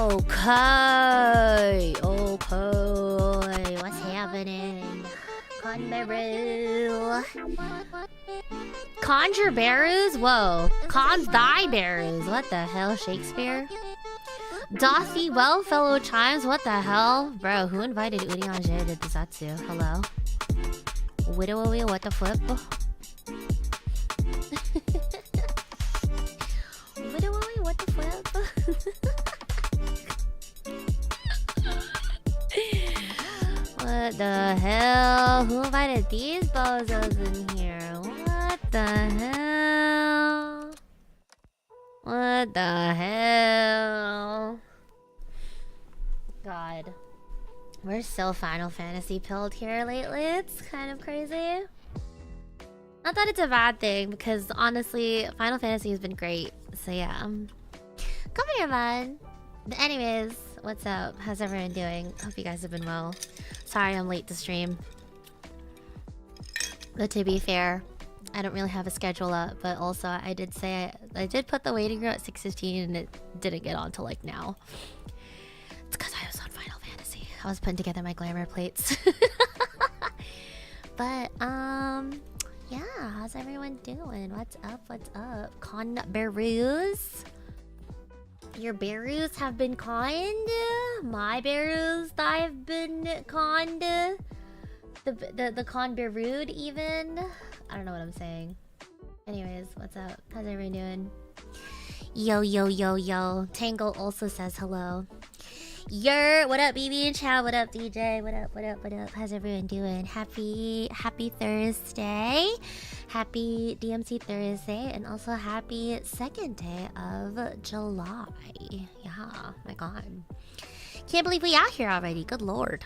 Okay. Okay. What's happening? Konberu. Conjure berus? Whoa. Cons thy berus. What the hell, Shakespeare? Doth thee well, fellow chimes? What the hell? Bro, who invited Urianje to the Zatsu? Hello? Widowy, what the flip? Widowy, what the flip? What the hell? Who invited these bozos in here? What the hell? What the hell? God. We're so Final Fantasy pilled here lately. It's kind of crazy. Not that it's a bad thing, because honestly, Final Fantasy has been great. So yeah. Come here, man. But anyways, what's up? How's everyone doing? Hope you guys have been well. Sorry I'm late to stream. But to be fair, I don't really have a schedule up. But also, I did say I did put the waiting room at 6:15 and it didn't get on till like now. It's because I was on Final Fantasy. I was putting together my glamour plates. But, yeah. How's everyone doing? What's up? What's up? Konberus? Your berus have been conned. My berus, I've been conned. The Konberu even. I don't know what I'm saying. Anyways, what's up? How's everyone doing? Yo, yo, yo, yo. Tangle also says hello. What up, BB and Chow? What up, DJ? What up, what up, what up? How's everyone doing? Happy Thursday. Happy DMC Thursday. And also happy second day of July. Yeah, my God. Can't believe we out here already. Good Lord.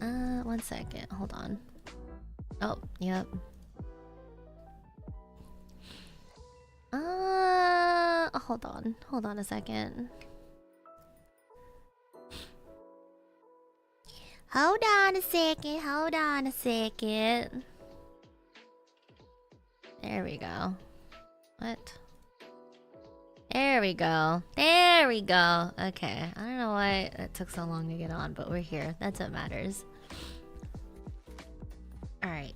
Alright. One second. Hold on. Oh, yep. Hold on. Hold on a second. Hold on a second. Hold on a second. There we go. What? There we go. There we go. Okay. I don't know why it took so long to get on, but we're here. That's what matters. Alright.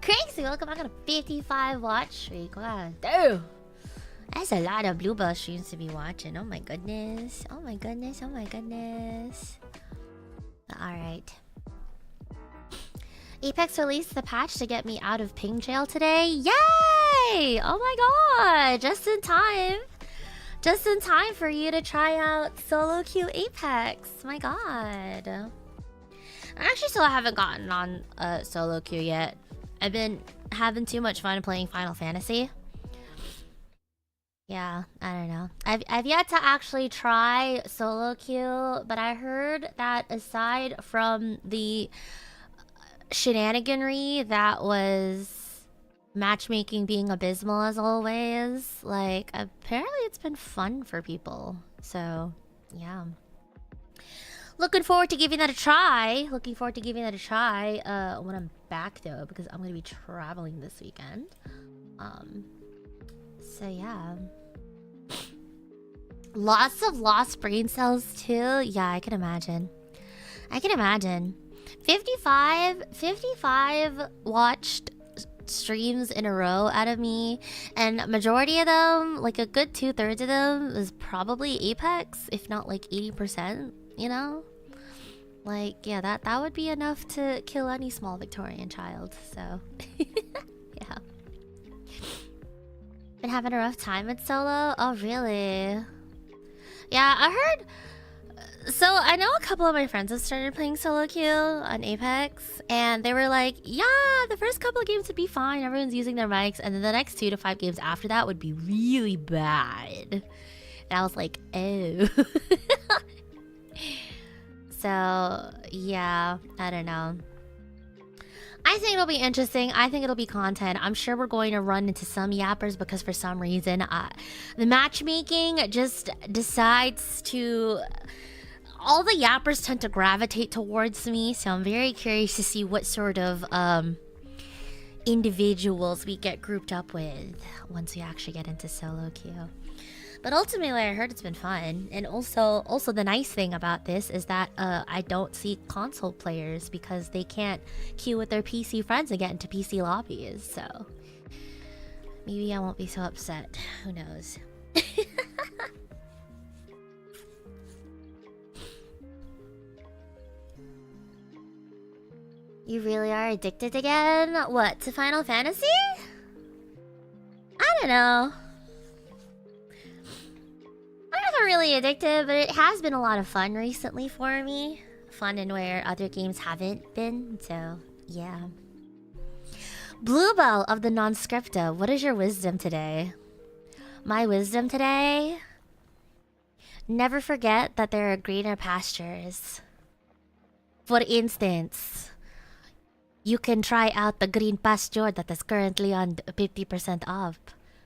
Crazy, welcome back on a 55 watch streak. Wow, damn. That's a lot of Bluebell streams to be watching. Oh my goodness. Oh my goodness. Oh my goodness. Alright. EVE.EXE released the patch to get me out of ping jail today. Yay! Oh my god. Just in time. Just in time for you to try out solo queue EVE.EXE. My god. I actually still haven't gotten on solo queue yet. I've been having too much fun playing Final Fantasy. Yeah, I don't know. I've yet to actually try solo queue, but I heard that aside from the shenaniganry that was matchmaking being abysmal as always, like apparently it's been fun for people. So, yeah. Looking forward to giving that a try. Looking forward to giving that a try when I'm back though, because I'm gonna be traveling this weekend. So yeah. Lots of lost brain cells too. Yeah, I can imagine. I can imagine. 55 watched streams in a row out of me, and majority of them, like a good 2/3 of them, is probably EVE.EXE, if not like 80%. You know, like yeah, that would be enough to kill any small Victorian child. So yeah. Been having a rough time with solo. Oh really? Yeah, I heard So I know a couple of my friends have started playing solo queue on Apex, and they were like, yeah, the first couple of games would be fine, everyone's using their mics, and then the next 2 to 5 games after that would be really bad. And I was like, oh. So yeah, I don't know. I think it'll be interesting. I think it'll be content. I'm sure we're going to run into some yappers because for some reason the matchmaking just decides to... All the yappers tend to gravitate towards me, so I'm very curious to see what sort of individuals we get grouped up with once we actually get into solo queue. But ultimately, I heard it's been fun. And also the nice thing about this is that I don't see console players because they can't queue with their PC friends and get into PC lobbies. So maybe I won't be so upset. Who knows? You really are addicted again? What, to Final Fantasy? I don't know. I'm not really addicted, but it has been a lot of fun recently for me. Fun in where other games haven't been, so yeah. Bluebell of the Non-Scripta, what is your wisdom today? My wisdom today? Never forget that there are greener pastures. For instance, you can try out the green pasture that is currently on 50% off.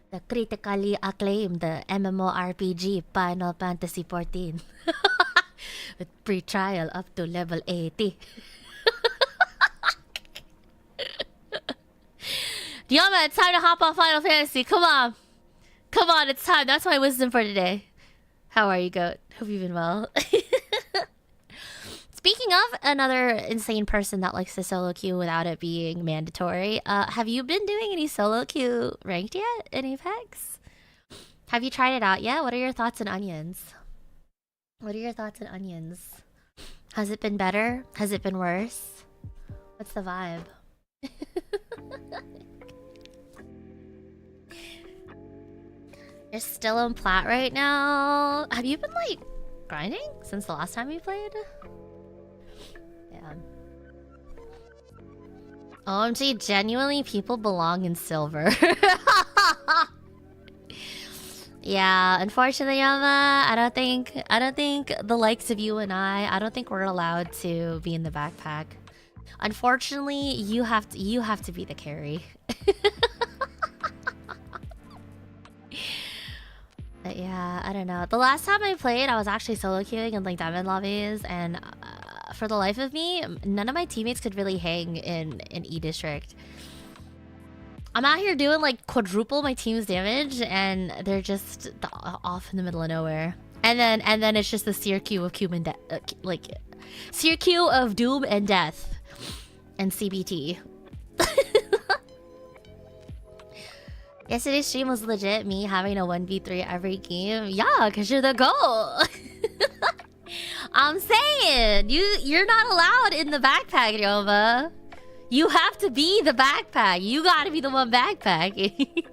The critically acclaimed MMORPG Final Fantasy XIV. With free trial up to level 80. Yama, it's time to hop on Final Fantasy. Come on. Come on, it's time. That's my wisdom for today. How are you, Goat? Hope you've been well. Speaking of another insane person that likes to solo queue without it being mandatory, have you been doing any solo queue ranked yet in Apex? Have you tried it out yet? What are your thoughts on onions? What are your thoughts on onions? Has it been better? Has it been worse? What's the vibe? You're still on plat right now? Have you been, like, grinding since the last time we played? Yeah. OMG, genuinely, people belong in silver. Yeah, unfortunately, Yama, I don't think the likes of you and I don't think we're allowed to be in the backpack. Unfortunately, you have to be the carry. But yeah, I don't know. The last time I played, I was actually solo queuing in like diamond lobbies, and for the life of me, none of my teammates could really hang in E district. I'm out here doing like quadruple my team's damage, and they're just off in the middle of nowhere. And then it's just the seer queue of seer queue of doom and death, and CBT. Yesterday's stream was legit me having a 1v3 every game. Yeah, because you're the GOAT. I'm saying, you're not allowed in the backpack, Yoma. You have to be the backpack. You gotta be the one backpacking.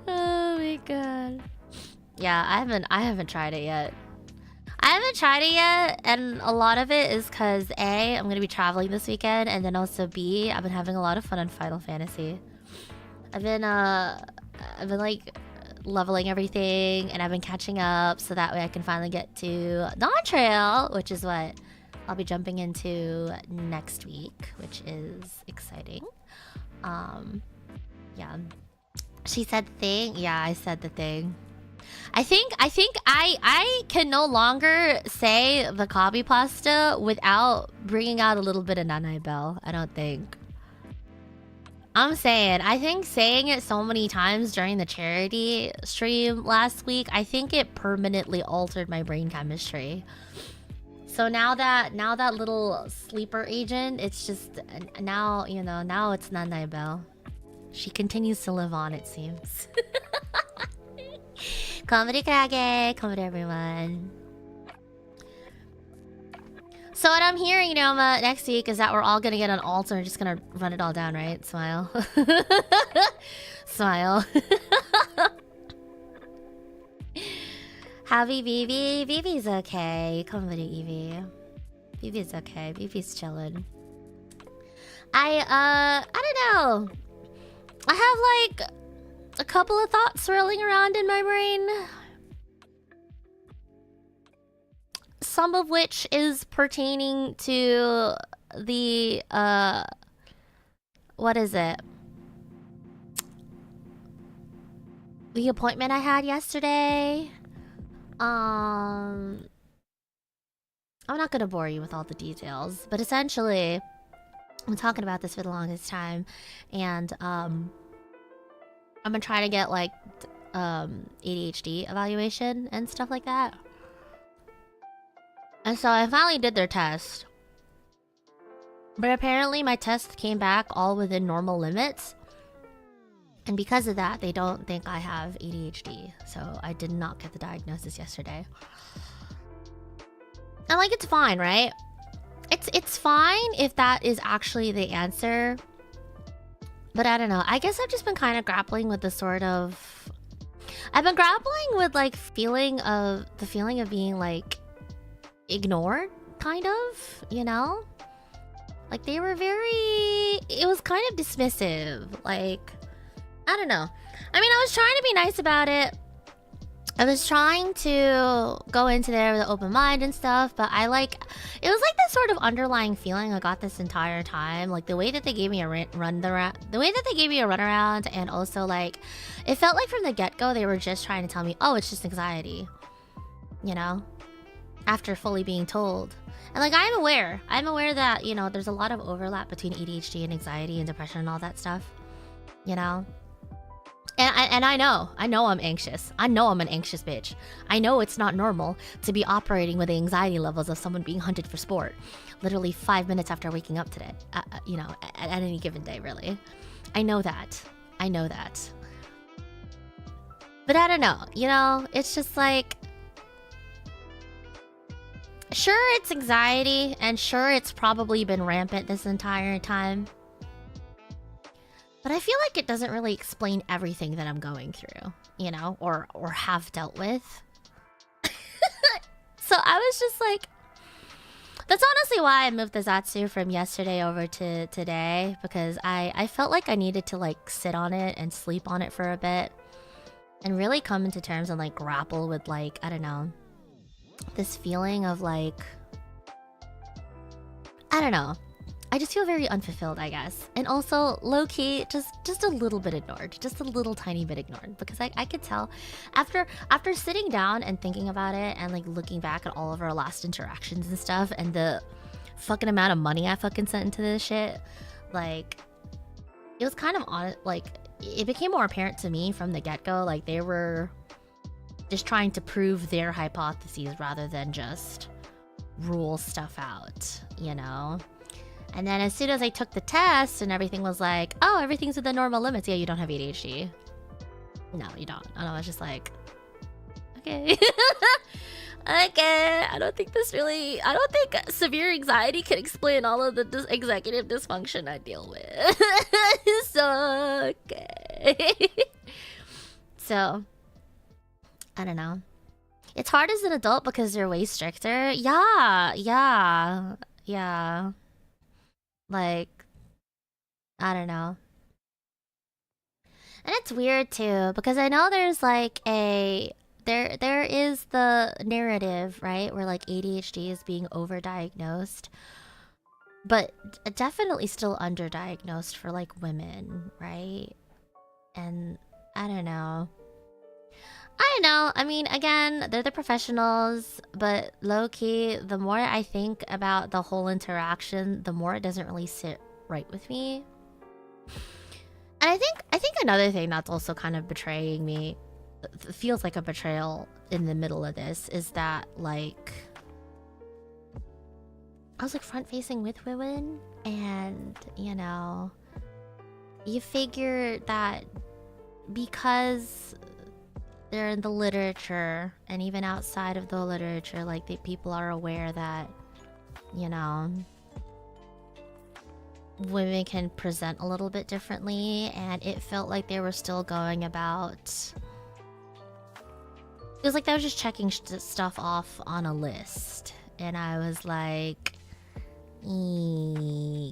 Oh my god. Yeah, I haven't tried it yet. I haven't tried it yet, and a lot of it is because A, I'm gonna be traveling this weekend, and then also B, I've been having a lot of fun on Final Fantasy. I've been like leveling everything, and I've been catching up so that way I can finally get to Dawn Trail, which is what I'll be jumping into next week, which is exciting. Yeah. She said thing? Yeah, I said the thing. I think I can no longer say the copy pasta without bringing out a little bit of Nanai Bell. I don't think. I'm saying, I think saying it so many times during the charity stream last week, I think it permanently altered my brain chemistry. So now that little sleeper agent, it's just now, you know, now it's Nanai Bell. She continues to live on, it seems. Comedy Krage, comedy everyone. So what I'm hearing, Noma, next week is that we're all gonna get an alt and we're just gonna run it all down, right? Smile. Smile. Howdy, Vivi. Vivi's okay. Come with it, Evie. Vivi's okay. Vivi's chilling. I don't know. I have like a couple of thoughts swirling around in my brain. Some of which is pertaining to the what is it? The appointment I had yesterday. I'm not gonna bore you with all the details, but essentially, I'm talking about this for the longest time, and I'm gonna try to get like ADHD evaluation and stuff like that. And so I finally did their test, but apparently my test came back all within normal limits. And because of that, they don't think I have ADHD. So I did not get the diagnosis yesterday. And like, it's fine, right? It's fine if that is actually the answer. But I don't know. I guess I've just been kind of grappling with the sort of... I've been grappling with like the feeling of being like ignored, kind of, you know? Like they were it was kind of dismissive. Like, I don't know. I mean, I was trying to be nice about it. I was trying to go into there with an open mind and stuff, but it was like this sort of underlying feeling I got this entire time. Like the way that they gave me a runaround, and also like it felt like from the get-go they were just trying to tell me, oh, it's just anxiety, you know, after fully being told. And like I'm aware that, you know, there's a lot of overlap between ADHD and anxiety and depression and all that stuff, you know. And I know I'm anxious. I know I'm an anxious bitch. I know it's not normal to be operating with the anxiety levels of someone being hunted for sport, literally 5 minutes after waking up today. You know, at any given day, really. I know that. But I don't know. You know, it's just like, sure, it's anxiety, and sure, it's probably been rampant this entire time. But I feel like it doesn't really explain everything that I'm going through, you know, or have dealt with. So I was just like, that's honestly why I moved the Zatsu from yesterday over to today, because I felt like I needed to like sit on it and sleep on it for a bit and really come into terms and like grapple with like, I don't know, this feeling of like, I don't know. I just feel very unfulfilled, I guess. And also, low-key, just a little bit ignored. Just a little tiny bit ignored. Because I could tell, after sitting down and thinking about it and like looking back at all of our last interactions and stuff, and the fucking amount of money I fucking sent into this shit, like, it was kind of on, like, it became more apparent to me from the get-go, like they were just trying to prove their hypotheses rather than just rule stuff out, you know? And then as soon as I took the test and everything was like, oh, everything's within normal limits. Yeah, you don't have ADHD. No, you don't. And I was just like, okay. Okay. I don't think severe anxiety can explain all of the executive dysfunction I deal with. So, okay. So, I don't know. It's hard as an adult because they're way stricter. Yeah. Like, I don't know. And it's weird too, because I know there's like there is the narrative, right, where like ADHD is being overdiagnosed, but definitely still underdiagnosed for like women, right? And I don't know. I mean, again, they're the professionals, but low-key, the more I think about the whole interaction, the more it doesn't really sit right with me. And I think another thing that's also kind of betraying me, feels like a betrayal in the middle of this, is that, like, I was like front-facing with women, and, you know, you figure that because they're in the literature, and even outside of the literature, like, people are aware that, you know, women can present a little bit differently, and it felt like they were still going about It was like they were just checking stuff off on a list. And I was like, okay.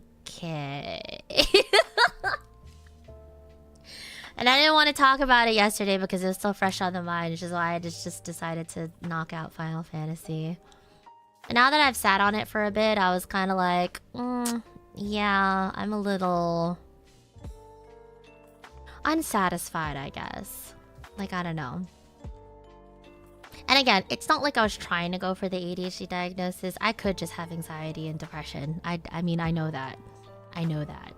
And I didn't want to talk about it yesterday because it was so fresh on the mind, which is why I just decided to knock out Final Fantasy. And now that I've sat on it for a bit, I was kind of like, yeah, I'm a little unsatisfied, I guess. Like, I don't know. And again, it's not like I was trying to go for the ADHD diagnosis. I could just have anxiety and depression. I mean, I know that. I know that.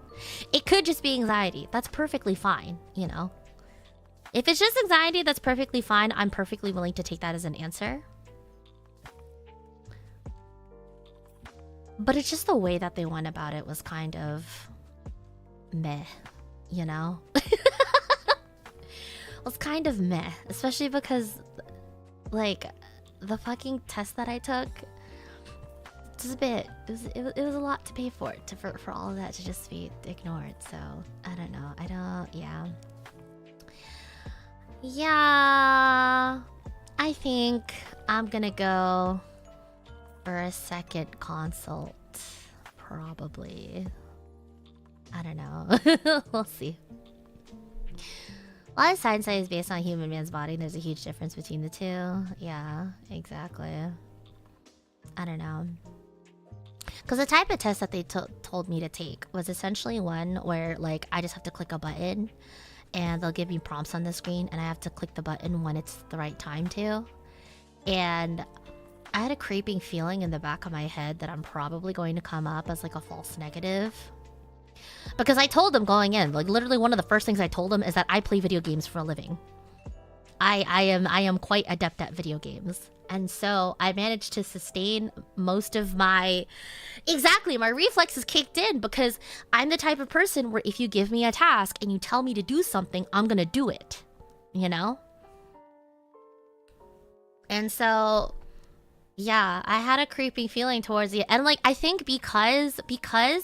It could just be anxiety. That's perfectly fine, you know? If it's just anxiety, that's perfectly fine. I'm perfectly willing to take that as an answer. But it's just the way that they went about it was kind of meh, you know? It was kind of meh, especially because, like, the fucking test that I took, just a bit, it was a lot to pay for all of that to just be ignored. So I don't know. Yeah, I think I'm gonna go for a second consult, probably. I don't know. We'll see. A lot of science is based on human man's body, and there's a huge difference between the two. Yeah, exactly. I don't know. Because the type of test that they told me to take was essentially one where, like, I just have to click a button and they'll give me prompts on the screen and I have to click the button when it's the right time to. And I had a creeping feeling in the back of my head that I'm probably going to come up as, like, a false negative. Because I told them going in, like, literally one of the first things I told them is that I play video games for a living. I am quite adept at video games. And so I managed to sustain most of my... Exactly, my reflexes kicked in because I'm the type of person where if you give me a task and you tell me to do something, I'm gonna do it. You know? And so... yeah, I had a creeping feeling towards the... and, like, I think because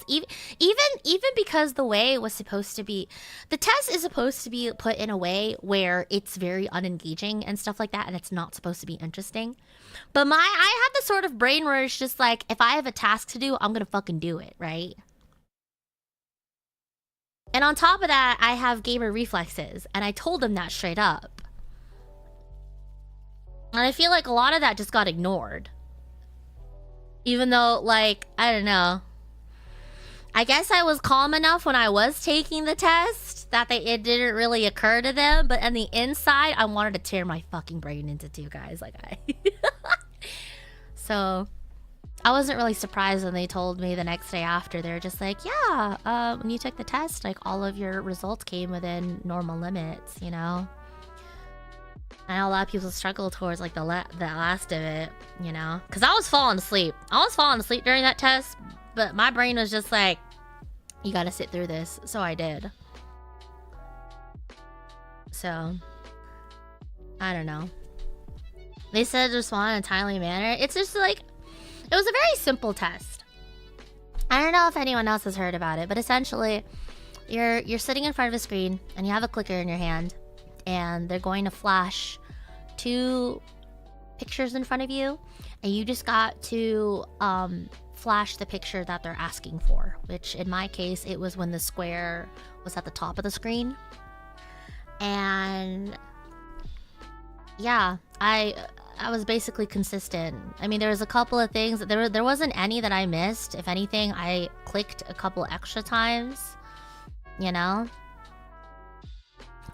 even because the way it was supposed to be... the test is supposed to be put in a way where it's very unengaging and stuff like that, and it's not supposed to be interesting. But I have the sort of brain where it's just like, if I have a task to do, I'm gonna fucking do it, right? And on top of that, I have gamer reflexes, and I told them that straight up. And I feel like a lot of that just got ignored. Even though, like, I don't know. I guess I was calm enough when I was taking the test that it didn't really occur to them. But on the inside, I wanted to tear my fucking brain into two, guys. Like, So, I wasn't really surprised when they told me the next day after. They were just like, yeah, when you took the test, like, all of your results came within normal limits, you know? I know a lot of people struggle towards, like, the last of it, you know? Because I was falling asleep. I was falling asleep during that test, but my brain was just like, you gotta sit through this. So I did. So, I don't know. They said respond in a timely manner. It's just like, it was a very simple test. I don't know if anyone else has heard about it, but essentially, you're sitting in front of a screen, and you have a clicker in your hand, and they're going to flash 2 pictures in front of you, and you just got to flash the picture that they're asking for, which in my case, it was when the square was at the top of the screen. And yeah, I was basically consistent. I mean, there was a couple of things. There wasn't any that I missed. If anything, I clicked a couple extra times, you know?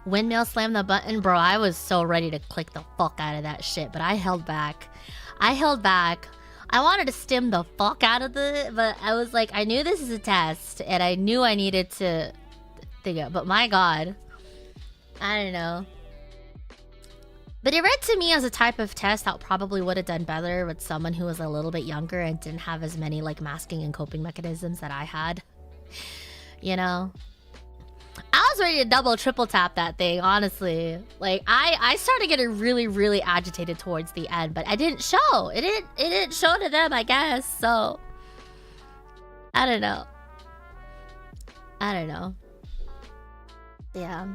Windmill slam the button, bro. I was so ready to click the fuck out of that shit, but I held back. I wanted to stim the fuck out of but I was like, I knew this is a test, and I knew I needed to think it. But my god, I don't know. But it read to me as a type of test that probably would have done better with someone who was a little bit younger and didn't have as many, like, masking and coping mechanisms that I had. You know? I was ready to double, triple tap that thing, honestly. Like, I started getting really, really agitated towards the end, but I didn't show. It didn't show to them, I guess, so... I don't know. Yeah.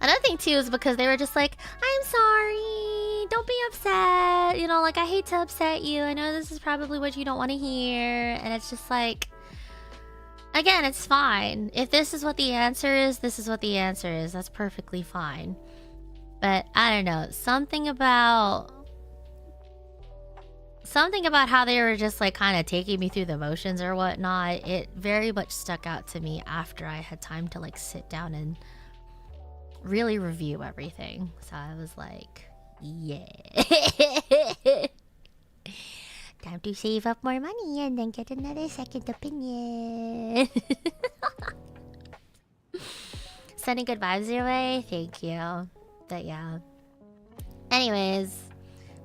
Another thing, too, is because they were just like, I'm sorry, like, don't be upset. You know, like, I hate to upset you. I know this is probably what you don't want to hear. And it's just like, again, it's fine. If this is what the answer is, this is what the answer is. That's perfectly fine. But I don't know. Something about how they were just like kind of taking me through the motions or whatnot, it very much stuck out to me after I had time to like sit down and really review everything. So I was like, yeah. Time to save up more money and then get another second opinion. Sending good vibes your way? Thank you. But yeah. Anyways,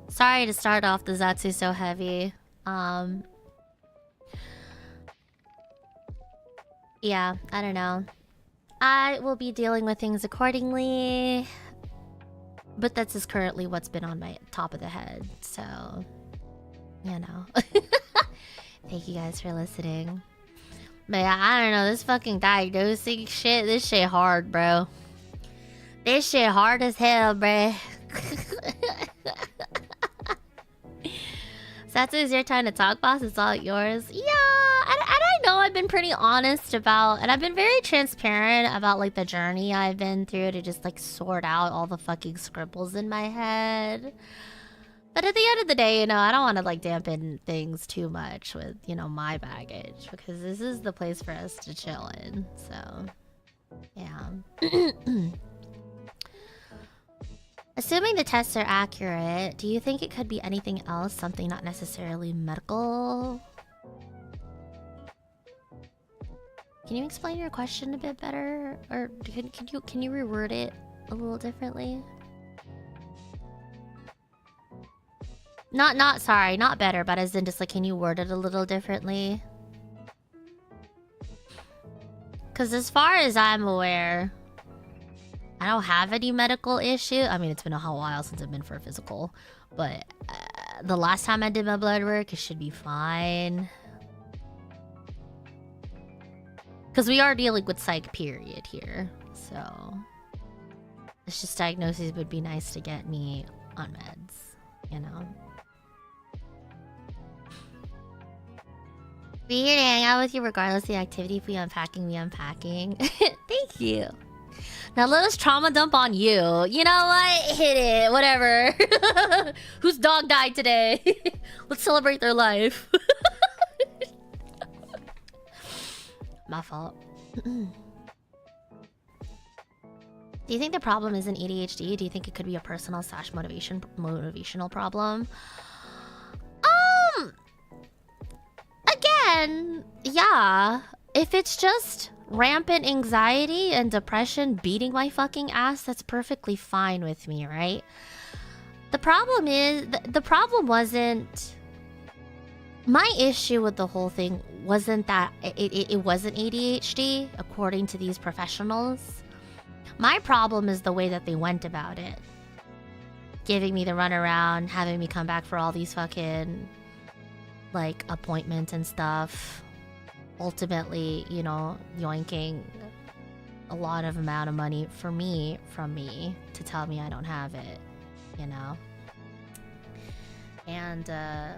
sorry to start off the Zatsu so heavy. Yeah, I don't know. I will be dealing with things accordingly. But that's just currently what's been on my top of the head, so... You know. Thank you guys for listening. But yeah, I don't know, this fucking diagnosing shit, this shit hard, bro. This shit hard as hell, bruh. Satsu, it's your time to talk, boss. It's all yours. Yeah, and I know I've been pretty honest about, and I've been very transparent about like the journey I've been through to just like sort out all the fucking scribbles in my head. But at the end of the day, you know, I don't want to like dampen things too much with, you know, my baggage, because this is the place for us to chill in. So, yeah. Assuming the tests are accurate, do you think it could be anything else? Something not necessarily medical? Can you explain your question a bit better? Or can you reword it a little differently? Sorry, not better, but as in just like, can you word it a little differently? Because as far as I'm aware, I don't have any medical issue. I mean, it's been a whole while since I've been for a physical, but the last time I did my blood work, it should be fine. Because we are dealing with psych period here, so it's just diagnoses would be nice to get me on meds, you know. Be here to hang out with you regardless of the activity. If we unpacking, we unpacking. Thank you. Now let us trauma dump on you. You know what? Hit it. Whatever. Whose dog died today? Let's celebrate their life. My fault. Do you think the problem isn't ADHD? Do you think it could be a personal / motivational problem? Again, yeah. If it's just rampant anxiety and depression beating my fucking ass, that's perfectly fine with me, right? The problem is, the problem wasn't... My issue with the whole thing wasn't that it wasn't ADHD, according to these professionals. My problem is the way that they went about it. Giving me the runaround, having me come back for all these fucking, like, appointments and stuff. Ultimately, you know, yoinking a lot of amount of money from me to tell me I don't have it, you know? And, I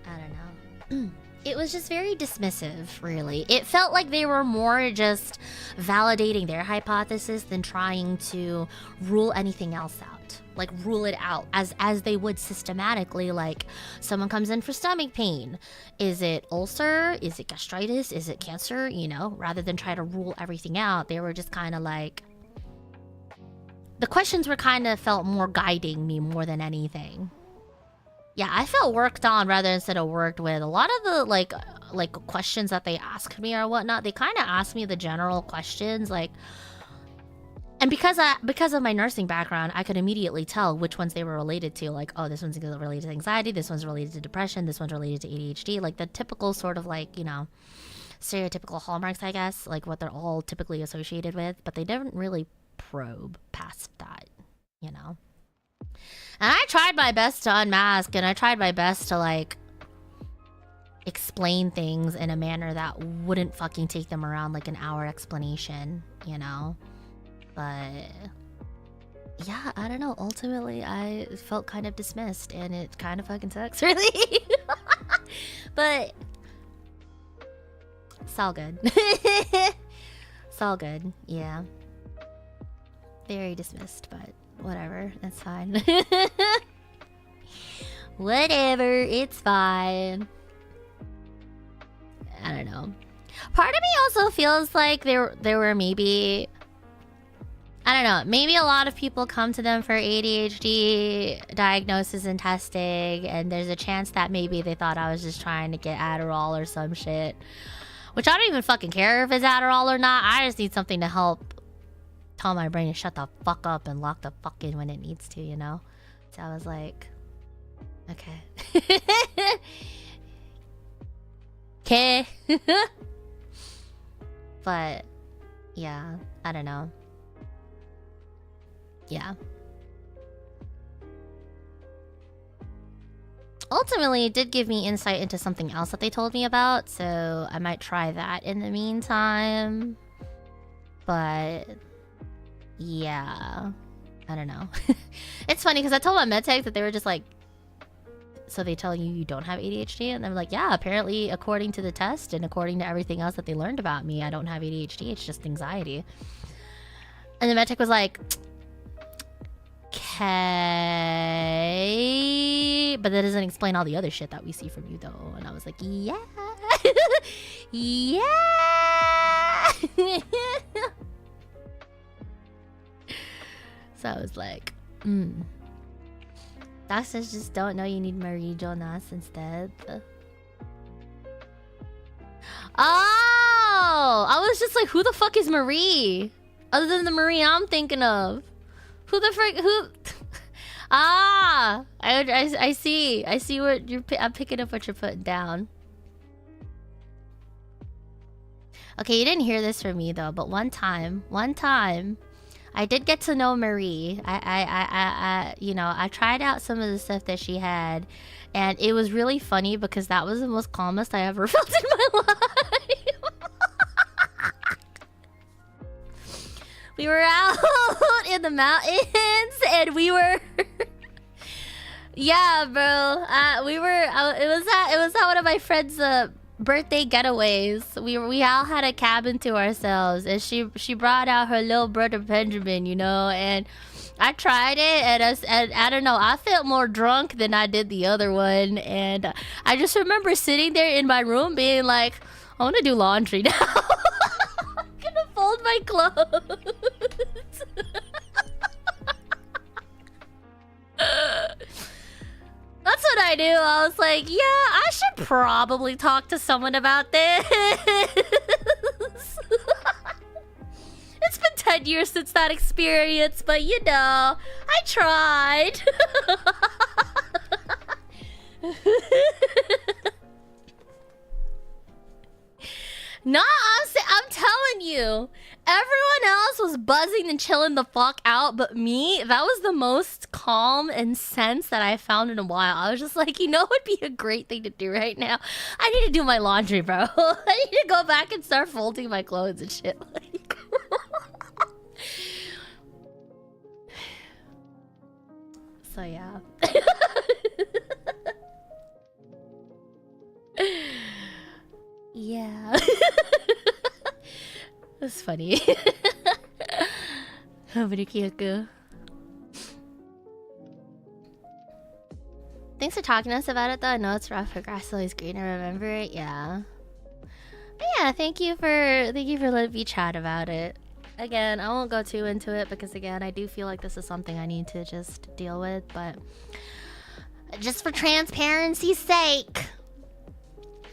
don't know. It was just very dismissive, really. It felt like they were more just validating their hypothesis than trying to rule anything else out. Like, rule it out as they would systematically. Like, someone comes in for stomach pain. Is it ulcer? Is it gastritis? Is it cancer? You know, rather than try to rule everything out, they were just kind of like... The questions were kind of felt more guiding me more than anything. Yeah, I felt worked on rather instead of worked with. A lot of the, like questions that they asked me or whatnot, they kind of asked me the general questions, like... And because of my nursing background, I could immediately tell which ones they were related to. Like, oh, this one's related to anxiety, this one's related to depression, this one's related to ADHD. Like, the typical sort of, like, you know, stereotypical hallmarks, I guess. Like, what they're all typically associated with. But they didn't really probe past that, you know? And I tried my best to unmask, and I tried my best to, like, explain things in a manner that wouldn't fucking take them around, like, an hour explanation, you know? But yeah, I don't know. Ultimately, I felt kind of dismissed, and it kind of fucking sucks, really. But it's all good. It's all good. Yeah. Very dismissed, but whatever. That's fine. Whatever. It's fine. I don't know. Part of me also feels like there were maybe... I don't know. Maybe a lot of people come to them for ADHD diagnosis and testing, and there's a chance that maybe they thought I was just trying to get Adderall or some shit. Which I don't even fucking care if it's Adderall or not. I just need something to help tell my brain to shut the fuck up and lock the fuck in when it needs to, you know? So I was like, okay. Okay. But, yeah, I don't know. Yeah. Ultimately, it did give me insight into something else that they told me about, so I might try that in the meantime. But yeah, I don't know. It's funny because I told my med tech that they were just like, so they tell you don't have ADHD, and they're like, yeah, apparently according to the test and according to everything else that they learned about me, I don't have ADHD, it's just anxiety. And the med tech was like, okay, but that doesn't explain all the other shit that we see from you though. And I was like, yeah. Yeah. So I was like, doctors just don't know you need Marie Jonas instead. Oh, I was just like, who the fuck is Marie? Other than the Marie I'm thinking of. Who the frick? Who? Ah, I see. I see what you're. I'm picking up what you're putting down. Okay, you didn't hear this from me though. But one time, I did get to know Marie. You know, I tried out some of the stuff that she had, and it was really funny because that was the most calmest I ever felt in my life. We were out in the mountains, and we were... Yeah, bro. We were... it was at one of my friends' birthday getaways. We all had a cabin to ourselves, and she brought out her little brother Benjamin, you know, and I tried it, and I don't know, I felt more drunk than I did the other one, and I just remember sitting there in my room being like, I want to do laundry now. I'm gonna fold my clothes. That's what I do. I was like, yeah, I should probably talk to someone about this. It's been 10 years since that experience, but you know, I tried. Nah, I'm telling you, everyone else was buzzing and chilling the fuck out, but me, that was the most calm and sense that I found in a while. I was just like, you know what would be a great thing to do right now? I need to do my laundry, bro. I need to go back and start folding my clothes and shit. Like, so yeah. Yeah. That's funny. Thanks for talking to us about it though. I know it's rough, but grass is always green. I remember it. Yeah. But yeah, thank you for letting me chat about it. Again, I won't go too into it because again, I do feel like this is something I need to just deal with, but just for transparency's sake.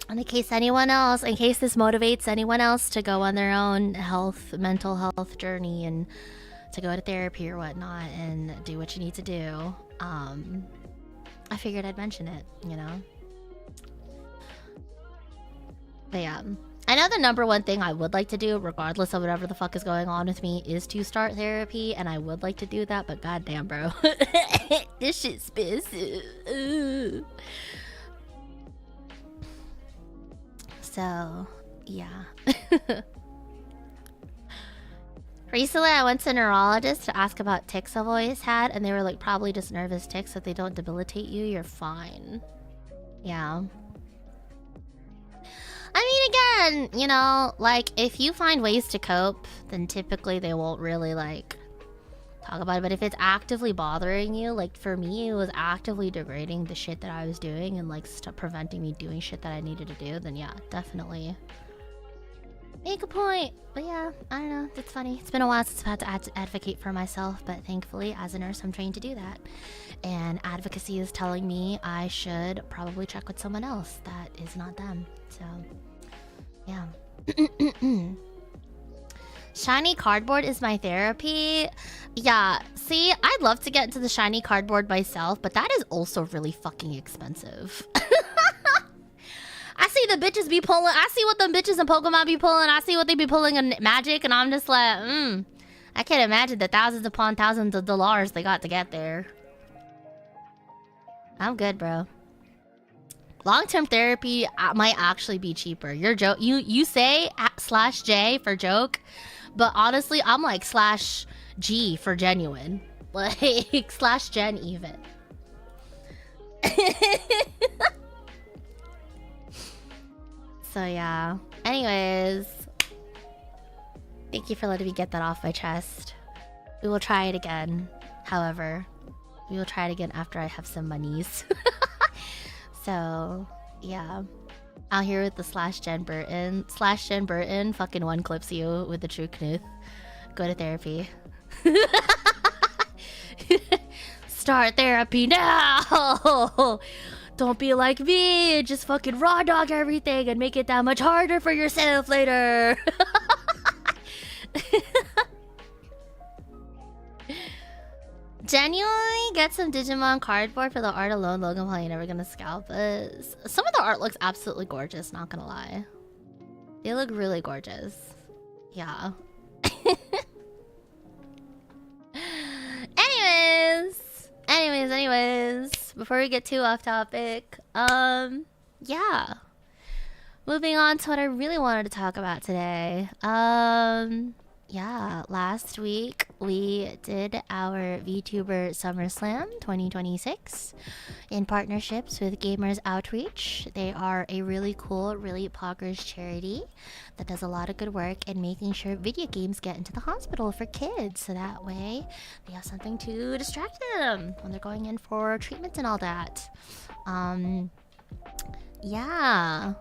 And in case this motivates anyone else to go on their own mental health journey and to go to therapy or whatnot and do what you need to do, I figured I'd mention it, you know? But yeah, I know the number one thing I would like to do, regardless of whatever the fuck is going on with me, is to start therapy, and I would like to do that, but goddamn, bro. This shit's expensive. Ooh. So, yeah. Recently, I went to a neurologist to ask about tics I've always had, and they were like, probably just nervous tics. If they don't debilitate you, you're fine. Yeah. I mean, again, you know, like, if you find ways to cope, then typically they won't really, like, talk about it. But if it's actively bothering you, like, for me, it was actively degrading the shit that I was doing and, like, preventing me doing shit that I needed to do, then yeah, definitely. Make a point. But yeah, I don't know. It's funny. It's been a while since I've had to advocate for myself, but thankfully, as a nurse, I'm trained to do that. And advocacy is telling me I should probably check with someone else that is not them. So, yeah. Shiny cardboard is my therapy. Yeah, see, I'd love to get into the shiny cardboard myself, but that is also really fucking expensive. I see the bitches be pulling. I see what the bitches in Pokemon be pulling. I see what they be pulling in Magic, and I'm just like, I can't imagine the thousands upon thousands of dollars they got to get there. I'm good, bro. Long-term therapy might actually be cheaper. Your joke, you say /J for joke, but honestly, I'm like /G for genuine, like /Gen even. So yeah. Anyways, thank you for letting me get that off my chest. We will try it again. However, we will try it again after I have some monies. So yeah, out here with the /Jen Burton. /Jen Burton fucking one clips you with the true Knuth. Go to therapy. Start therapy now. Don't be like me, just fucking raw dog everything and make it that much harder for yourself later. Genuinely get some Digimon cardboard for the art alone. Logan probably never gonna scalp it. Some of the art looks absolutely gorgeous, not gonna lie. They look really gorgeous. Yeah. Anyways, before we get too off topic, yeah. Moving on to what I really wanted to talk about today. Yeah, last week we did our VTuber SummerSlam 2026 in partnerships with Gamers Outreach. They are a really cool, really poggers charity that does a lot of good work in making sure video games get into the hospital for kids, so that way they have something to distract them when they're going in for treatment and all that. Yeah.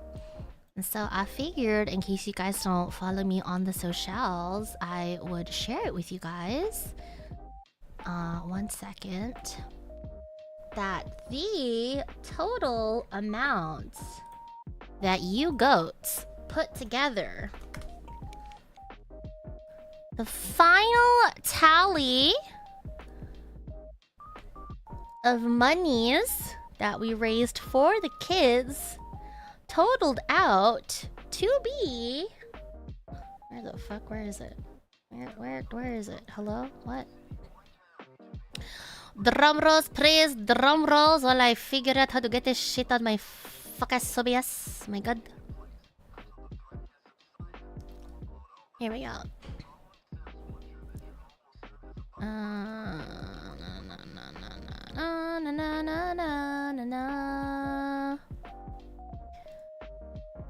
And so I figured, in case you guys don't follow me on the socials, I would share it with you guys. 1 second. That the total amount that you goats put together, the final tally of monies that we raised for the kids totaled out to be... Where the fuck? Where is it? Where is it? Hello? What? Drum rolls, please. Drum rolls while I figure out how to get this shit out my fucking sobias. My god. Here we go.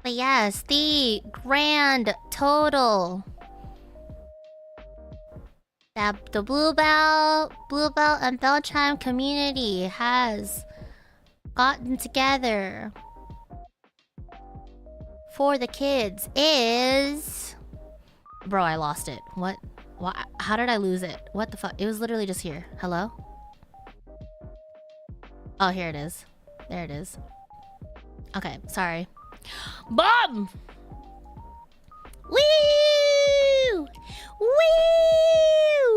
But yes, the grand total that the Bluebell and Bellchime community has gotten together for the kids is... Bro, I lost it. What? How did I lose it? What the fuck? It was literally just here. Hello? Oh, here it is. There it is. Okay, sorry. Bomb! Woo! Woo!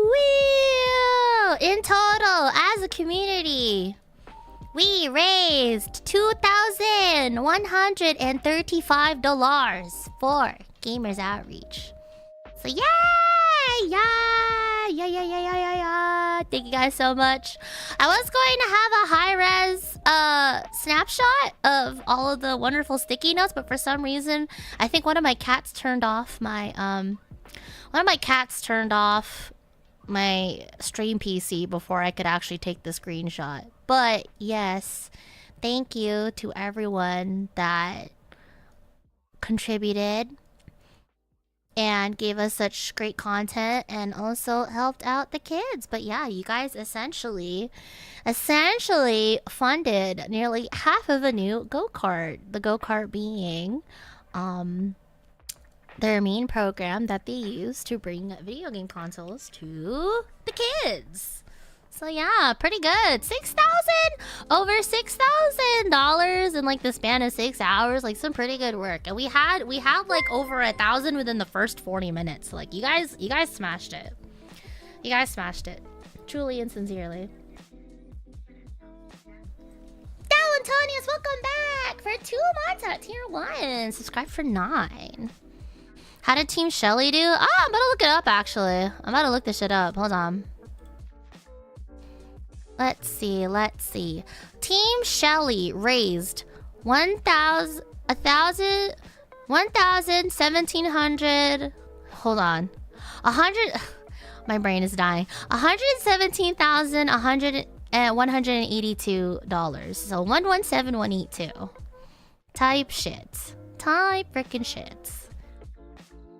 Woo! In total, as a community, we raised $2,135 for Gamers Outreach. So yay! Thank you guys so much. I was going to have a high-res snapshot of all of the wonderful sticky notes, but for some reason, I think one of my cats turned off my One of my cats turned off my stream PC before I could actually take the screenshot. But yes, thank you to everyone that contributed and gave us such great content and also helped out the kids. But yeah, you guys essentially funded nearly half of a new go-kart. The go-kart being their main program that they use to bring video game consoles to the kids. So yeah, pretty good. Over $6,000 in like the span of 6 hours. Like some pretty good work. And we had like over 1,000 within the first 40 minutes. Like you guys smashed it. You guys smashed it. Truly and sincerely. Antonius, welcome back for 2 months at tier 1. Subscribe for 9. How did Team Shelly do? Oh, I'm about to look it up actually. I'm about to look this shit up. Hold on. Let's see. Team Shelly raised 1,700. Hold on. 100. My brain is dying. $117,182. So 117,182. Type shit. Type frickin' shit.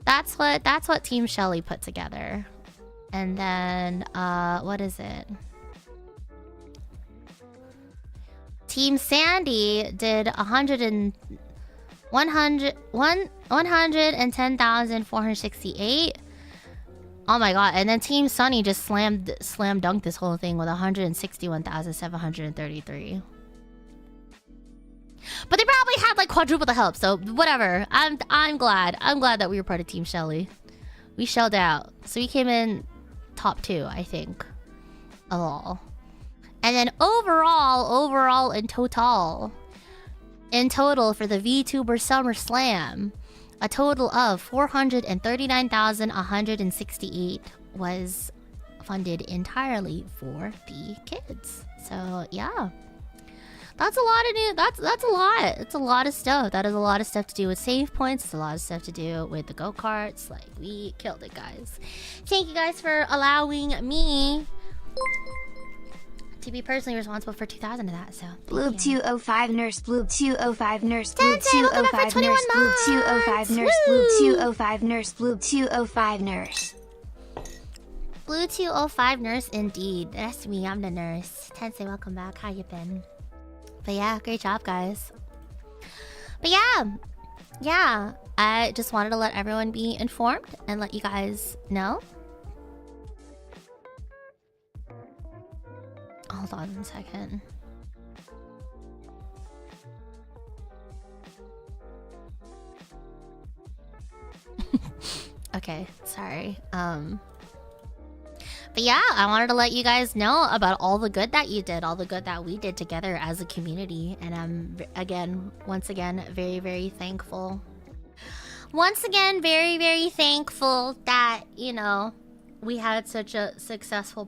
That's what Team Shelly put together. And then what is it? Team Sandy did 110,468. Oh my god! And then Team Sunny just slam dunked this whole thing with 161,733. But they probably had like quadruple the help, so whatever. I'm glad that we were part of Team Shelly. We shelled out, so we came in top 2, I think, of all. And then overall in total for the VTuber Summer Slam, a total of 439,168 was funded entirely for the kids. So yeah, that's a lot of new. That's a lot. It's a lot of stuff. That is a lot of stuff to do with save points. It's a lot of stuff to do with the go-karts. Like we killed it, guys. Thank you guys for allowing me to be personally responsible for 2,000 of that, so Bloob 205 Nurse, Bloob 205 Nurse, Bloob 205 Nurse, Bloob 205 Nurse, Bloob 205 Nurse, Bloob 205 Nurse. Blue 205 Nurse indeed. That's me, I'm the nurse. Tensei, welcome back. How you been? But yeah, great job, guys. But yeah, I just wanted to let everyone be informed and let you guys know. Hold on 1 second. Okay, sorry. But yeah, I wanted to let you guys know about all the good that you did, all the good that we did together as a community. And I'm, once again, very, very thankful. Once again, very, very thankful that, you know, we had such a successful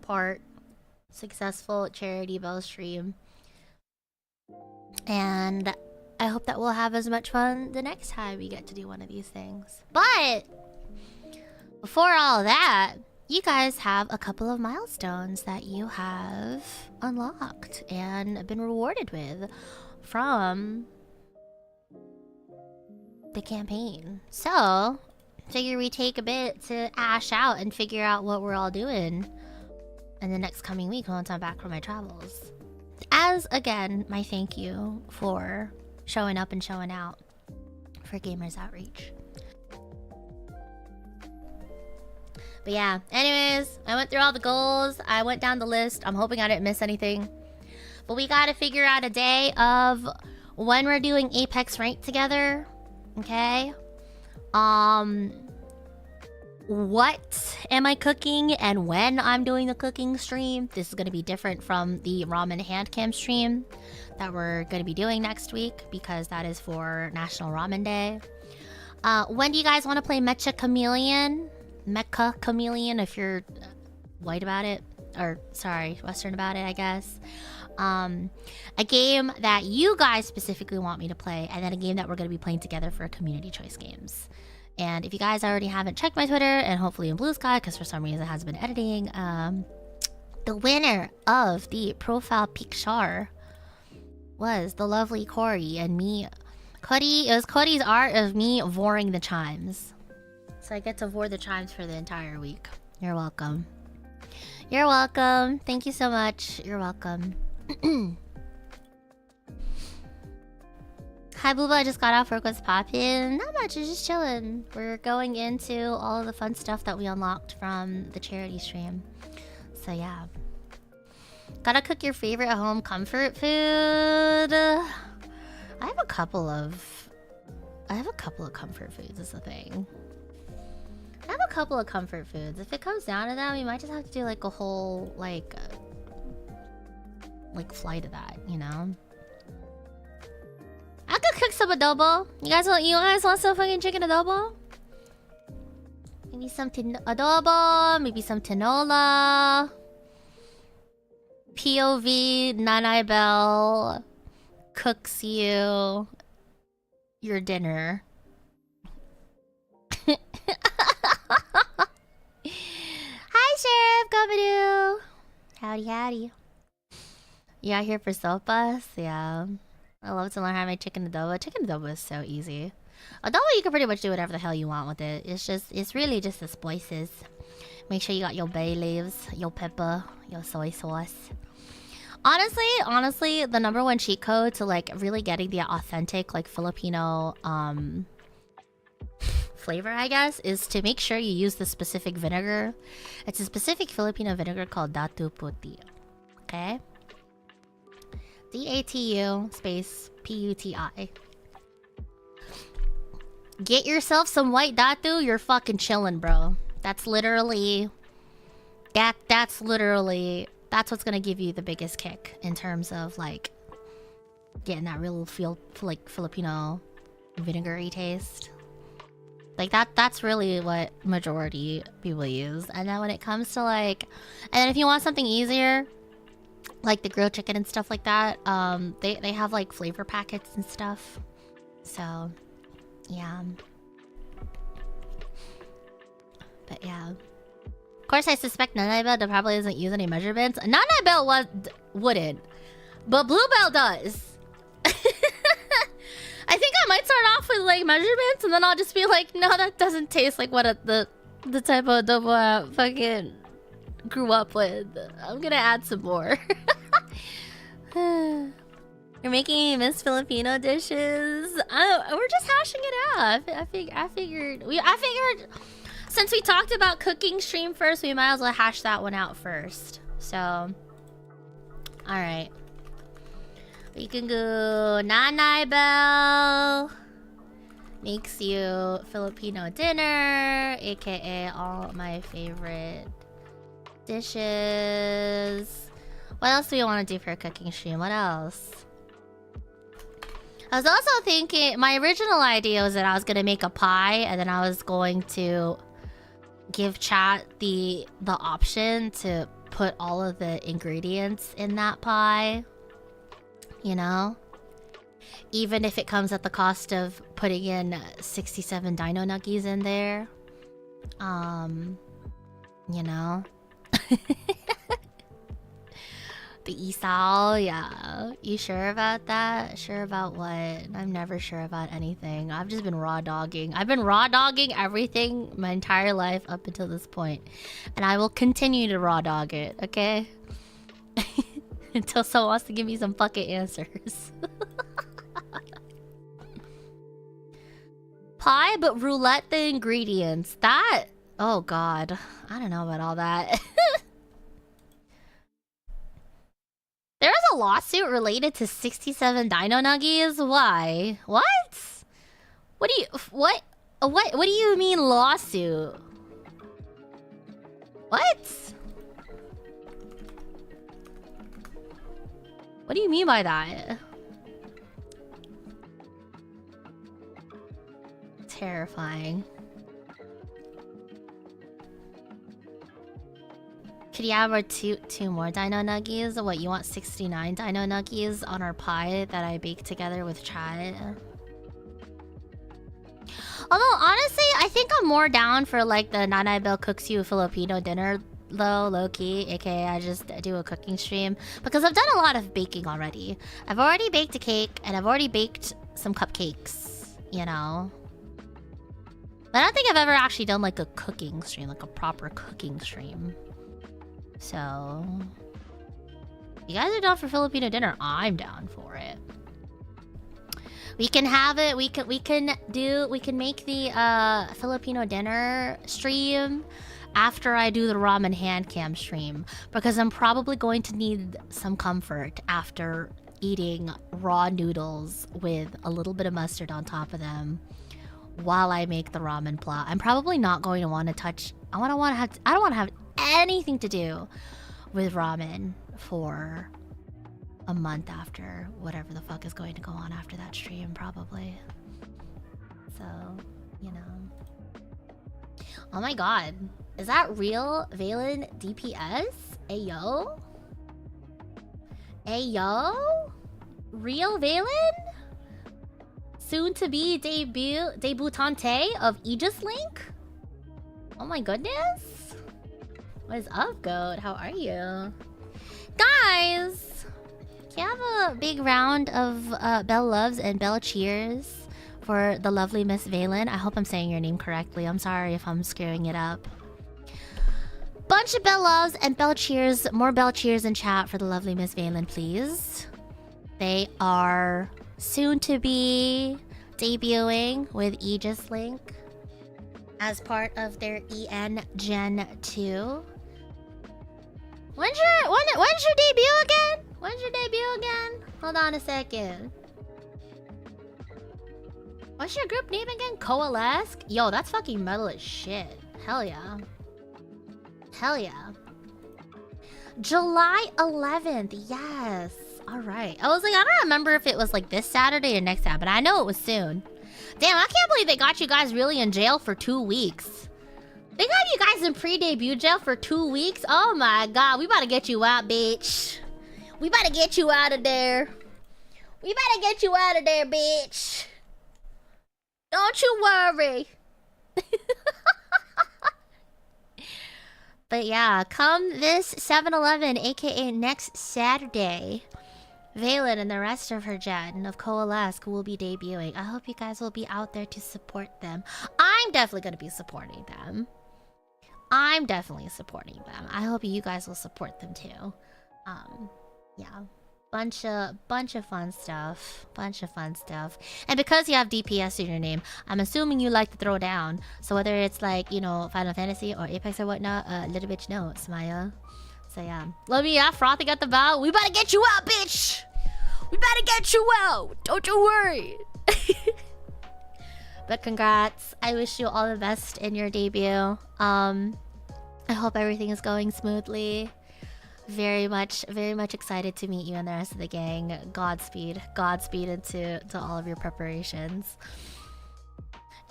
charity bell stream. And I hope that we'll have as much fun the next time we get to do one of these things. But before all that, you guys have a couple of milestones that you have unlocked and been rewarded with from the campaign. So, figure we take a bit to ash out and figure out what we're all doing in the next coming week once I'm back from my travels. As, again, my thank you for showing up and showing out for Gamers Outreach. But yeah, anyways, I went through all the goals. I went down the list. I'm hoping I didn't miss anything. But we gotta figure out a day of when we're doing Apex Rank together. Okay? What am I cooking and when I'm doing the cooking stream. This is gonna be different from the ramen hand cam stream that we're gonna be doing next week because that is for National Ramen Day. When do you guys want to play Mecha Chameleon if you're white about it, or sorry, Western about it, I guess. A game that you guys specifically want me to play, and then a game that we're going to be playing together for community choice games. And if you guys already haven't checked my Twitter, and hopefully in Blue Sky, because for some reason it hasn't been editing, the winner of the profile picture was the lovely Corey and me. It was Cody's art of me voring the chimes. So I get to vore the chimes for the entire week. You're welcome. You're welcome. Thank you so much. You're welcome. Hi, Booba. I just got off work. What's poppin'? Not much. Just chilling. We're going into all of the fun stuff that we unlocked from the charity stream. So yeah. Gotta cook your favorite home comfort food. I have a couple of comfort foods is the thing. I have a couple of comfort foods. If it comes down to that, we might just have to do like a whole like flight of that, you know? I could cook some adobo. You guys want some fucking chicken adobo? Maybe some adobo, maybe some tinola. POV Nanai Bell cooks you your dinner. Hi, Sheriff Konberu. Howdy, howdy. You out here for sopas? Yeah. I love to learn how to make chicken adobo. Chicken adobo is so easy. Adobo, you can pretty much do whatever the hell you want with it. It's really just the spices. Make sure you got your bay leaves, your pepper, your soy sauce. Honestly, the #1 cheat code to like really getting the authentic like Filipino flavor, I guess, is to make sure you use the specific vinegar. It's a specific Filipino vinegar called Datu Puti. Okay? DATU space PUTI. Get yourself some white Datu, you're fucking chillin', bro. That's literally... That's what's gonna give you the biggest kick in terms of, like, getting that real feel like Filipino vinegary taste. Like, that's really what majority people use. And then when it comes to, like... And then if you want something easier, like the grilled chicken and stuff like that, they have, like, flavor packets and stuff. So, yeah. But, yeah. Of course, I suspect Nanai probably doesn't use any measurements. Nanai wouldn't. But Bluebell does. I think I might start off with, like, measurements, and then I'll just be like, no, that doesn't taste like what the type of adobo I fucking grew up with. I'm gonna add some more. You're making Miss Filipino dishes? We're just hashing it out. I figured... Since we talked about cooking stream first, we might as well hash that one out first. So... Alright. We can go Nanai Bell. Makes you Filipino dinner, aka all my favorite dishes. What else do we want to do for a cooking stream? What else? I was also thinking, my original idea was that I was going to make a pie, and then I was going to give chat the option to put all of the ingredients in that pie. You know? Even if it comes at the cost of putting in 67 dino nuggies in there. You know? The isao, yeah. You sure about that? Sure about what? I'm never sure about anything. I've just been raw dogging. I've been raw dogging everything my entire life up until this point. And I will continue to raw dog it, okay? Until someone wants to give me some fucking answers. Pie, but roulette the ingredients. That... Oh god. I don't know about all that. There was a lawsuit related to 67 dino nuggies? Why? What? What do you... What do you mean lawsuit? What? What do you mean by that? Terrifying. Could you have two more dino nuggies? What, you want 69 dino nuggies on our pie that I baked together with Chad? Although, honestly, I I'm more down for like the Nanay Bell cooks you Filipino dinner though, low-key, aka I just do a cooking stream. Because I've done a lot of baking already. I've already baked a cake and I've already baked some cupcakes, you know. But I don't think I've ever actually done like a cooking stream, like a proper cooking stream. So... you guys are down for Filipino dinner, I'm down for it. We can have it, we can make the Filipino dinner stream after I do the ramen hand cam stream, because I'm probably going to need some comfort after eating raw noodles with a little bit of mustard on top of them while I make the ramen plot. I'm probably not going to want to touch, I don't want to have anything to do with ramen for a month after whatever the fuck is going to go on after that stream, probably. So, you know. Oh my god. Is that real Valen DPS? Ayo? Ayo? Real Valen? Soon to be debutante of Aegis Link? Oh my goodness. What is up, Goat? How are you? Guys! Can I have a big round of Bell Loves and Bell Cheers for the lovely Miss Valen? I hope I'm saying your name correctly. I'm sorry if I'm screwing it up. Bunch of Bell Loves and Bell Cheers. More Bell Cheers in chat for the lovely Miss Valen, please. They are soon to be debuting with Aegis Link as part of their EN Gen 2. When's your debut again? When's your debut again? Hold on a second. What's your group name again? Coalesce? Yo, that's fucking metal as shit. Hell yeah. Hell yeah. July 11th. Yes. Alright. I was like, I don't remember if it was like this Saturday or next Saturday, but I know it was soon. Damn, I can't believe they got you guys really in jail for 2 weeks. They got you guys in pre-debut jail for 2 weeks? Oh my god. We about to get you out, bitch. We about to get you out of there. We about to get you out of there, bitch. Don't you worry. But yeah, come this 7-Eleven, aka next Saturday, Valen and the rest of her gen of Coalesce will be debuting. I hope you guys will be out there to support them. I'm definitely going to be supporting them. I'm definitely supporting them. I hope you guys will support them too. Yeah. Bunch of fun stuff. Bunch of fun stuff. And because you have DPS in your name, I'm assuming you like to throw down. So whether it's like, you know, Final Fantasy or Apex or whatnot, little bitch knows, Maya. So yeah. Love me, yeah, frothing at the bow. We better get you out, bitch! We better get you out! Don't you worry! But congrats. I wish you all the best in your debut. I hope everything is going smoothly. Very much excited to meet you and the rest of the gang. Godspeed into all of your preparations.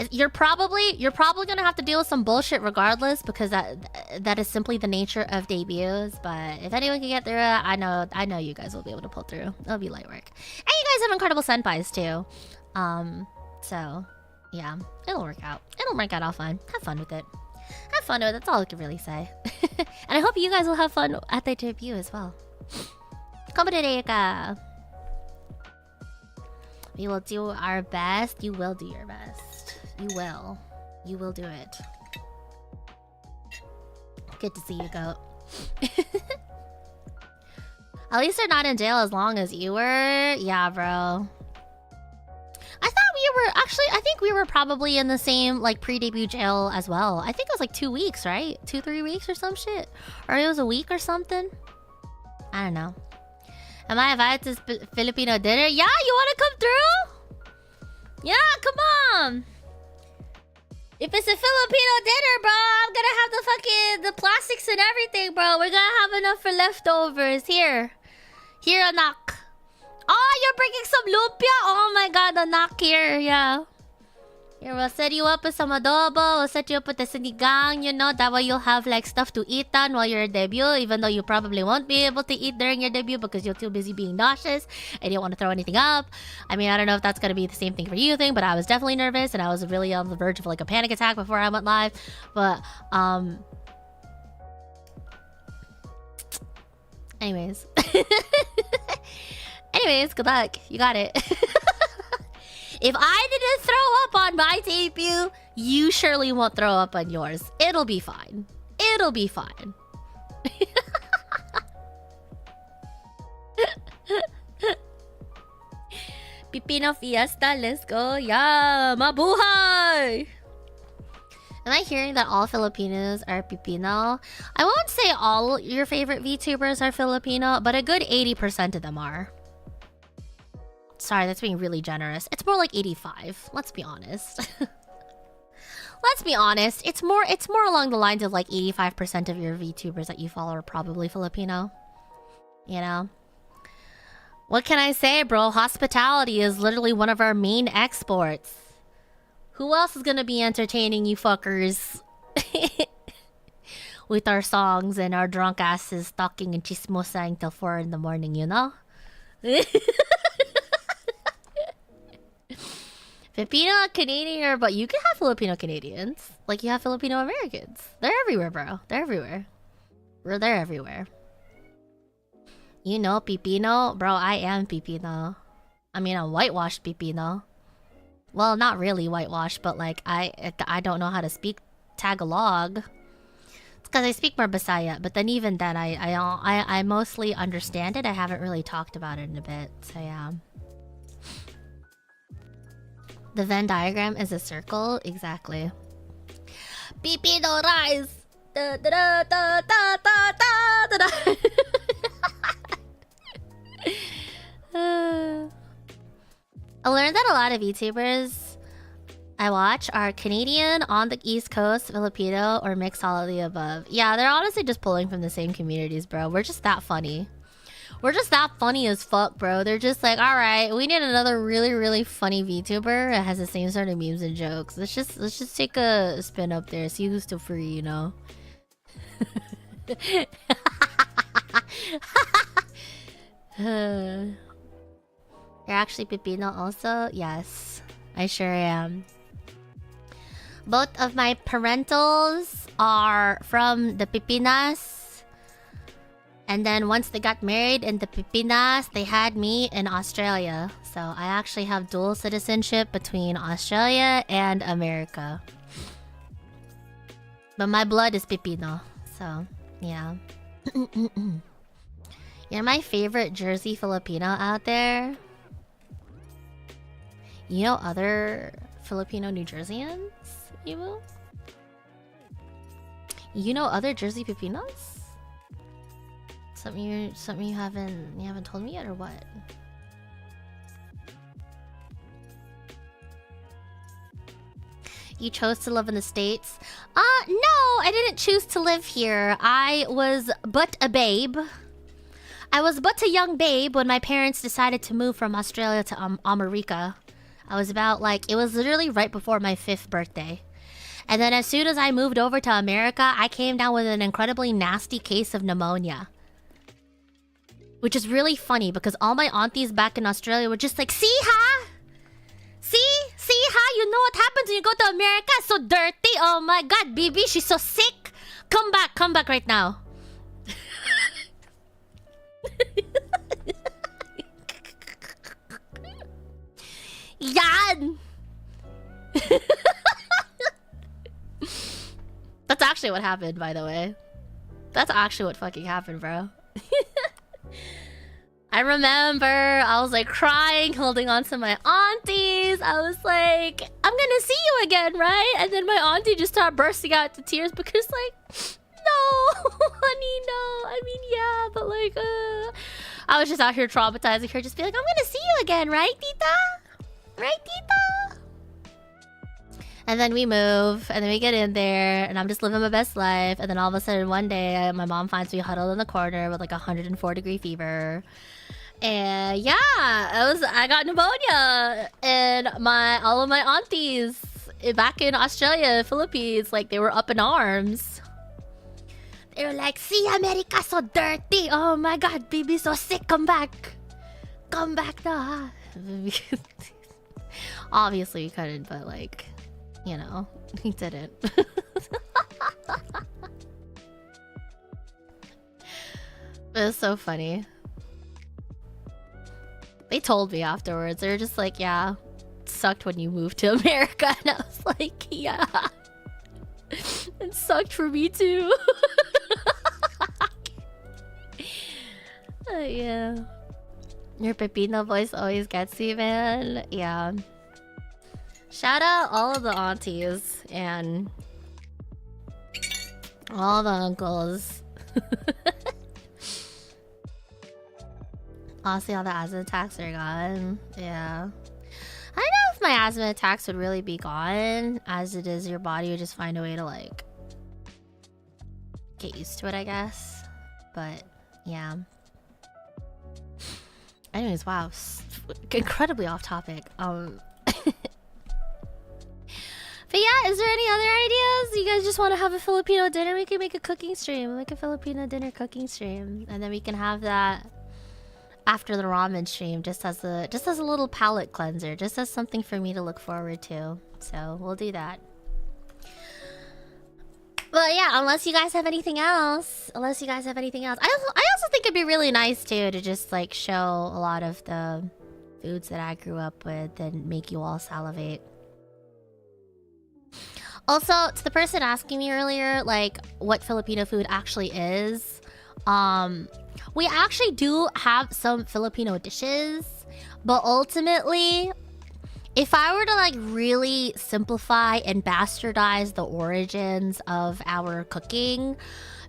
You're probably gonna have to deal with some bullshit regardless, because that is simply the nature of debuts. But if anyone can get through it, I know you guys will be able to pull through. It'll be light work, and you guys have incredible senpais too. So yeah, it'll work out. It'll work out all fine. Have fun with it. Have fun with it. That's all I can really say. And I hope you guys will have fun at the debut as well. Komberu. We will do our best. You will do your best. You will. You will do it. Good to see you, Goat. At least they're not in jail as long as you were. Yeah, bro. I thought we were... Actually, I think we were probably in the same, like, pre-debut jail as well. I think it was, like, 2 weeks, right? 2-3 weeks or some shit? Or it was a week or something? I don't know. Am I invited to Filipino dinner? Yeah, you wanna come through? Yeah, come on! If it's a Filipino dinner, bro, I'm gonna have the plastics and everything, bro. We're gonna have enough for leftovers. Here, anak. Oh, you're bringing some lumpia? Oh my god, anak, here, yeah. Here, we'll set you up with some adobo. We'll set you up with the sinigang, you know. That way you'll have like stuff to eat on while you're at debut. Even though you probably won't be able to eat during your debut because you're too busy being nauseous and you don't want to throw anything up. I mean, I don't know if that's going to be the same thing for you thing, but I was definitely nervous and I was really on the verge of like a panic attack before I went live. But, anyways. Anyways, good luck. You got it. If I didn't throw up on my debut, you surely won't throw up on yours. It'll be fine. It'll be fine. Pipino fiesta, let's go. Yeah, mabuhay! Am I hearing that all Filipinos are Pipino? I won't say all your favorite VTubers are Filipino, but a good 80% of them are. Sorry, that's being really generous. It's more like 85. Let's be honest. Let's be honest. It's more along the lines of like 85% of your VTubers that you follow are probably Filipino. You know? What can I say, bro? Hospitality is literally one of our main exports. Who else is gonna be entertaining you fuckers? With our songs and our drunk asses talking and chismosang till 4 in the morning, you know? Filipino Canadian, but you can have Filipino Canadians. Like you have Filipino Americans. They're everywhere, bro. They're everywhere. They're everywhere. You know, Pipino? Bro, I am Pipino. I mean, I'm whitewashed Pipino. Well, not really whitewashed, but like, I don't know how to speak Tagalog. It's because I speak more Bisaya, but then even then, I mostly understand it. I haven't really talked about it in a bit, so yeah. The Venn diagram is a circle, exactly. Pipino rise! Da, da, da, da, da, da, da, da. I learned that a lot of VTubers I watch are Canadian, on the East Coast, Filipino, or mix all of the above. Yeah, they're honestly just pulling from the same communities, bro. We're just that funny. We're just that funny as fuck, bro. They're just like, alright, we need another really, really funny VTuber that has the same sort of memes and jokes. Let's just take a spin up there, see who's still free, you know? You're actually Pipino also? Yes, I sure am. Both of my parentals are from the Pipinas. And then once they got married in the Pipinas, they had me in Australia. So I actually have dual citizenship between Australia and America. But my blood is Pipino, so yeah. You're my favorite Jersey Filipino out there. You know other Filipino New Jerseyans, Evo? You know other Jersey Pipinos? Something you haven't told me yet, or what? You chose to live in the States? No, I didn't choose to live here. I was but a babe. I was but a young babe when my parents decided to move from Australia to America. I was about like, it was literally right before my 5th birthday. And then as soon as I moved over to America, I came down with an incredibly nasty case of pneumonia. Which is really funny because all my aunties back in Australia were just like, see, huh? See how you know what happens when you go to America? So dirty. Oh my god, Bibi, she's so sick. Come back right now. Yan. That's actually what happened, by the way. That's actually what fucking happened, bro. I remember I was like crying, holding on to my aunties. I was like, I'm gonna see you again, right? And then my auntie just started bursting out into tears because like, no, honey, no. I mean, yeah, but like, I was just out here traumatizing her, just be like, I'm gonna see you again, right, Tita? Right, Tita? And then we move, and then we get in there, and I'm just living my best life. And then all of a sudden, one day, my mom finds me huddled in the corner with like 104-degree fever. And yeah, I got pneumonia, and all of my aunties back in Australia, Philippines, like they were up in arms. They were like, "See, America so dirty. Oh my God, baby so sick. Come back, now." Obviously, he couldn't, but like, you know, he didn't. It was so funny. They told me afterwards. They were just like, "Yeah, it sucked when you moved to America," and I was like, "Yeah, it sucked for me too." Yeah. Your Pepino voice always gets you, man. Yeah. Shout out all of the aunties and all the uncles. Honestly, all the asthma attacks are gone. Yeah. I don't know if my asthma attacks would really be gone. As it is, your body would just find a way to, like, get used to it, I guess. But, yeah. Anyways, wow. Incredibly off topic. But yeah, is there any other ideas? You guys just want to have a Filipino dinner? We can make a cooking stream. Make a Filipino dinner cooking stream. And then we can have that after the ramen stream, just as a little palate cleanser, just as something for me to look forward to. So we'll do that. But yeah, unless you guys have anything else. I also think it'd be really nice too to just like show a lot of the foods that I grew up with and make you all salivate. Also, to the person asking me earlier, like what Filipino food actually is, we actually do have some Filipino dishes, but ultimately, if I were to like really simplify and bastardize the origins of our cooking,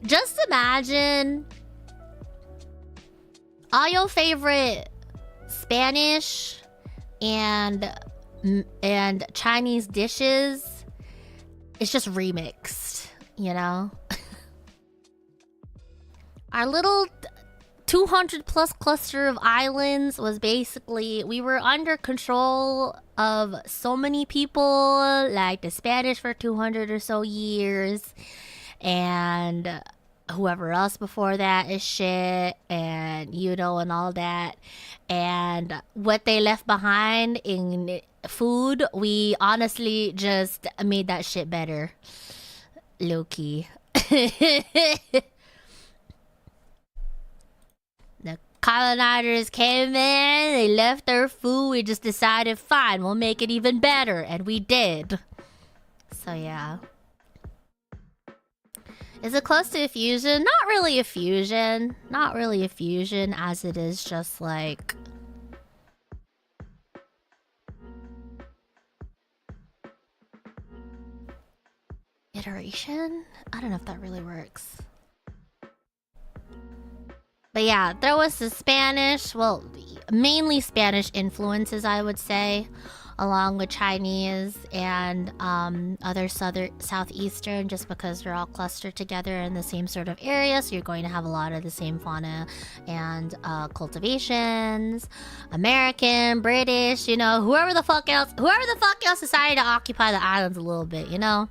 just imagine all your favorite Spanish and Chinese dishes. It's just remixed, you know? Our little 200 plus cluster of islands was basically, we were under control of so many people, like the Spanish for 200 or so years, and whoever else before that is shit, and you know, and all that. And what they left behind in food, we honestly just made that shit better. Low-key. The colonizers came in, they left their food, we just decided, fine, we'll make it even better, and we did. So yeah. Is it close to a fusion? Not really a fusion. Not really a fusion, as it is just like... iteration? I don't know if that really works. But yeah, there was the Spanish, well, mainly Spanish influences, I would say, along with Chinese and other southeastern, just because they're all clustered together in the same sort of area, so you're going to have a lot of the same fauna and cultivations. American, British, you know, whoever the fuck else decided to occupy the islands a little bit, you know?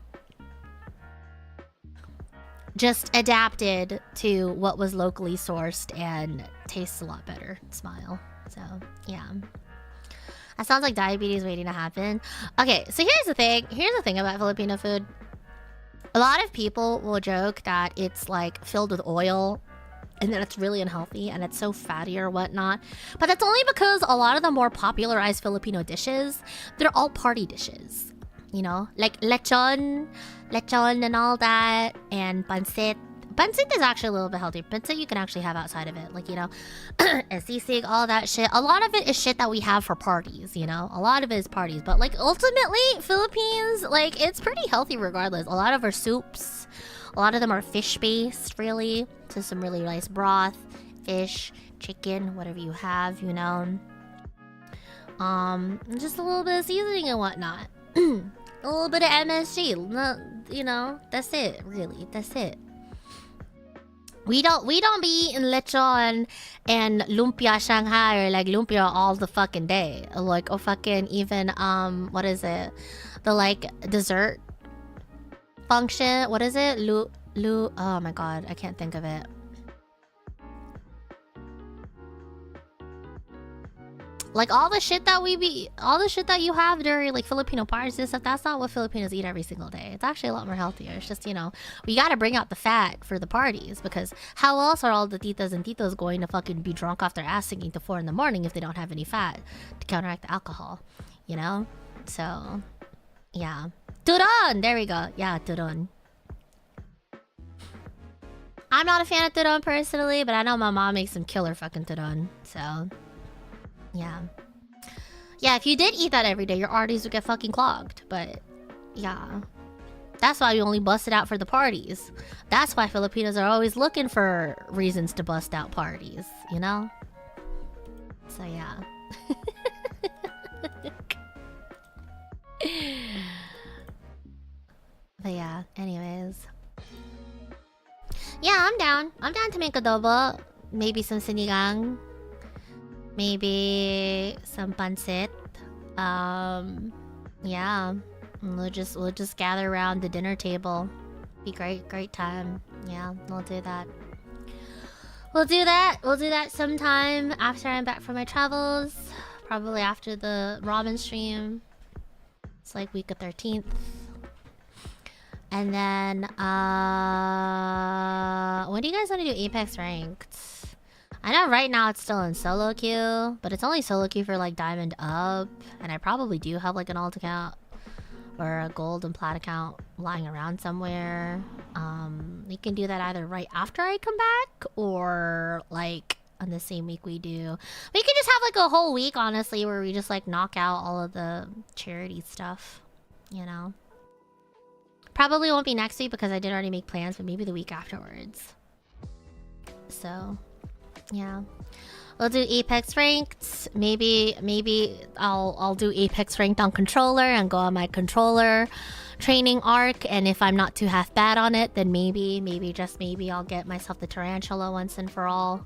Just adapted to what was locally sourced and tastes a lot better. Smile. So, yeah. That sounds like diabetes waiting to happen. Okay, so here's the thing. Here's the thing about Filipino food. A lot of people will joke that it's like filled with oil and that it's really unhealthy and it's so fatty or whatnot. But that's only because a lot of the more popularized Filipino dishes, they're all party dishes. You know, like lechon and all that, and pancit. Pancit is actually a little bit healthy. Pancit you can actually have outside of it, like, you know, and sisig, all that shit. A lot of it is shit that we have for parties, you know? A lot of it is parties, but like ultimately, Philippines, like, it's pretty healthy regardless. A lot of our soups, a lot of them are fish-based, really. So some really nice broth, fish, chicken, whatever you have, you know. Just a little bit of seasoning and whatnot. A little bit of MSG, you know, that's it, really, that's it. We don't be eating lechon and lumpia Shanghai or like lumpia all the fucking day. Like, or fucking even, what is it? the like dessert function. What is it? Oh my god, I can't think of it. Like all the shit that you have during like Filipino parties and stuff, that's not what Filipinos eat every single day. It's actually a lot more healthier. It's just, you know, we gotta bring out the fat for the parties, because how else are all the titas and titos going to fucking be drunk off their ass singing to 4 in the morning if they don't have any fat to counteract the alcohol, you know? So, yeah. Turon! There we go. Yeah, turon. I'm not a fan of turon personally, but I know my mom makes some killer fucking turon, so... yeah. Yeah, if you did eat that every day, your arteries would get fucking clogged. But, yeah. That's why we only bust it out for the parties. That's why Filipinos are always looking for reasons to bust out parties, you know? So, yeah. But yeah, anyways. Yeah, I'm down. I'm down to make adobo. Maybe some sinigang. Maybe some pancit. Yeah. We'll just gather around the dinner table. Be great time. Yeah, we'll do that. We'll do that sometime after I'm back from my travels. Probably after the ramen stream. It's like week of 13th. And then when do you guys want to do Apex ranked? I know right now it's still in solo queue, but it's only solo queue for like diamond up, and I probably do have like an alt account or a gold and plat account lying around somewhere. We can do that either right after I come back or like on the same week we do. We could just have like a whole week, honestly, where we just like knock out all of the charity stuff, you know. Probably won't be next week because I did already make plans, but maybe the week afterwards. So, yeah. We'll do Apex ranked. Maybe I'll do Apex ranked on controller and go on my controller training arc. And if I'm not too half bad on it, then maybe just maybe I'll get myself the tarantula once and for all.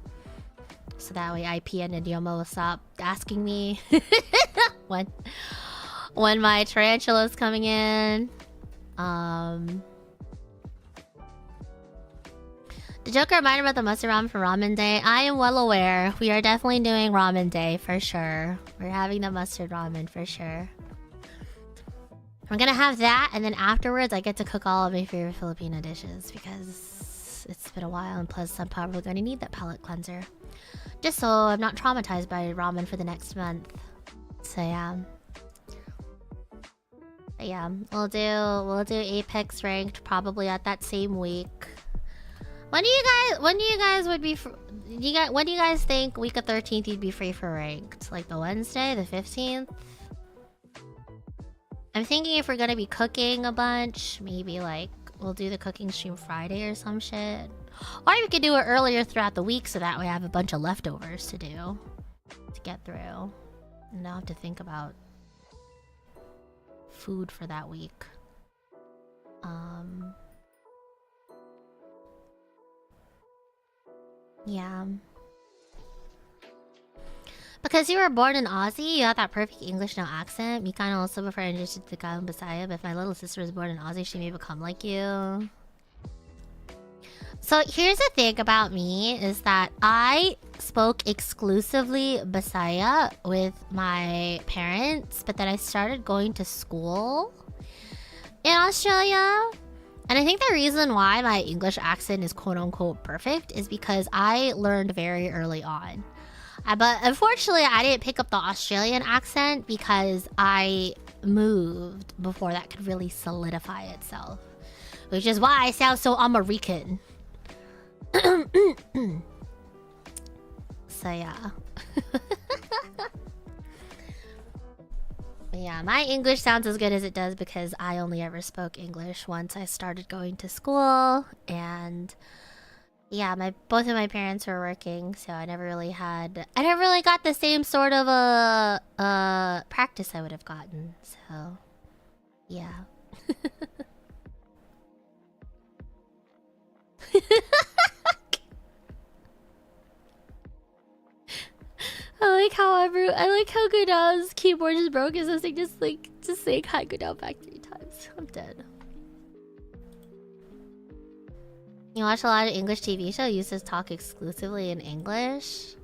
So that way IP and Idiomo will stop asking me when my tarantula is coming in. The Joker reminded about the mustard ramen for ramen day. I am well aware. We are definitely doing ramen day for sure. We're having the mustard ramen for sure. We're gonna have that, and then afterwards I get to cook all of my favorite Filipino dishes because it's been a while, and plus I'm probably gonna need that palate cleanser. Just so I'm not traumatized by ramen for the next month. So yeah. But yeah, we'll do Apex ranked probably at that same week. When do you guys think week of 13th you'd be free for ranked? Like the Wednesday, the 15th? I'm thinking if we're gonna be cooking a bunch, maybe like we'll do the cooking stream Friday or some shit. Or we could do it earlier throughout the week so that way I have a bunch of leftovers to do. To get through. And don't have to think about food for that week. Yeah. Because you were born in Aussie, you have that perfect English no accent. Me kind of also prefer English to Tagalog Bisaya, but if my little sister was born in Aussie, she may become like you. So here's the thing about me, is that I spoke exclusively Bisaya with my parents, but then I started going to school in Australia. And I think the reason why my English accent is quote-unquote perfect is because I learned very early on. But unfortunately, I didn't pick up the Australian accent because I moved before that could really solidify itself. Which is why I sound so American. So yeah. Yeah, my English sounds as good as it does because I only ever spoke English once I started going to school, and yeah, both of my parents were working, so I never really got the same sort of practice I would have gotten. So yeah. I like how Goodow's keyboard just broke. Is this thing just like just saying hi, good now back 3 times. I'm dead. You watch a lot of English TV shows used to talk exclusively in English.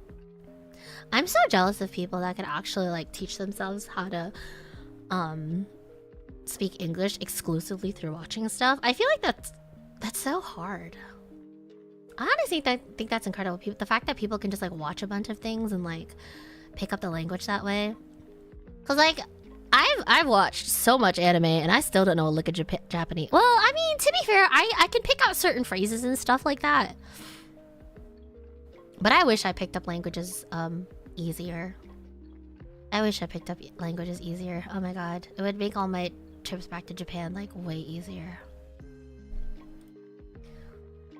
I'm so jealous of people that can actually like teach themselves how to speak English exclusively through watching stuff. I feel like that's so hard. I honestly think that's incredible. The fact that people can just like watch a bunch of things and like pick up the language that way. Cause like I've watched so much anime and I still don't know a lick of Japanese. Well, I mean, to be fair, I can pick out certain phrases and stuff like that. But I wish I picked up languages easier. I wish I picked up languages easier. Oh my god, it would make all my trips back to Japan like way easier.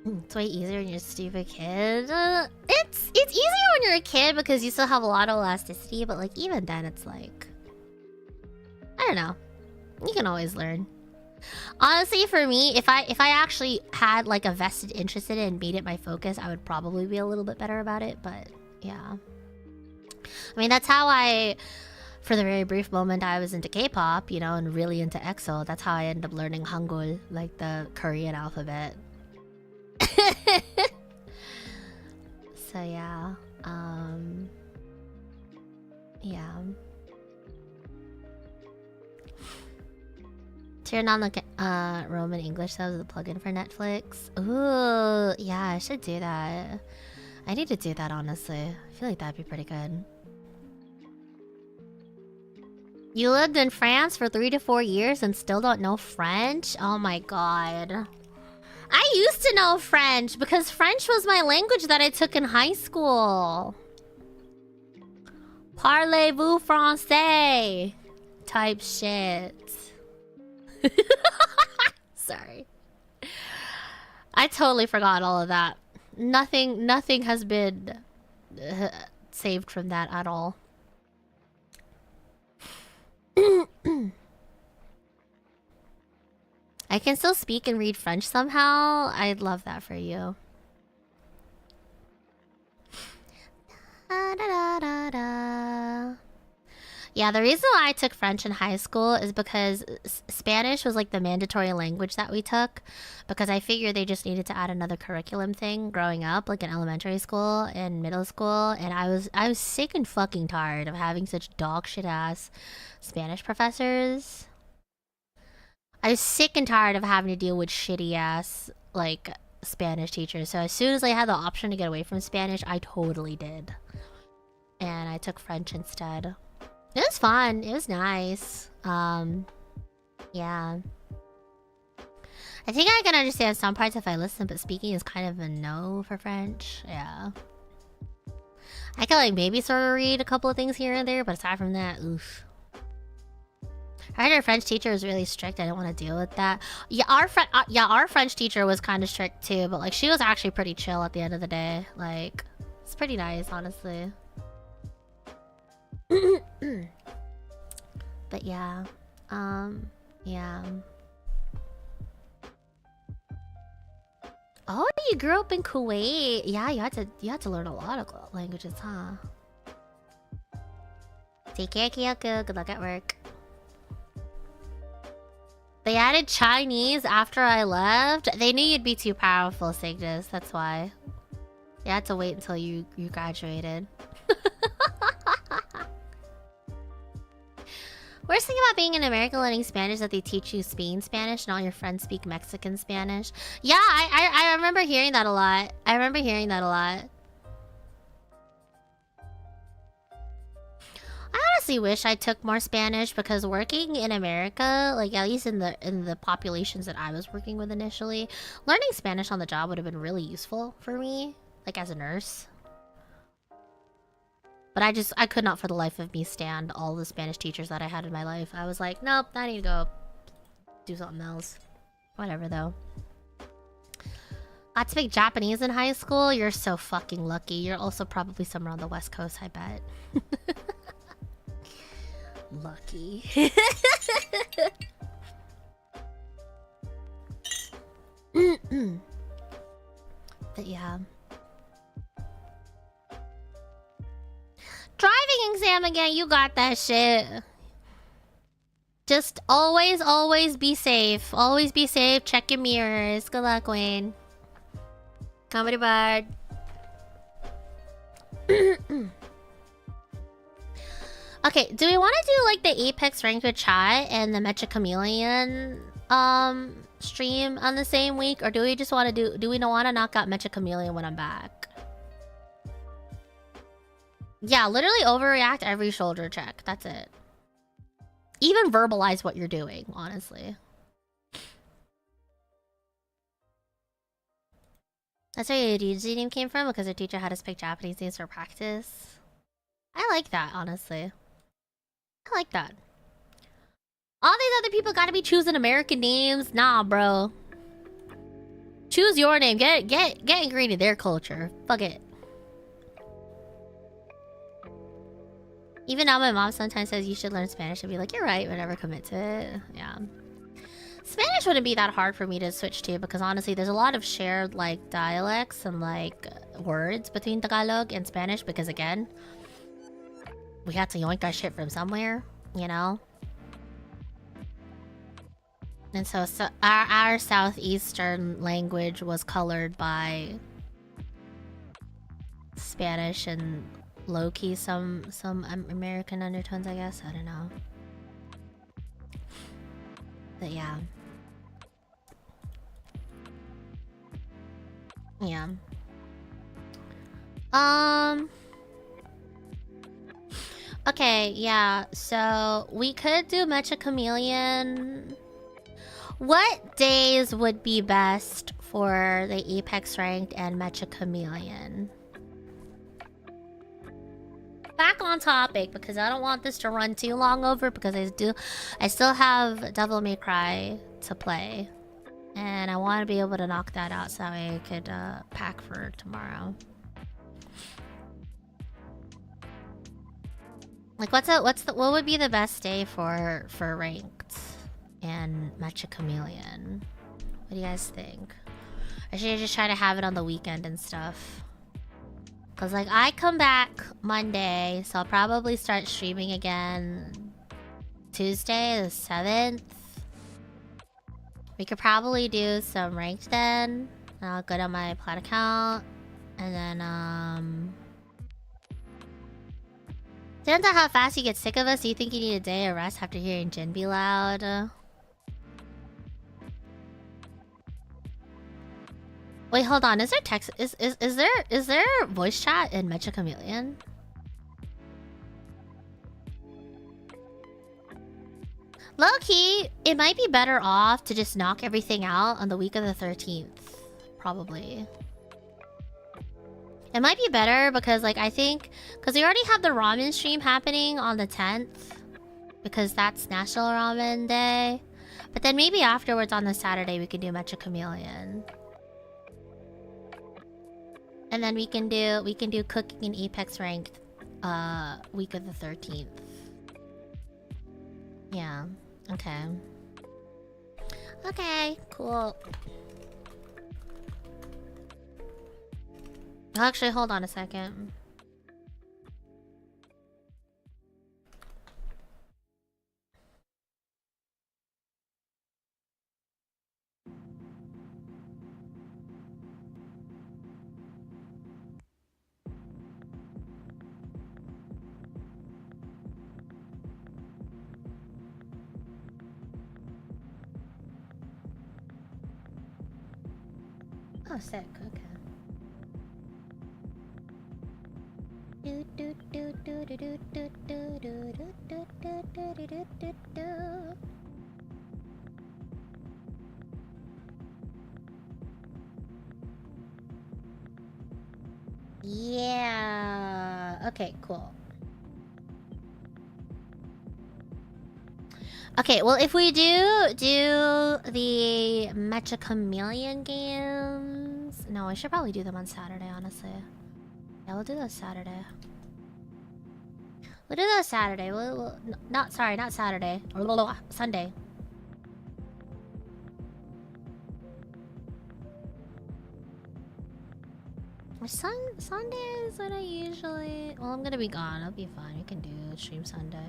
It's way easier when you're a stupid kid. It's easier when you're a kid because you still have a lot of elasticity, but like even then it's like, I don't know. You can always learn. Honestly, for me, if I actually had like a vested interest in it and made it my focus, I would probably be a little bit better about it, but yeah. I mean, that's how for the very brief moment I was into K-pop, you know, and really into EXO, that's how I ended up learning Hangul, like the Korean alphabet. So yeah, yeah. Turn on the Roman English subs, the plugin for Netflix. Ooh, yeah, I should do that. I need to do that, honestly. I feel like that'd be pretty good. You lived in France for 3 to 4 years and still don't know French? Oh my god. I used to know French because French was my language that I took in high school. Parlez-vous français? Type shit. Sorry. I totally forgot all of that. Nothing has been saved from that at all. I can still speak and read French somehow. I'd love that for you. Da, da, da, da. Yeah, the reason why I took French in high school is because Spanish was like the mandatory language that we took, because I figured they just needed to add another curriculum thing growing up, like in elementary school and middle school, and I was sick and fucking tired of having such dog shit ass Spanish professors. I was sick and tired of having to deal with shitty ass like Spanish teachers. So as soon as I had the option to get away from Spanish, I totally did. And I took French instead. It was fun. It was nice. Yeah. I think I can understand some parts if I listen, but speaking is kind of a no for French. Yeah. I can like maybe sort of read a couple of things here and there, but aside from that, oof. I heard our French teacher was really strict. I didn't want to deal with that. Yeah, our French teacher was kind of strict too, but like she was actually pretty chill at the end of the day. Like, it's pretty nice, honestly. But yeah, yeah. Oh, you grew up in Kuwait. Yeah, you had to learn a lot of languages, huh? Take care, Kyoko. Good luck at work. They added Chinese after I left. They knew you'd be too powerful, Cygnus. That's why. You had to wait until you graduated. Worst thing about being in America learning Spanish is that they teach you Spain Spanish and all your friends speak Mexican Spanish. Yeah, I remember hearing that a lot. I remember hearing that a lot. I honestly wish I took more Spanish because working in America, like at least in the populations that I was working with initially, learning Spanish on the job would have been really useful for me, like as a nurse. But I could not for the life of me stand all the Spanish teachers that I had in my life. I was like, nope, I need to go do something else. Whatever though. Got to speak Japanese in high school? You're so fucking lucky. You're also probably somewhere on the West Coast, I bet. Lucky. But yeah. Driving exam again, you got that shit. Just always be safe. Always be safe. Check your mirrors. Good luck, Wayne. Comedy Bard. Okay, do we want to do like the Apex ranked with chat and the Mecha Chameleon stream on the same week, or do we just want to do we don't want to knock out Mecha Chameleon when I'm back? Yeah, literally overreact every shoulder check. That's it. Even verbalize what you're doing, honestly. That's where your Ryuji name came from, because your teacher had us pick Japanese names for practice. I like that, honestly. I like that. All these other people gotta be choosing American names. Nah, bro. Choose your name. Get ingrained in their culture. Fuck it. Even now, my mom sometimes says you should learn Spanish. I'd be like, you're right, but never commit to it. Yeah. Spanish wouldn't be that hard for me to switch to, because honestly, there's a lot of shared, like, dialects and, like, words between Tagalog and Spanish, because, again, we had to yoink our shit from somewhere, you know? And so our southeastern language was colored by Spanish and low-key some American undertones, I guess. I don't know. But yeah. Yeah. Okay, yeah. So we could do Mecha Chameleon. What days would be best for the Apex ranked and Mecha Chameleon? Back on topic, because I don't want this to run too long over, because I still have Devil May Cry to play. And I want to be able to knock that out so that way I could pack for tomorrow. Like, what would be the best day for ranked and Mecha Chameleon? What do you guys think? Or should I just try to have it on the weekend and stuff? Cause like I come back Monday, so I'll probably start streaming again Tuesday the 7th. We could probably do some ranked then. I'll go to my plat account. And then depends on how fast you get sick of us. Do you think you need a day of rest after hearing Jin be loud? Wait, hold on. Is there text? Is there voice chat in Mecha Chameleon? Low key, it might be better off to just knock everything out on the week of the 13th. Probably. It might be better because, like, I think... Because we already have the ramen stream happening on the 10th. Because that's National Ramen Day. But then maybe afterwards on the Saturday we could do Mecha Chameleon. And then we can do cooking and Apex ranked week of the 13th. Yeah. Okay. Okay, cool. Actually, hold on a second. Oh, sick. Okay. Yeah. Okay, cool. Okay, well, if we do the Mecha Chameleon games... No, I should probably do them on Saturday, honestly. Yeah, we'll do those Saturday. We'll do those Saturday. Not Saturday. Sunday. Sundays when I usually... Well, I'm gonna be gone. I'll be fine. We can do stream Sunday.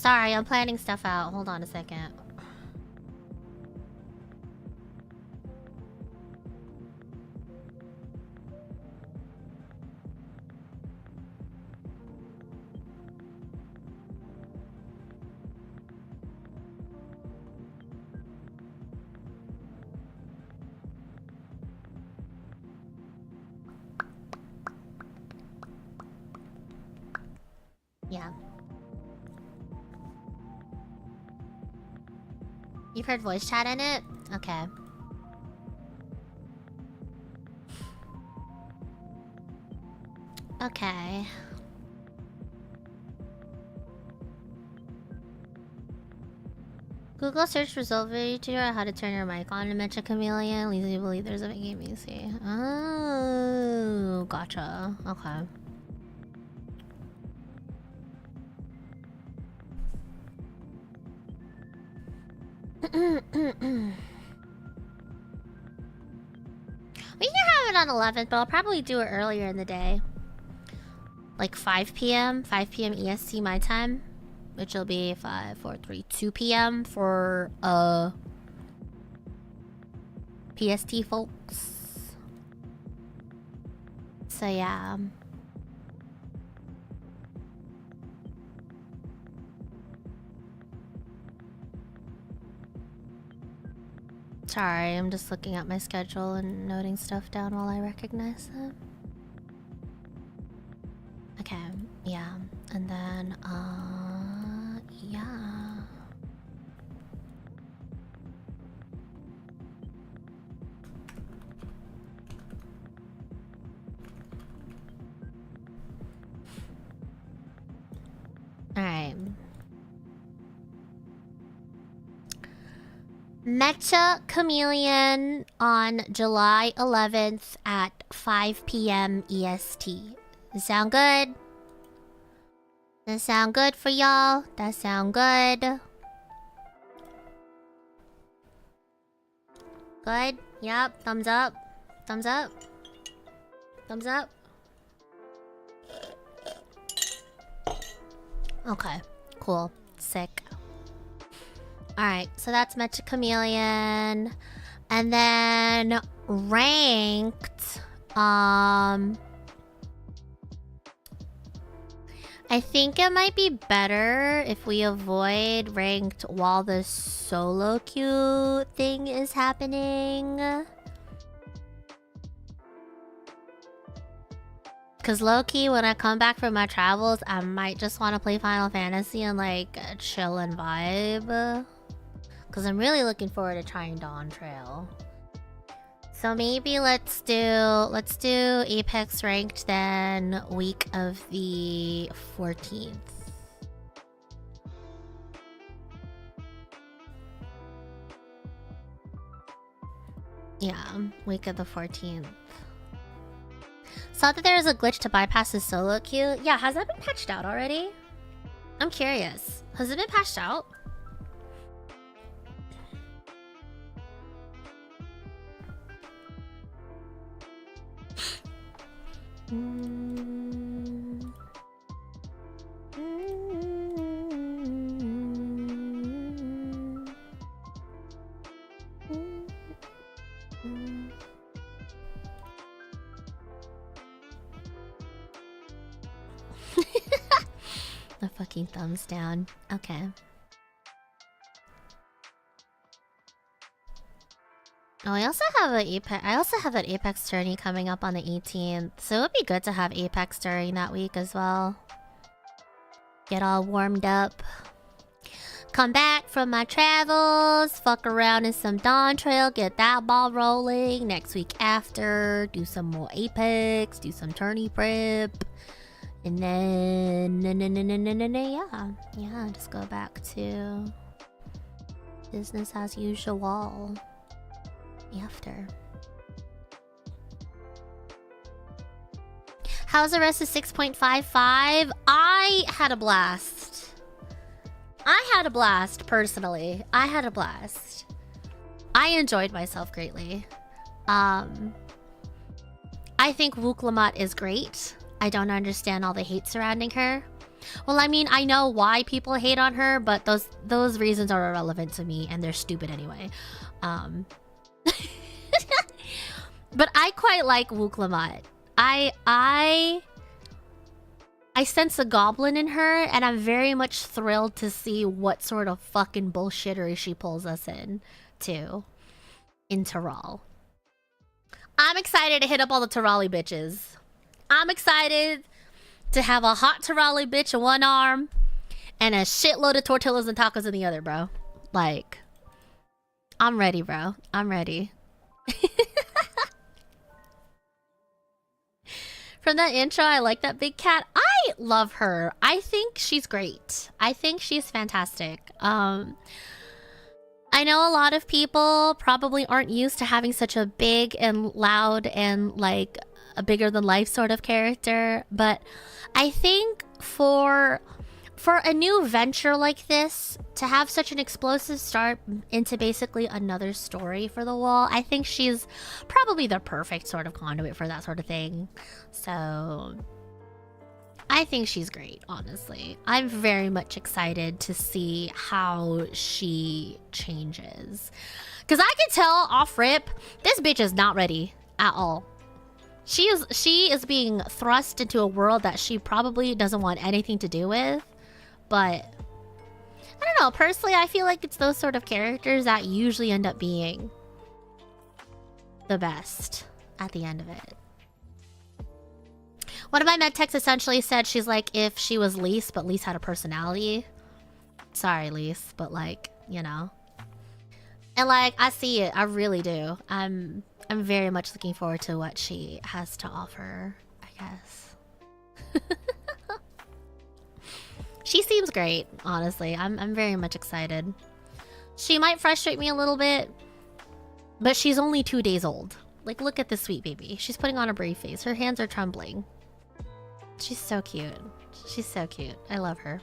Sorry, I'm planning stuff out. Hold on a second. Yeah. You've heard voice chat in it? Okay. Okay. Google search result VTuber on how to turn your mic on to mention chameleon. Leads you believe there's a game you see. Oh, gotcha. Okay. We can have it on 11th, but I'll probably do it earlier in the day. Like 5 p.m. 5 p.m. EST my time. Which will be 5, 4, 3, 2 p.m. for PST folks. So yeah. Sorry, I'm just looking at my schedule and noting stuff down while I recognize them. Okay, yeah. And then, yeah. Alright. Mecha Chameleon on July 11th at 5 p.m. EST. Does sound good? That sound good for y'all? That sound good? Good? Yep. Thumbs up. Thumbs up. Thumbs up. Okay. Cool. Sick. Alright, so that's Mecha Chameleon. And then ranked. I think it might be better if we avoid ranked while the solo queue thing is happening. Cause low-key, when I come back from my travels, I might just want to play Final Fantasy and like chill and vibe. Cause I'm really looking forward to trying Dawn Trail. So maybe let's do Apex ranked then week of the 14th. Yeah, week of the 14th. Saw that there was a glitch to bypass the solo queue. Yeah, has that been patched out already? I'm curious. Has it been patched out? The fucking thumbs down. Okay. Oh, I also have an Apex tourney coming up on the 18th, so it would be good to have Apex during that week as well. Get all warmed up. Come back from my travels, fuck around in some Dawn Trail, get that ball rolling. Next week after, do some more Apex, do some tourney prep. And then, yeah, just go back to business as usual. After. How's the rest of 6.55? I had a blast. Personally. I had a blast. I enjoyed myself greatly. I think Wook Lamont is great. I don't understand all the hate surrounding her. Well, I mean, I know why people hate on her, but those reasons are irrelevant to me, and they're stupid anyway. But I quite like Wuklamot. I sense a goblin in her, and I'm very much thrilled to see what sort of fucking bullshittery she pulls us in Tyrall. I'm excited to hit up all the Tyralli bitches. I'm excited to have a hot Tyralli bitch in one arm and a shitload of tortillas and tacos in the other, bro. Like, I'm ready, bro. I'm ready. From that intro, I like that big cat. I love her. I think she's great. I think she's fantastic. I know a lot of people probably aren't used to having such a big and loud and like a bigger than life sort of character, but I think for a new venture like this, to have such an explosive start into basically another story for the wall, I think she's probably the perfect sort of conduit for that sort of thing. So I think she's great, honestly. I'm very much excited to see how she changes. Because I can tell off rip, this bitch is not ready at all. She is being thrust into a world that she probably doesn't want anything to do with. But I don't know, personally, I feel like it's those sort of characters that usually end up being the best at the end of it. One of my medtechs essentially said she's like if she was Lise, but Lise had a personality. Sorry, Lise, but like, you know. And like, I see it. I really do. I'm very much looking forward to what she has to offer, I guess. She seems great, honestly. I'm very much excited. She might frustrate me a little bit, but she's only 2 days old. Like, look at this sweet baby. She's putting on a brave face. Her hands are trembling. She's so cute. She's so cute. I love her.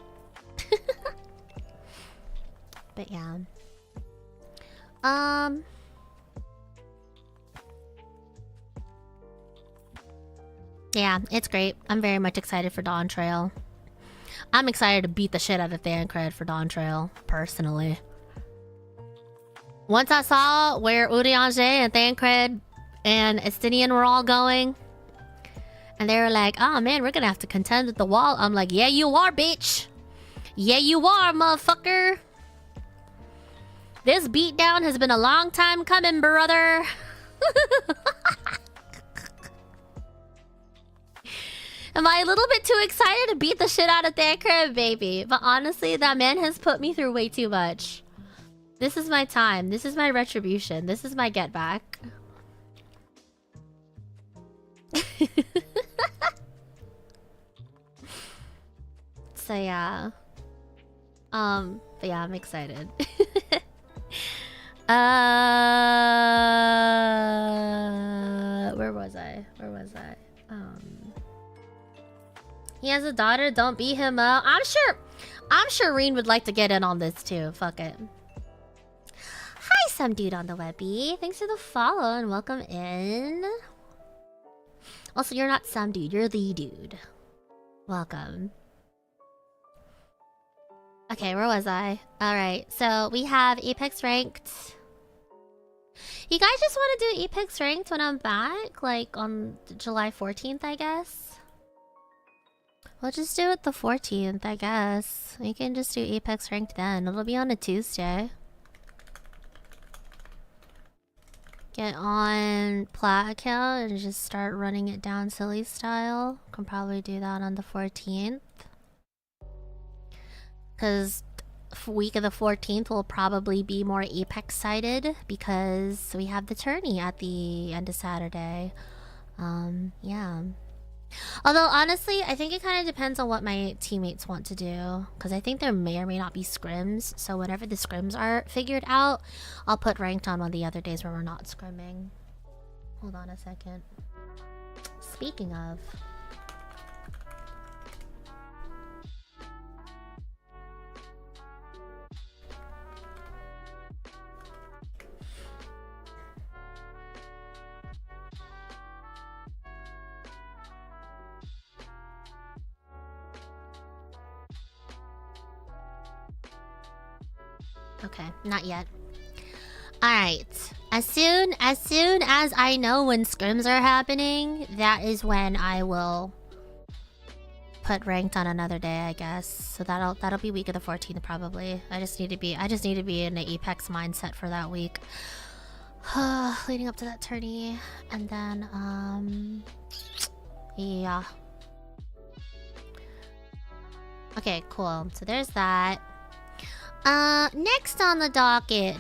But yeah. Yeah, it's great. I'm very much excited for Dawn Trail. I'm excited to beat the shit out of Thancred for Dawn Trail, personally. Once I saw where Urianger and Thancred and Estinian were all going, and they were like, oh man, we're gonna have to contend with the wall. I'm like, yeah, you are, bitch. Yeah, you are, motherfucker. This beatdown has been a long time coming, brother. Am I a little bit too excited to beat the shit out of Thancred? Baby. But honestly, that man has put me through way too much. This is my time. This is my retribution. This is my get back. So yeah. But yeah, I'm excited. Where was I? He has a daughter, don't beat him up. I'm sure Reen would like to get in on this too. Fuck it. Hi, some dude on the webby. Thanks for the follow and welcome in. Also, you're not some dude, you're the dude. Welcome. Okay, where was I? Alright, so we have Apex ranked. You guys just want to do Apex ranked when I'm back? Like on July 14th, I guess? We'll just do it the 14th, I guess. We can just do Apex ranked then. It'll be on a Tuesday. Get on Plat account and just start running it down silly style. Can probably do that on the 14th. Because week of the 14th will probably be more Apex sided because we have the tourney at the end of Saturday. Yeah. Although, honestly, I think it kind of depends on what my teammates want to do. Because I think there may or may not be scrims. So whenever the scrims are figured out, I'll put ranked on the other days where we're not scrimming. Hold on a second. Speaking of... Okay, not yet. Alright. As soon as I know when scrims are happening, that is when I will put ranked on another day, I guess. So that'll be week of the 14th probably. I just need to be in the EVE.EXE mindset for that week. Leading up to that tourney. And then yeah. Okay, cool. So there's that. Next on the docket.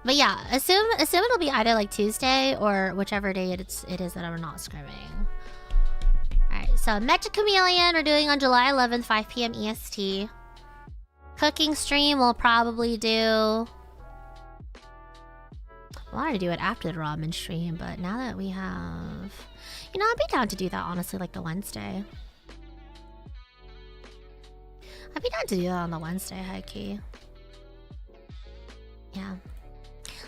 But yeah, assume it'll be either like Tuesday or whichever day it is that I'm not scrimming. Alright, so Mecha Chameleon we're doing on July 11th, 5 PM EST. Cooking stream we'll probably do... I wanted to do it after the ramen stream, but now that we have... You know, I'd be down to do that honestly, like the Wednesday. I'd be down to do that on the Wednesday, high-key. Yeah.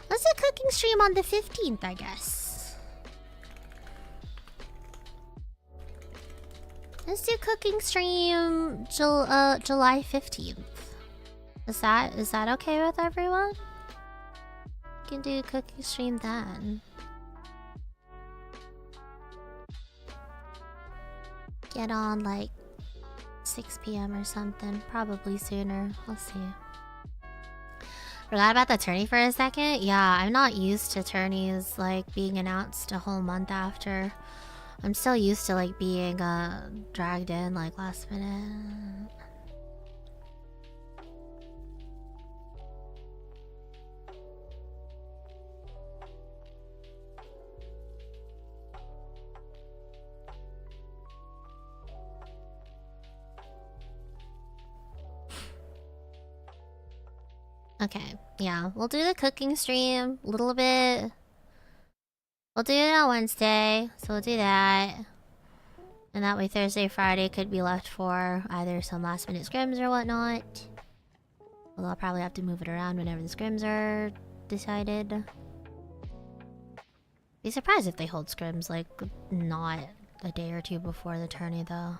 Let's do a cooking stream on the 15th, I guess. Let's do cooking stream July 15th. Is that okay with everyone? We can do a cooking stream then. Get on like 6 PM or something. Probably sooner. We'll see. Forgot about the tourney for a second. Yeah, I'm not used to tourneys like being announced a whole month after. I'm still used to like being dragged in like last minute. Okay, yeah, we'll do the cooking stream a little bit. We'll do it on Wednesday, so we'll do that. And that way Thursday, Friday could be left for either some last minute scrims or whatnot. Although I'll probably have to move it around whenever the scrims are decided. Be surprised if they hold scrims like not a day or two before the tourney though.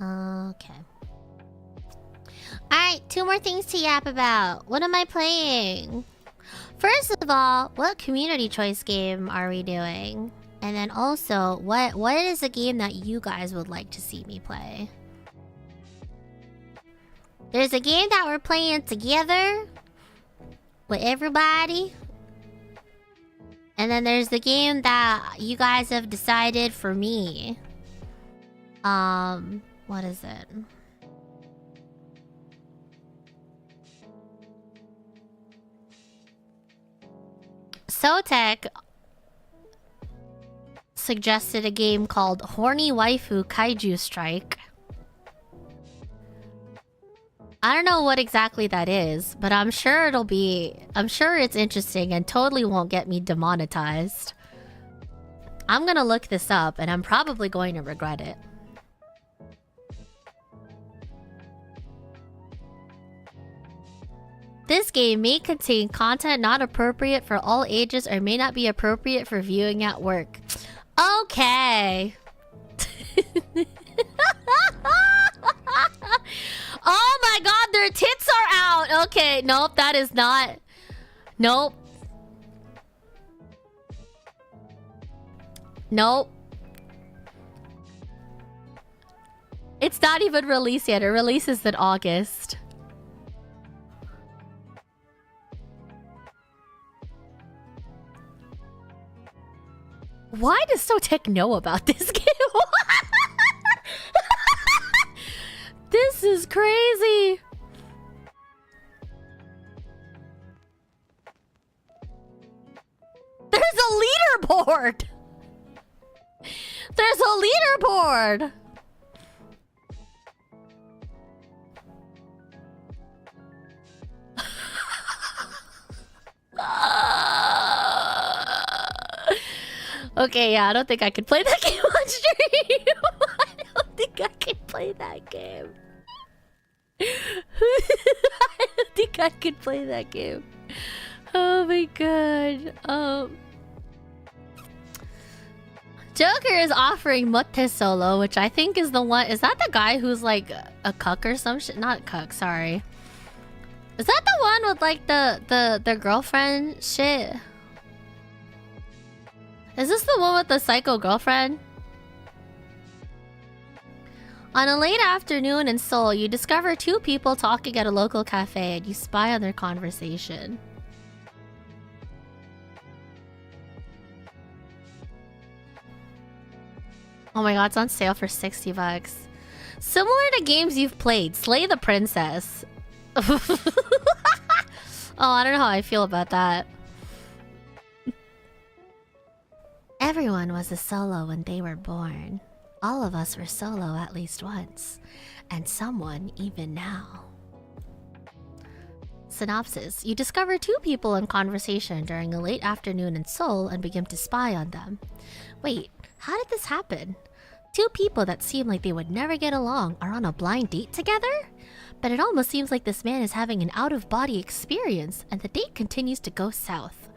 Okay. Alright, 2 more things to yap about. What am I playing? First of all, what community choice game are we doing? And then also, what is a game that you guys would like to see me play? There's a game that we're playing together with everybody. And then there's the game that you guys have decided for me. What is it? Sotek suggested a game called Horny Waifu Kaiju Strike. I don't know what exactly that is, but I'm sure it's interesting and totally won't get me demonetized. I'm gonna look this up and I'm probably going to regret it. This game may contain content not appropriate for all ages or may not be appropriate for viewing at work. Okay. Oh my god, their tits are out! Okay, nope, that is not... Nope. Nope. It's not even released yet. It releases in August. Why does Sotek know about this game? This is crazy. There's a leaderboard. There's a leaderboard. Okay, yeah, I don't think I could play that game on stream. I don't think I could play that game. I don't think I could play that game. Oh my god. Joker is offering Motte Solo, which I think is the one. Is that the guy who's like a cuck or some shit? Not cuck, sorry. Is that the one with like the girlfriend shit? Is this the one with the psycho girlfriend? On a late afternoon in Seoul, you discover two people talking at a local cafe and you spy on their conversation. Oh my god, it's on sale for $60. Similar to games you've played, Slay the Princess. Oh, I don't know how I feel about that. Everyone was a solo when they were born. All of us were solo at least once. And someone even now. Synopsis. You discover two people in conversation during a late afternoon in Seoul and begin to spy on them. Wait, how did this happen? Two people that seem like they would never get along are on a blind date together? But it almost seems like this man is having an out-of-body experience and the date continues to go south.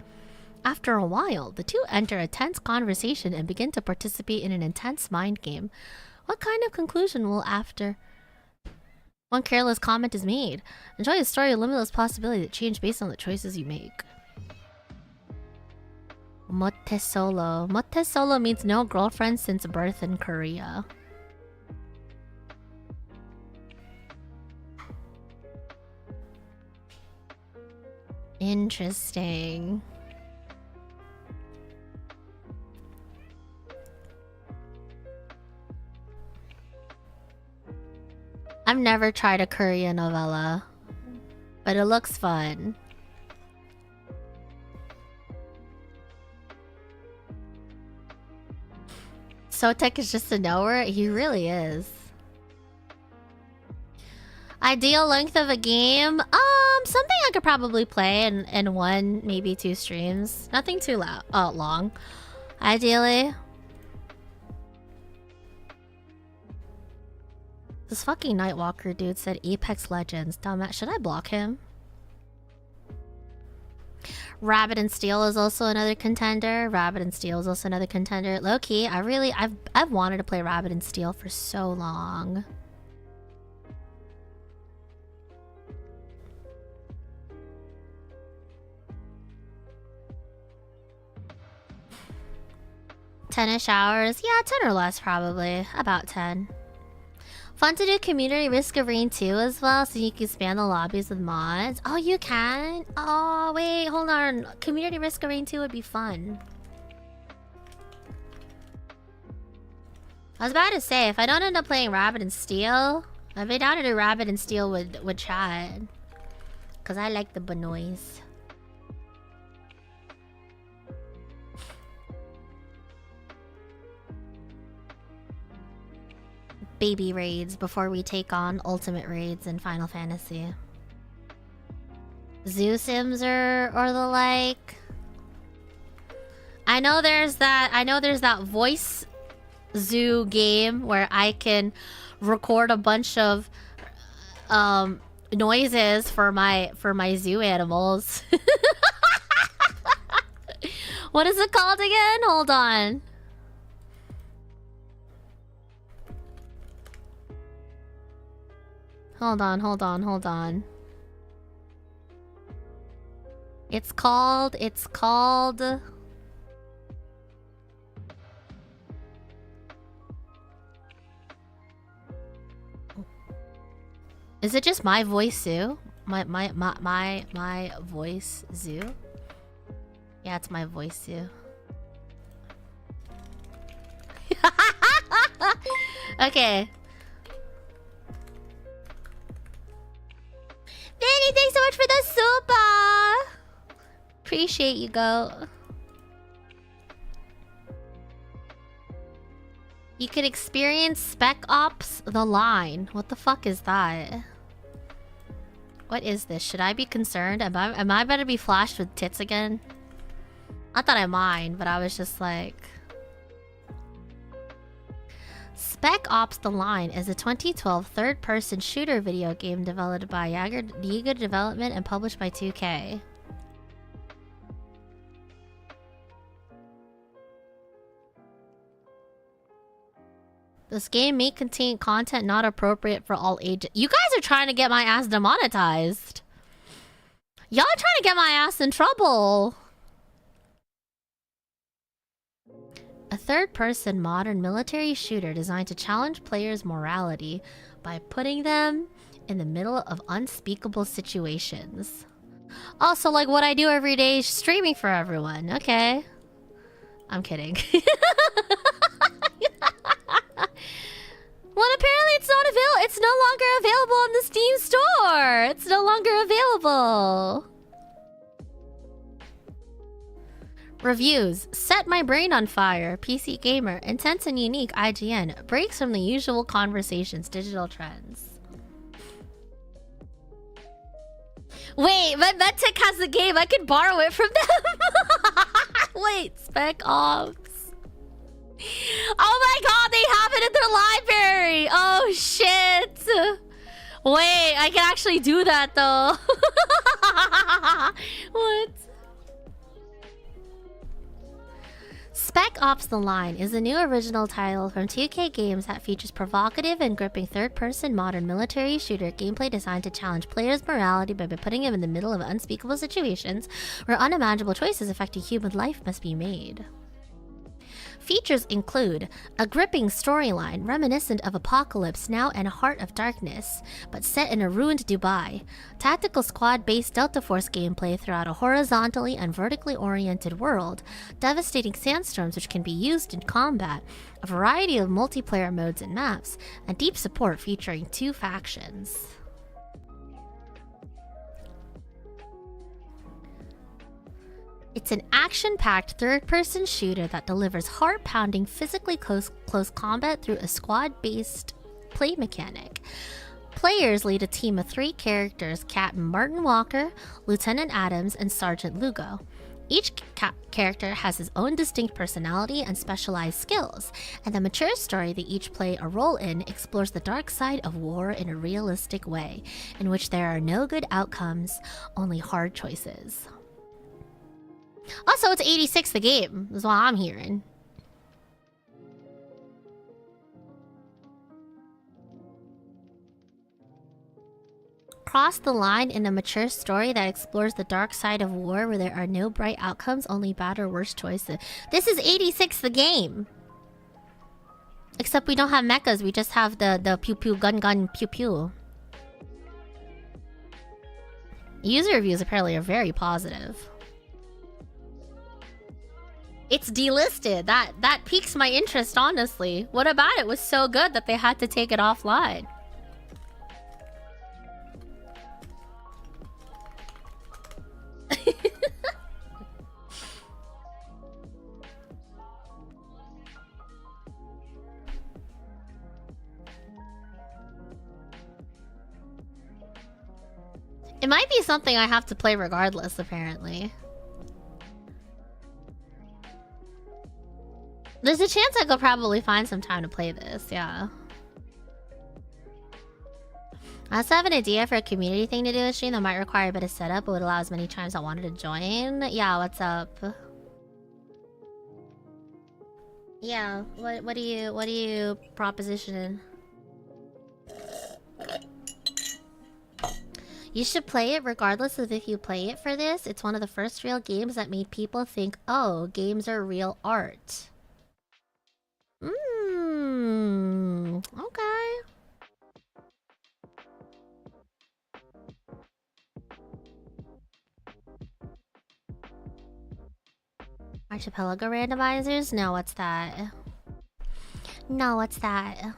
After a while, the two enter a tense conversation and begin to participate in an intense mind game. What kind of conclusion will after one careless comment is made? Enjoy a story of limitless possibility that change based on the choices you make. Motte Solo. Motte Solo means no girlfriend since birth in Korea. Interesting. I've never tried a Korean novella, but it looks fun. Sotek is just a knower? He really is. Ideal length of a game? Something I could probably play in one, maybe two streams. Nothing too long. Ideally. This fucking Nightwalker dude said Apex Legends. Dumbass. Should I block him? Rabbit and Steel is also another contender. Rabbit and Steel is also another contender. Low-key, I've wanted to play Rabbit and Steel for so long. Ten-ish hours? Yeah, 10 or less probably. About 10. Fun to do community Risk of Rain 2 as well, so you can expand the lobbies with mods. Oh, you can? Oh, wait, hold on. Community Risk of Rain 2 would be fun. I was about to say, if I don't end up playing Rabbit and Steel, I'd be down to do Rabbit and Steel with Chad. Because I like the Benoist. Baby raids before we take on ultimate raids in Final Fantasy. Zoo Sims or the like. I know there's that voice zoo game where I can record a bunch of noises for my zoo animals. What is it called again? Hold on. Hold on. It's called... Is it just my voice zoo? My voice zoo? Yeah, it's my voice zoo. Okay. Danny, thanks so much for the super! Appreciate you, Go. You could experience Spec Ops The Line. What the fuck is that? What is this? Should I be concerned? Am I about to be flashed with tits again? Not that I mind, but I was just like... Spec Ops The Line is a 2012 third-person shooter video game developed by Yiga Development and published by 2K. This game may contain content not appropriate for all ages. You guys are trying to get my ass demonetized. Y'all are trying to get my ass in trouble. A third-person modern military shooter designed to challenge players' morality by putting them in the middle of unspeakable situations. Also, like what I do every day, streaming for everyone. Okay. I'm kidding. Well, apparently it's not available. It's no longer available on the Steam store. It's no longer available. Reviews. Set my brain on fire. PC Gamer. Intense and unique. IGN. Breaks from the usual conversations. Digital trends. Wait, but Medtech has the game. I could borrow it from them. Wait, Spec Ops. Oh my god, they have it in their library! Oh shit! Wait, I can actually do that though. What? Spec Ops: The Line is a new original title from 2K Games that features provocative and gripping third-person modern military shooter gameplay designed to challenge players' morality by putting them in the middle of unspeakable situations where unimaginable choices affecting human life must be made. Features include a gripping storyline reminiscent of Apocalypse Now and Heart of Darkness, but set in a ruined Dubai, tactical squad-based Delta Force gameplay throughout a horizontally and vertically oriented world, devastating sandstorms which can be used in combat, a variety of multiplayer modes and maps, and deep support featuring 2 factions. It's an action-packed third-person shooter that delivers heart-pounding, physically close combat through a squad-based play mechanic. Players lead a team of 3 characters: Captain Martin Walker, Lieutenant Adams, and Sergeant Lugo. Each character has his own distinct personality and specialized skills, and the mature story they each play a role in explores the dark side of war in a realistic way, in which there are no good outcomes, only hard choices. Also, it's 86 the game, is what I'm hearing. Cross the line in a mature story that explores the dark side of war where there are no bright outcomes, only bad or worse choices. This is 86 the game. Except we don't have mechas, we just have the pew pew gun pew pew. User reviews apparently are very positive. It's delisted. That piques my interest, honestly. What about it was so good that they had to take it offline? It might be something I have to play regardless, apparently. There's a chance I could probably find some time to play this, yeah. I also have an idea for a community thing to do with stream that might require a bit of setup, but would allow as many times I wanted to join. Yeah, what's up? Yeah, what do you propositioning? You should play it regardless of if you play it for this. It's one of the first real games that made people think, oh, games are real art. Okay. Archipelago randomizers? No, what's that? No, what's that?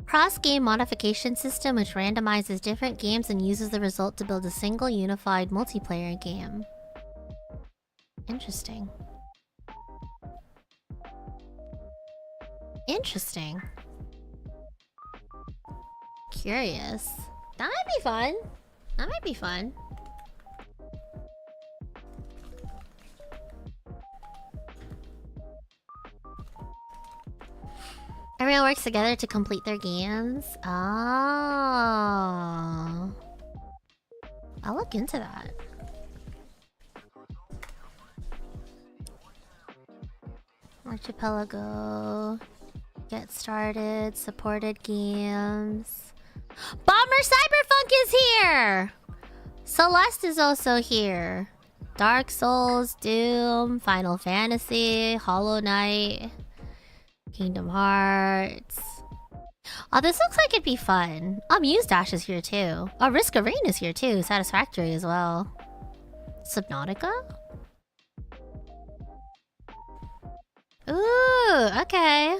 Cross-game modification system which randomizes different games and uses the result to build a single unified multiplayer game. Interesting. Interesting. Curious. That might be fun. That might be fun. Everyone works together to complete their games. Oh. I'll look into that. Archipelago. Get started. Supported games. Bomber Cyberfunk is here! Celeste is also here. Dark Souls, Doom, Final Fantasy, Hollow Knight, Kingdom Hearts. Oh, this looks like it'd be fun. Oh, Muse Dash is here too. Oh, Risk of Rain is here too. Satisfactory as well. Subnautica? Ooh, okay.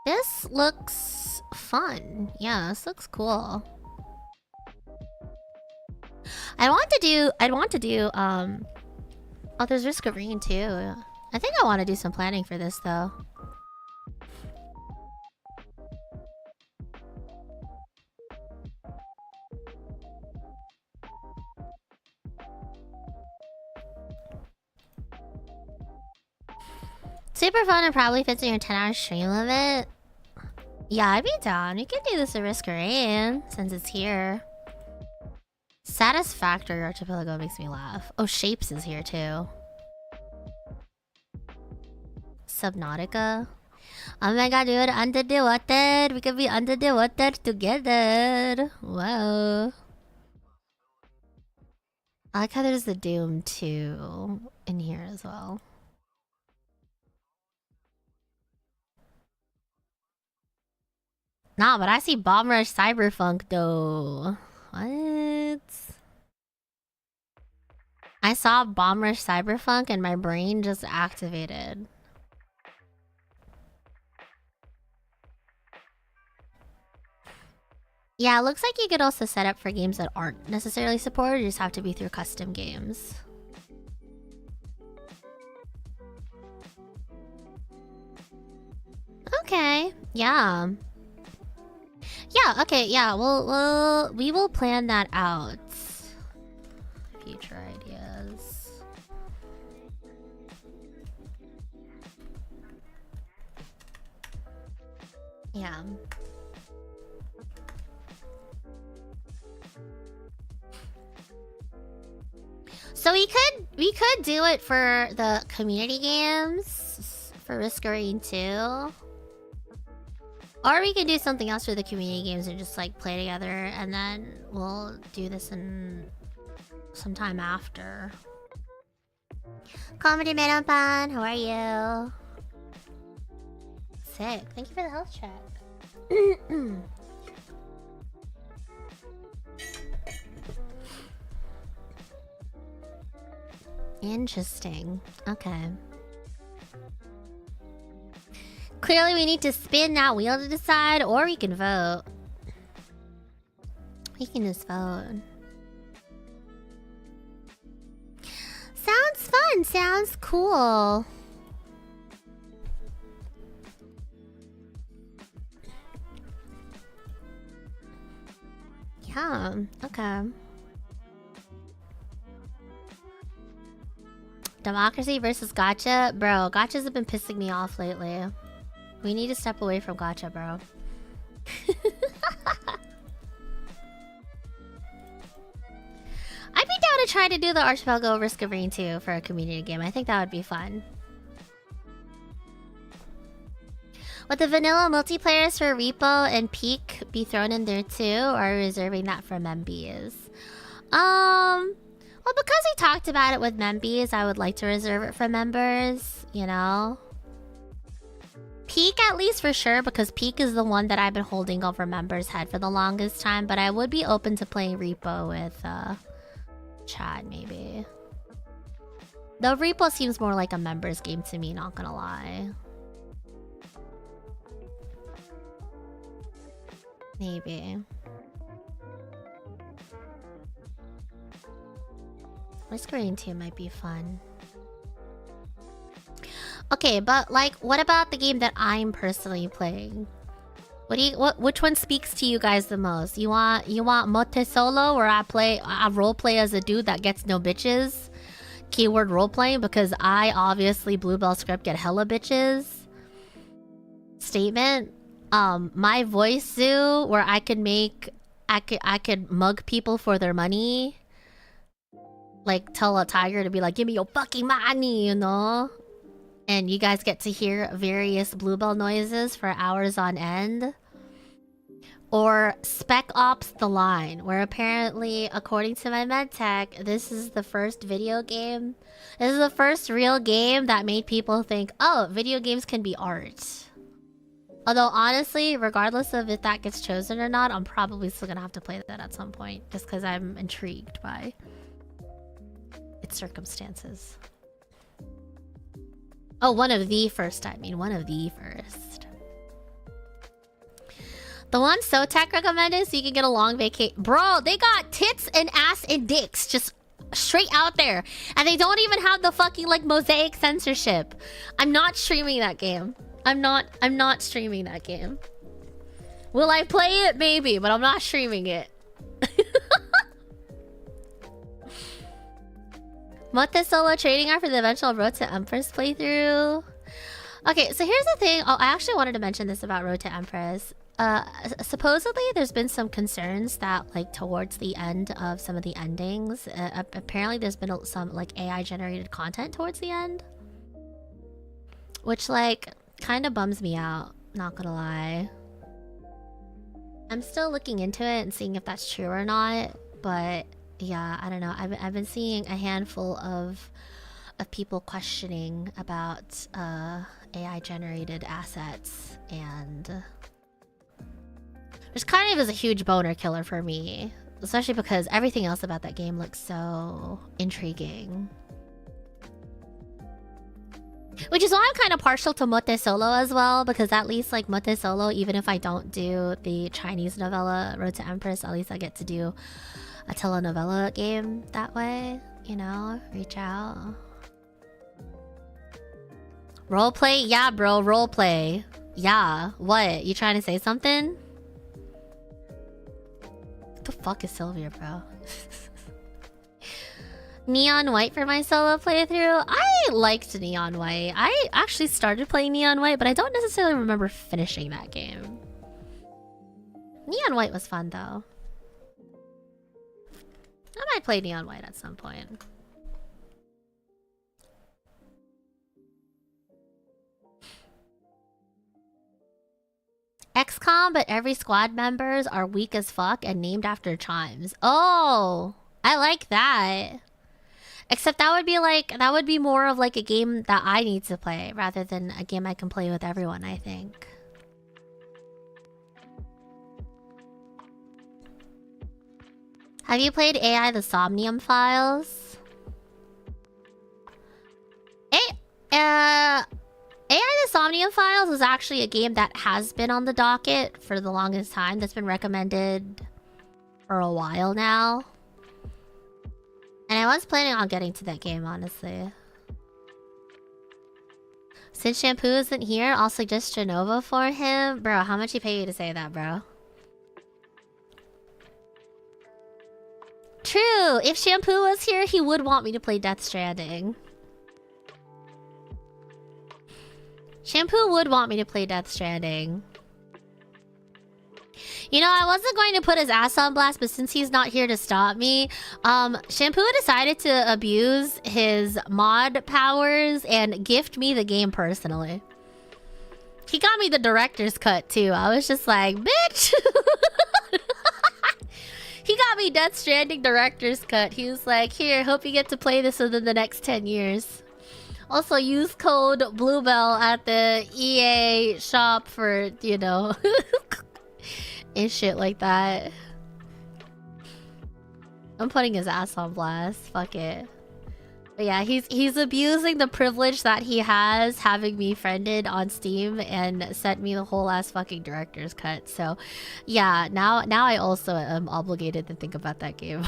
This looks fun. Yeah, this looks cool. I'd want to do, oh, there's Risk of Rain too. I think I want to do some planning for this though. Super fun and probably fits in your 10-hour stream limit. Yeah, I'd be down. We could do this at Risk of Rain since it's here. Satisfactory Archipelago makes me laugh. Oh, Shapes is here too. Subnautica. Oh my god, dude, under the water. We could be under the water together. Wow. I like how there's the Doom 2 in here as well. Nah, but I see Bomb Rush Cyberfunk though. What? I saw Bomb Rush Cyberfunk and my brain just activated. Yeah, it looks like you could also set up for games that aren't necessarily supported. You just have to be through custom games. Okay, yeah. Yeah, okay, yeah, we will plan that out. Future ideas. Yeah. So we could do it for the community games for Risk of Rain 2. Or we could do something else for the community games and just like play together, and then we'll do this in some time after. Comedy Melopan, how are you? Sick. Thank you for the health check. Interesting. Okay. Clearly we need to spin that wheel to decide, or we can vote. We can just vote. Sounds fun. Sounds cool. Yeah, okay. Democracy versus gacha? Bro, gachas have been pissing me off lately. We need to step away from gacha, bro. I'd be down to try to do the Archipelago Risk of Rain 2 for a community game. I think that would be fun. Would the vanilla multiplayers for Repo and Peak be thrown in there too, or are we reserving that for Membies? Well, because we talked about it with Membies, I would like to reserve it for members, you know? Peak at least for sure, because Peak is the one that I've been holding over members' head for the longest time, but I would be open to playing Repo with Chad, maybe. Though Repo seems more like a members game to me, not gonna lie. Maybe. Risk of Rain 2 might be fun. Okay, but like, what about the game that I'm personally playing? Which one speaks to you guys the most? You want Mote Solo, where I role play as a dude that gets no bitches? Keyword role playing, because I obviously Bluebell script get hella bitches. statement. My voice zoo where I could mug people for their money. Like tell a tiger to be like, give me your fucking money, you know? And you guys get to hear various Bluebell noises for hours on end. Or Spec Ops The Line, where apparently, according to my medtech, this is the first video game. This is the first real game that made people think, oh, video games can be art. Although, honestly, regardless of if that gets chosen or not, I'm probably still gonna have to play that at some point, just because I'm intrigued by its circumstances. Oh, one of the first, I mean. One of the first. The one SoTech recommended so you can get a long vacation. Bro, they got tits and ass and dicks just straight out there. And they don't even have the fucking, like, mosaic censorship. I'm not streaming that game. I'm not streaming that game. Will I play it? Maybe, but I'm not streaming it. Motte solo trading art for the eventual Road to Empress playthrough. Okay, so here's the thing. Oh, I actually wanted to mention this about Road to Empress. Supposedly there's been some concerns that, like, towards the end of some of the endings, apparently there's been some, like, AI generated content towards the end. Which, like, kind of bums me out, not gonna lie. I'm still looking into it and seeing if that's true or not, but yeah, I don't know. I've been seeing a handful of people questioning about AI generated assets, and which kind of is a huge boner killer for me, especially because everything else about that game looks so intriguing. Which is why I'm kind of partial to Motte Solo as well, because at least, like, Motte Solo, even if I don't do the Chinese novella Road to Empress, at least I get to do a telenovela game that way, you know? Reach out. Roleplay? Yeah, bro, roleplay. Yeah. What? You trying to say something? What the fuck is Sylvia, bro? Neon White for my solo playthrough? I liked Neon White. I actually started playing Neon White, but I don't necessarily remember finishing that game. Neon White was fun, though. I might play Neon White at some point. XCOM, but every squad members are weak as fuck and named after chimes. Oh, I like that. Except that would be like, that would be more of like a game that I need to play rather than a game I can play with everyone, I think. Have you played AI the Somnium Files? AI the Somnium Files is actually a game that has been on the docket for the longest time. That's been recommended for a while now. And I was planning on getting to that game, honestly. Since Shampoo isn't here, I'll suggest Genova for him. Bro, how much he pay you to say that, bro? True! If Shampoo was here, he would want me to play Death Stranding. Shampoo would want me to play Death Stranding. You know, I wasn't going to put his ass on blast, but since he's not here to stop me, Shampoo decided to abuse his mod powers and gift me the game personally. He got me the director's cut, too. I was just like, bitch! He got me Death Stranding director's cut. He was like, here, hope you get to play this within the next 10 years. Also, use code Bluebell at the EA shop for, you know... and shit like that. I'm putting his ass on blast. Fuck it. But yeah, he's abusing the privilege that he has having me friended on Steam and sent me the whole ass fucking director's cut. So yeah, now I also am obligated to think about that game.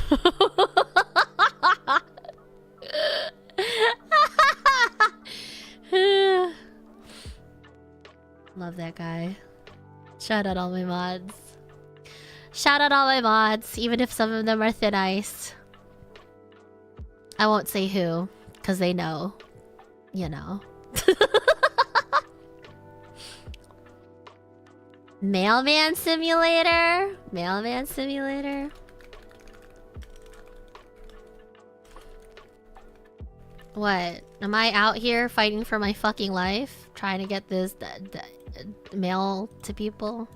Love that guy. Shout out all my mods. Shout out all my mods, even if some of them are thin ice. I won't say who, because they know. You know. Mailman simulator? Mailman simulator? What? Am I out here fighting for my fucking life? Trying to get this mail to people?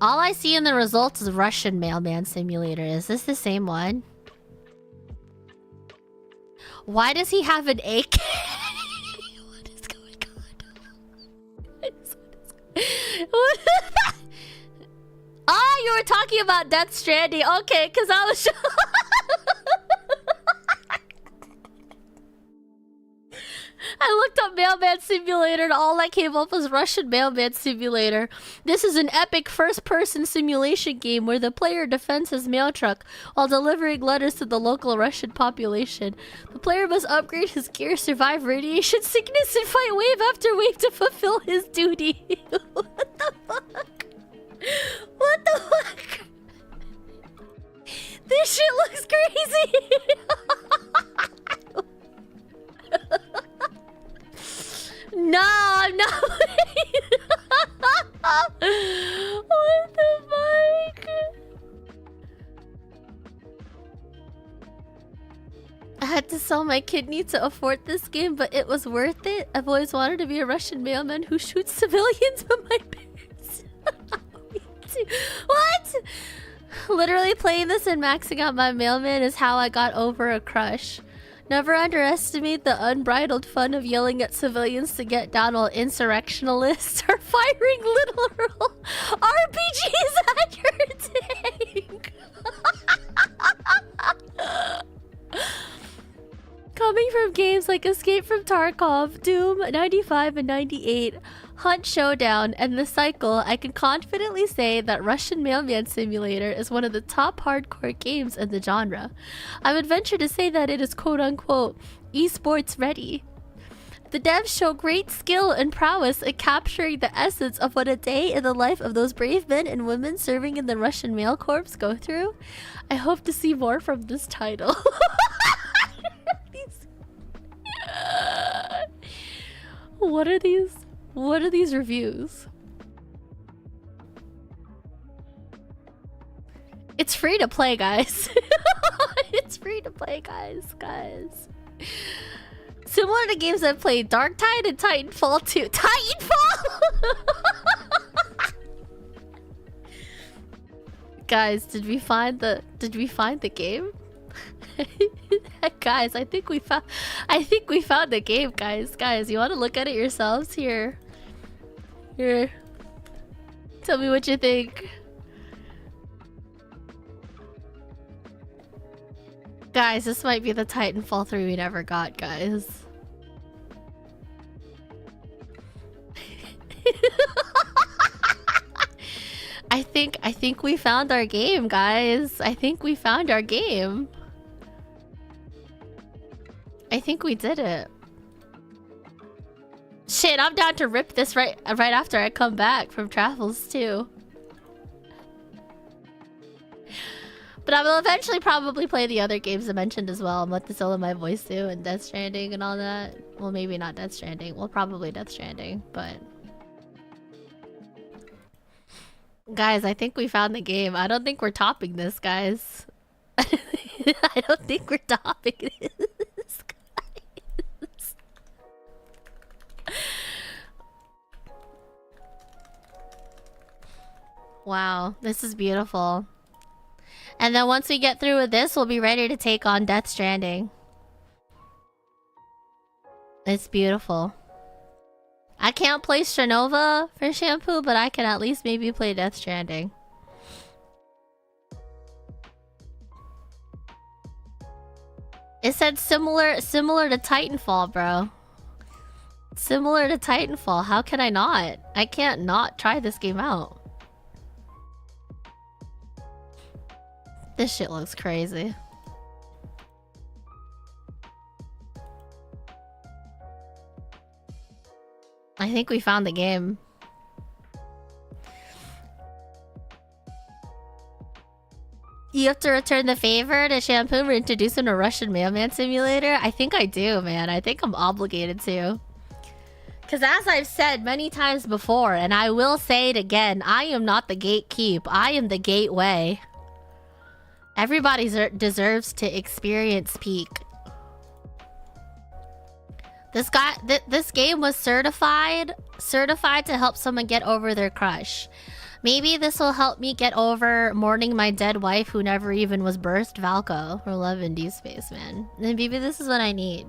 All I see in the results is Russian Mailman Simulator. Is this the same one? Why does he have an AK? What is going on? What is... Oh, you were talking about Death Stranding. Okay, because I was... I looked up Mailman Simulator and all that came up was Russian Mailman Simulator. This is an epic first-person simulation game where the player defends his mail truck while delivering letters to the local Russian population. The player must upgrade his gear, survive radiation sickness, and fight wave after wave to fulfill his duty. What the fuck? What the fuck? This shit looks crazy! No, I'm not. What the fuck? I had to sell my kidney to afford this game, but it was worth it. I've always wanted to be a Russian mailman who shoots civilians, but my parents... Me too. What? Literally playing this and maxing out my mailman is how I got over a crush. Never underestimate the unbridled fun of yelling at civilians to get down while insurrectionalists are firing literal RPGs at your tank. Coming from games like Escape from Tarkov, Doom 95 and 98, Hunt Showdown, and The Cycle, I can confidently say that Russian Mailman Simulator is one of the top hardcore games in the genre. I would venture to say that it is quote-unquote esports ready. The devs show great skill and prowess at capturing the essence of what a day in the life of those brave men and women serving in the Russian Mail Corps go through. I hope to see more from this title. What are these? What are these reviews? It's free to play, guys. It's free to play, guys. Similar to games I've played, Dark Tide and Titanfall 2. Titanfall! Guys, did we find the game? Guys, I think we found the game, guys. You want to look at it yourselves? Here. Tell me what you think. Guys, this might be the Titanfall 3 we never got, guys. I think we found our game, guys. I think we found our game. I think we did it. Shit, I'm down to rip this right after I come back from travels too. But I will eventually probably play the other games I mentioned as well. I'm let this all in my voice too, and Death Stranding and all that. Well, maybe not Death Stranding. Well, probably Death Stranding, but... Guys, I think we found the game. I don't think we're topping this, guys. I don't think we're topping this, guys. Wow, this is beautiful. And then once we get through with this, we'll be ready to take on Death Stranding. It's beautiful. I can't play Stranova for Shampoo, but I can at least maybe play Death Stranding. It said similar to Titanfall, bro. Similar to Titanfall. How can I not? I can't not try this game out. This shit looks crazy. I think we found the game. You have to return the favor to Shampoo for introducing a Russian mailman simulator? I think I do, man. I think I'm obligated to. Because as I've said many times before, and I will say it again, I am not the gatekeep. I am the gateway. Everybody deserves to experience peak. This game was certified to help someone get over their crush. Maybe this will help me get over mourning my dead wife who never even was birthed, Valko. For love and D space, man. And maybe this is what I need.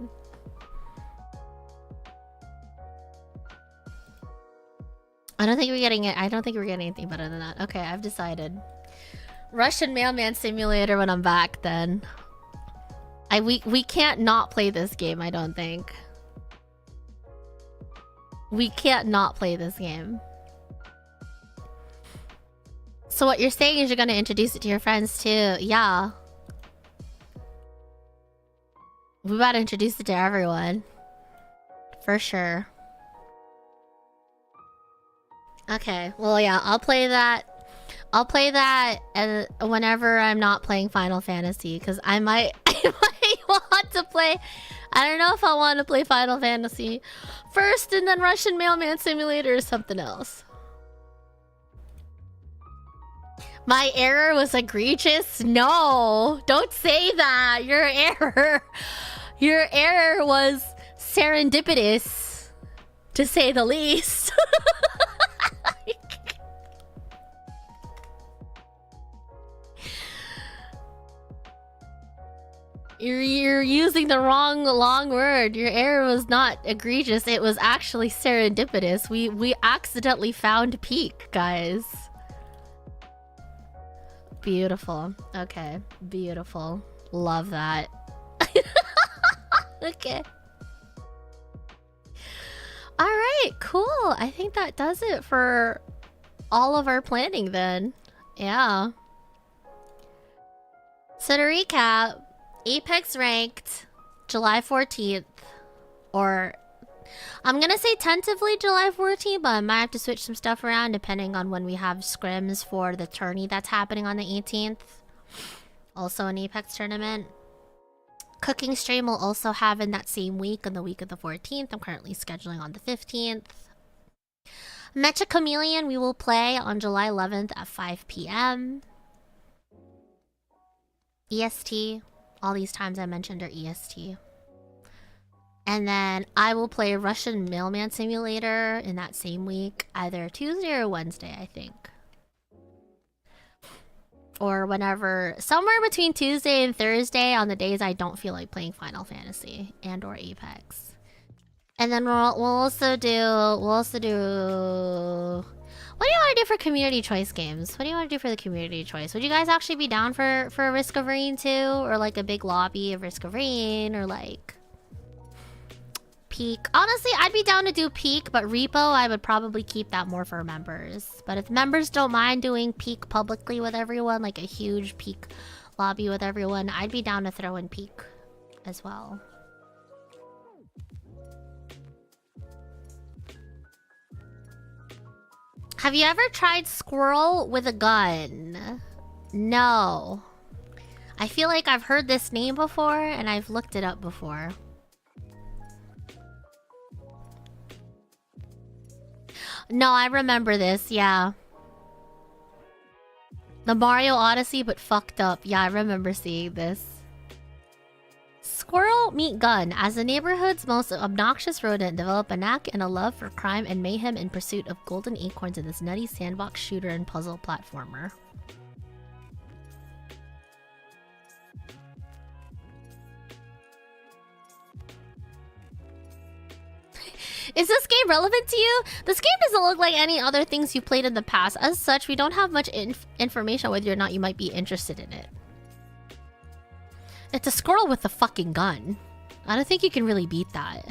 I don't think we're getting it. I don't think we're getting anything better than that. Okay, I've decided. Russian mailman simulator when I'm back then. We can't not play this game, I don't think. We can't not play this game. So what you're saying is you're gonna introduce it to your friends too. Yeah. We about to introduce it to everyone. For sure. Okay, well yeah, I'll play that. I'll play that whenever I'm not playing Final Fantasy, because I might want to play. I don't know if I want to play Final Fantasy first and then Russian Mailman Simulator or something else. My error was egregious? No, don't say that. Your error was serendipitous, to say the least. You're using the wrong long word. Your error was not egregious. It was actually serendipitous. We accidentally found peak, guys. Beautiful. Okay. Beautiful. Love that. Okay. Alright, cool. I think that does it for all of our planning then. Yeah. So to recap, Apex ranked July 14th, or I'm gonna say tentatively July 14th, but I might have to switch some stuff around depending on when we have scrims for the tourney that's happening on the 18th. Also an Apex tournament. Cooking stream will also have in that same week, on the week of the 14th. I'm currently scheduling on the 15th. Mecha Chameleon we will play on July 11th at 5 p.m. EST. All these times I mentioned are EST. And then I will play Russian Mailman Simulator in that same week, either Tuesday or Wednesday, I think. Or whenever, somewhere between Tuesday and Thursday on the days I don't feel like playing Final Fantasy and or Apex. And then we'll also do... What do you want to do for community choice games? What do you want to do for the community choice? Would you guys actually be down for a Risk of Rain too? Or like a big lobby of Risk of Rain? Or like... Peak? Honestly, I'd be down to do Peak, but Repo, I would probably keep that more for members. But if members don't mind doing Peak publicly with everyone, like a huge Peak lobby with everyone, I'd be down to throw in Peak as well. Have you ever tried Squirrel with a Gun? No. I feel like I've heard this name before and I've looked it up before. No, I remember this, yeah. The Mario Odyssey, but fucked up. Yeah, I remember seeing this. Squirrel meet Gun. As the neighborhood's most obnoxious rodent, develop a knack and a love for crime and mayhem in pursuit of golden acorns in this nutty sandbox shooter and puzzle platformer. Is this game relevant to you? This game doesn't look like any other things you played in the past. As such, we don't have much information whether or not you might be interested in it. It's a squirrel with a fucking gun. I don't think you can really beat that.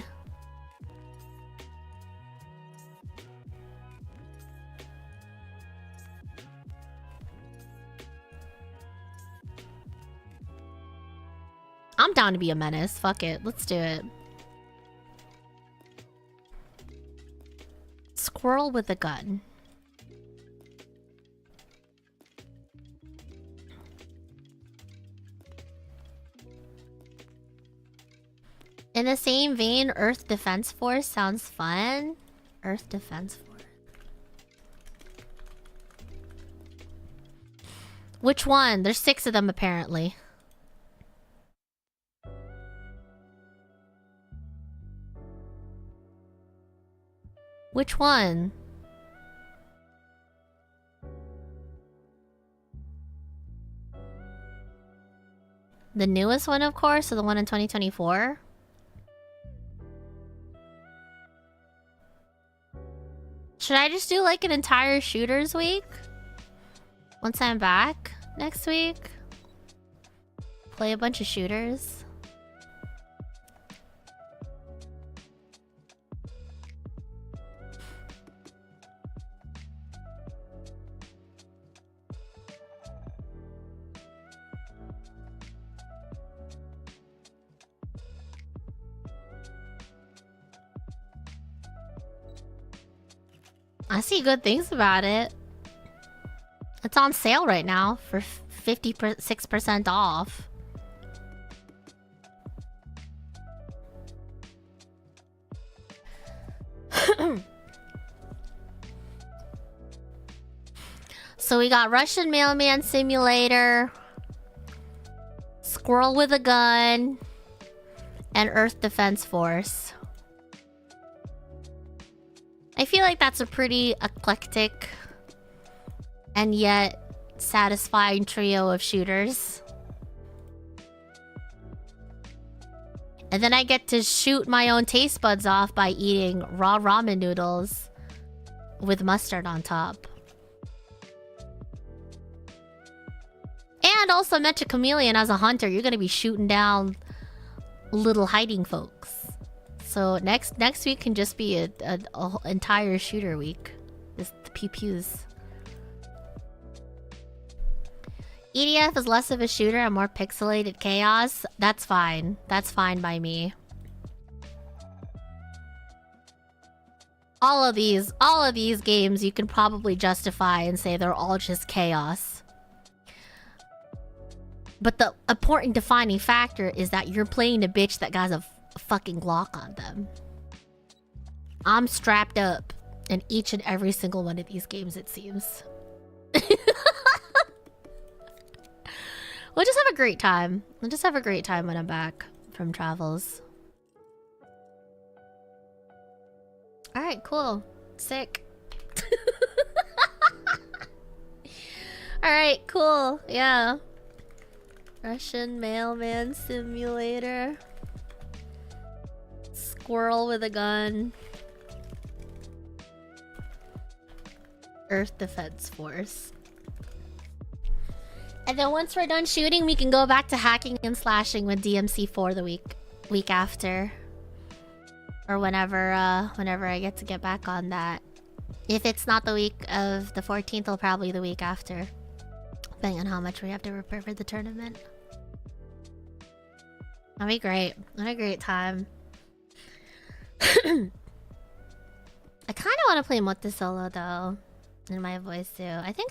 I'm down to be a menace. Fuck it. Let's do it. Squirrel with a gun. In the same vein, Earth Defense Force sounds fun. Earth Defense Force. Which one? There's 6 of them apparently. Which one? The newest one, of course, or the one in 2024? Should I just do like an entire shooters week? Once I'm back next week? Play a bunch of shooters? I see good things about it. It's on sale right now for 56% off. So we got Russian Mailman Simulator, Squirrel with a Gun, and Earth Defense Force. I feel like that's a pretty eclectic and yet satisfying trio of shooters. And then I get to shoot my own taste buds off by eating raw ramen noodles with mustard on top. And also Mecha Chameleon as a hunter, you're gonna be shooting down little hiding folks. So next week can just be a entire shooter week. Just the pew-pews. EDF is less of a shooter and more pixelated chaos. That's fine. That's fine by me. All of these games you can probably justify and say they're all just chaos. But the important defining factor is that you're playing a bitch that got a fucking Glock on them. I'm strapped up in each and every single one of these games, it seems. We'll just have a great time. We'll just have a great time when I'm back from travels. Alright, cool. Sick. Alright, cool. Yeah. Russian Mailman Simulator. Squirrel with a Gun. Earth Defense Force. And then once we're done shooting, we can go back to hacking and slashing with DMC4 the week after. Or whenever I get back on that. If it's not the week of the 14th, it'll probably the week after. Depending on how much we have to prepare for the tournament. That'll be great. What a great time. I kind of want to play Motte Solo though. In my voice too. I think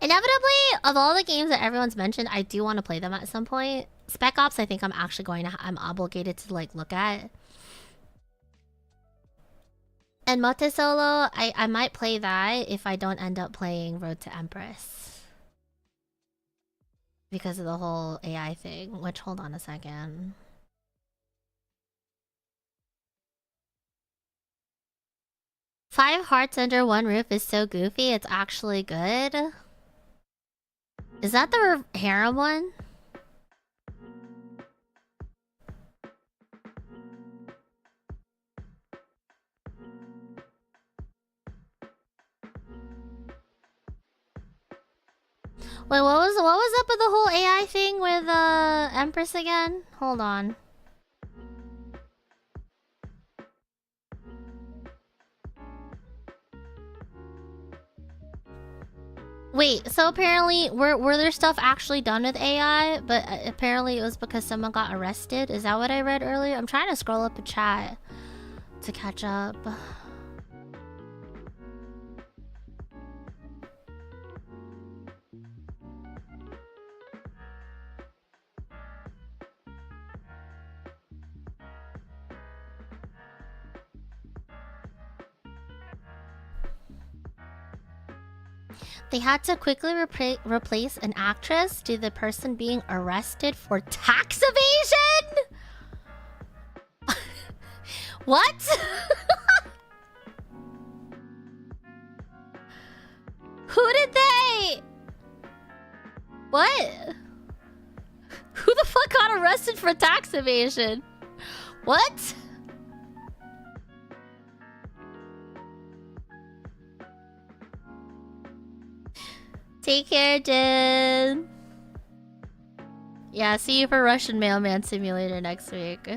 inevitably, of all the games that everyone's mentioned, I do want to play them at some point. Spec Ops, I think I'm actually I'm obligated to like look at. And Motte Solo, I might play that if I don't end up playing Road to Empress. Because of the whole AI thing, which, hold on a second. Five Hearts Under One Roof is so goofy, it's actually good. Is that the harem one? Wait, what was up with the whole AI thing with Empress again? Hold on. Wait, so apparently were there stuff actually done with AI, but apparently it was because someone got arrested? Is that what I read earlier? I'm trying to scroll up the chat to catch up. They had to quickly replace an actress due to the person being arrested for tax evasion? What? Who did they? What? Who the fuck got arrested for tax evasion? What? Take care, Jen. Yeah, see you for Russian Mailman Simulator next week.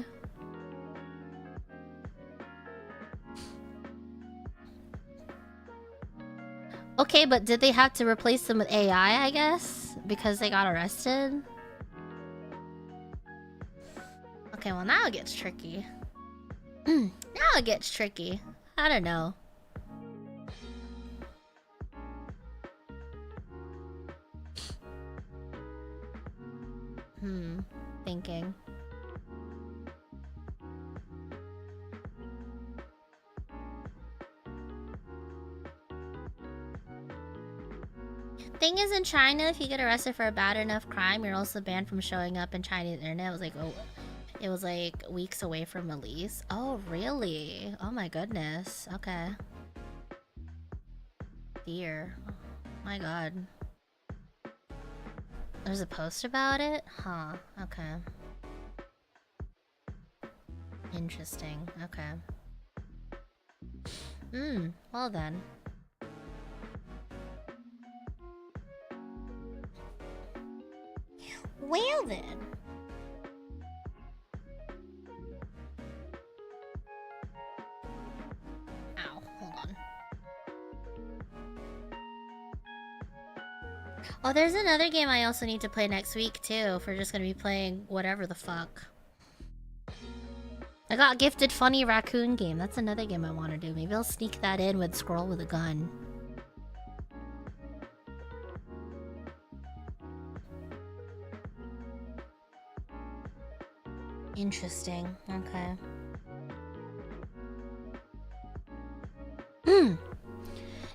Okay, but did they have to replace them with AI, I guess? Because they got arrested? Okay, well now it gets tricky. Now it gets tricky. I don't know. Thinking. Thing is, in China, if you get arrested for a bad enough crime, you're also banned from showing up in Chinese internet. It was like, oh, it was like weeks away from release. Oh, really? Oh my goodness. Okay. Dear. Oh, my god. There's a post about it? Huh. Okay. Interesting. Okay. Well then. Well then. Ow, hold on. Oh, there's another game I also need to play next week too, if we're just gonna be playing whatever the fuck. I got gifted Funny Raccoon game. That's another game I want to do. Maybe I'll sneak that in with Scroll with a Gun. Interesting. Okay.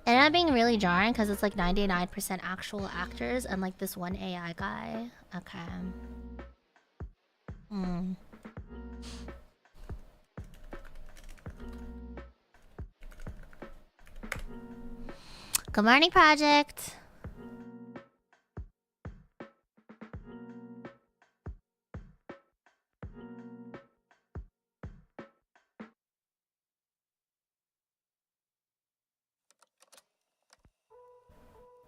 And I'm being really jarring because it's like 99% actual actors and like this one AI guy. Okay. Good morning, Project.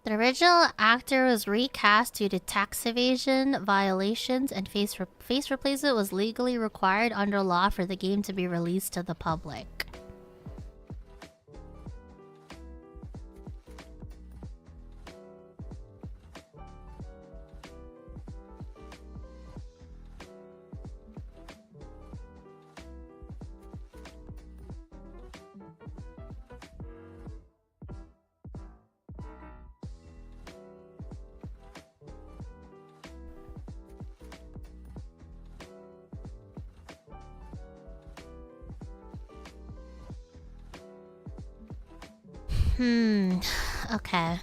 The original actor was recast due to tax evasion violations, and face replacement was legally required under law for the game to be released to the public. Okay.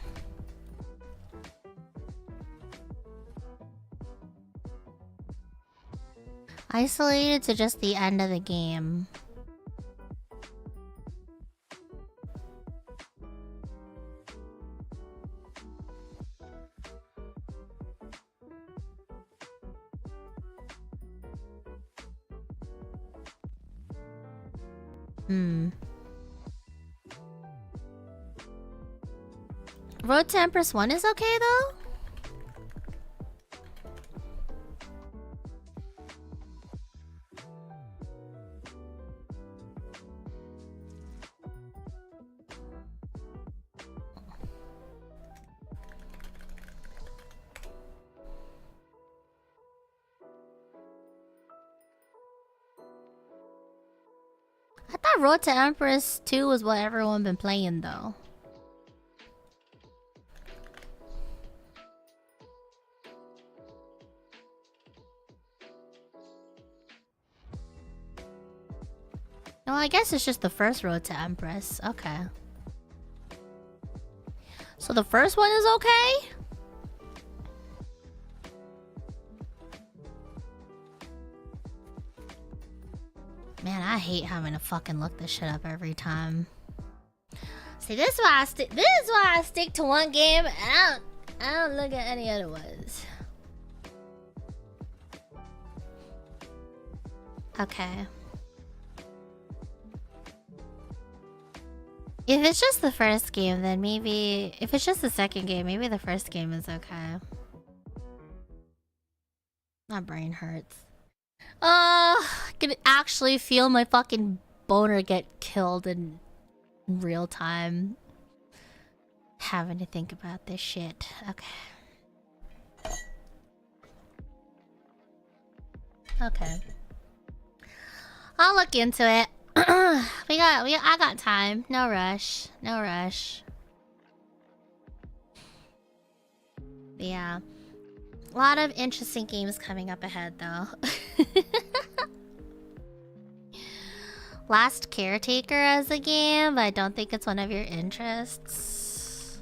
Isolated to just the end of the game. Road to Empress 1 is okay though? I thought Road to Empress 2 was what everyone been playing though. No, I guess it's just the first Road to Empress. Okay. So the first one is okay? Man, I hate having to fucking look this shit up every time. See, this is why I stick to one game and I don't look at any other ones. Okay. If it's just the first game, then maybe... If it's just the second game, maybe the first game is okay. My brain hurts. I can actually feel my fucking boner get killed in real time. Having to think about this shit. Okay. Okay. I'll look into it. I got time. No rush. No rush. But yeah. A lot of interesting games coming up ahead though. Last Caretaker as a game, but I don't think it's one of your interests.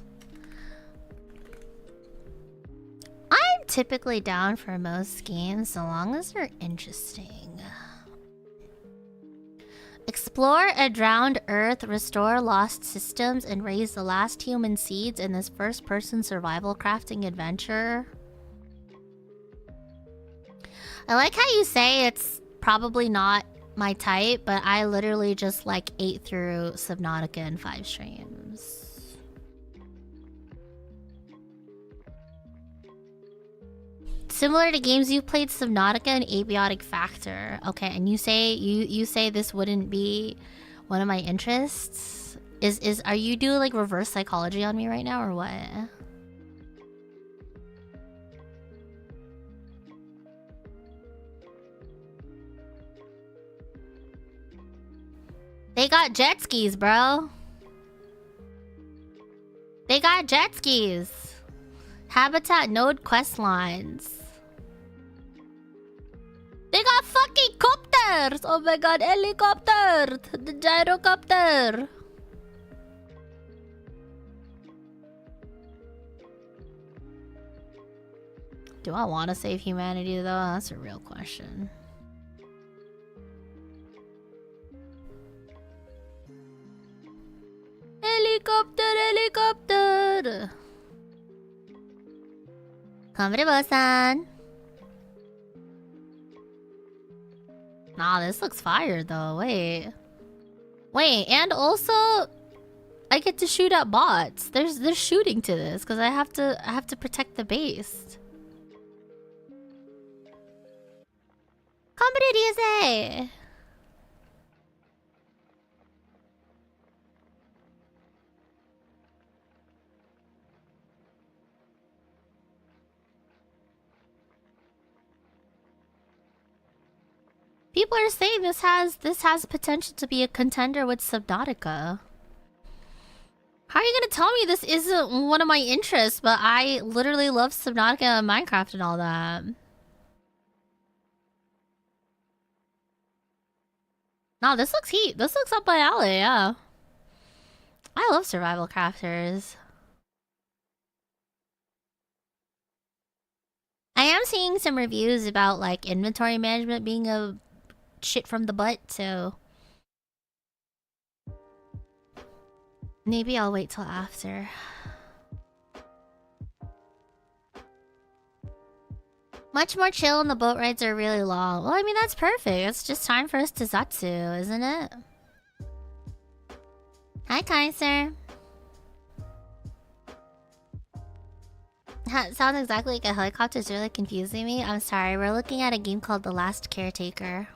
I'm typically down for most games so long as they're interesting. Explore a drowned Earth, restore lost systems, and raise the last human seeds in this first-person survival crafting adventure. I like how you say it's probably not my type, but I literally just like ate through Subnautica in 5 streams. Similar to games you've played, Subnautica and Abiotic Factor. Okay, and you say this wouldn't be one of my interests? Are you doing like reverse psychology on me right now or what? They got jet skis, bro. They got jet skis. Habitat node quest lines. They got fucking copters! Oh my god, helicopter! The gyrocopter! Do I want to save humanity though? That's a real question. Helicopter, helicopter! Konberu-san. Nah, this looks fire though. Wait, and also I get to shoot at bots. There's shooting to this because I have to protect the base. Konberu-san. People are saying this has potential to be a contender with Subnautica. How are you gonna tell me this isn't one of my interests, but I literally love Subnautica and Minecraft and all that? No, this looks heat. This looks up my alley, yeah. I love survival crafters. I am seeing some reviews about like inventory management being a shit from the butt, so maybe I'll wait till after. Much more chill and the boat rides are really long. Well, I mean, that's perfect. It's just time for us to Zatsu, isn't it? Hi, Kaiser. That sounds exactly like a helicopter. Is really confusing me. I'm sorry. We're looking at a game called The Last Caretaker.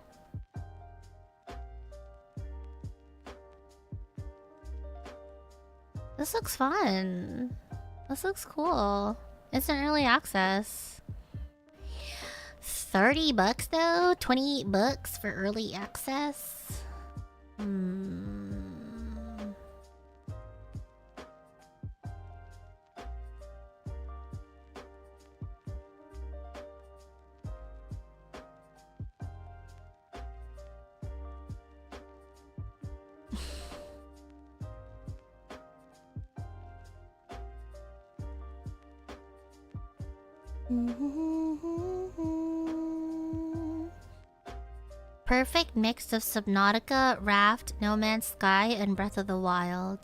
This looks fun. This looks cool. It's an early access. 30 bucks though? 28 bucks for early access? Perfect mix of Subnautica, Raft, No Man's Sky, and Breath of the Wild.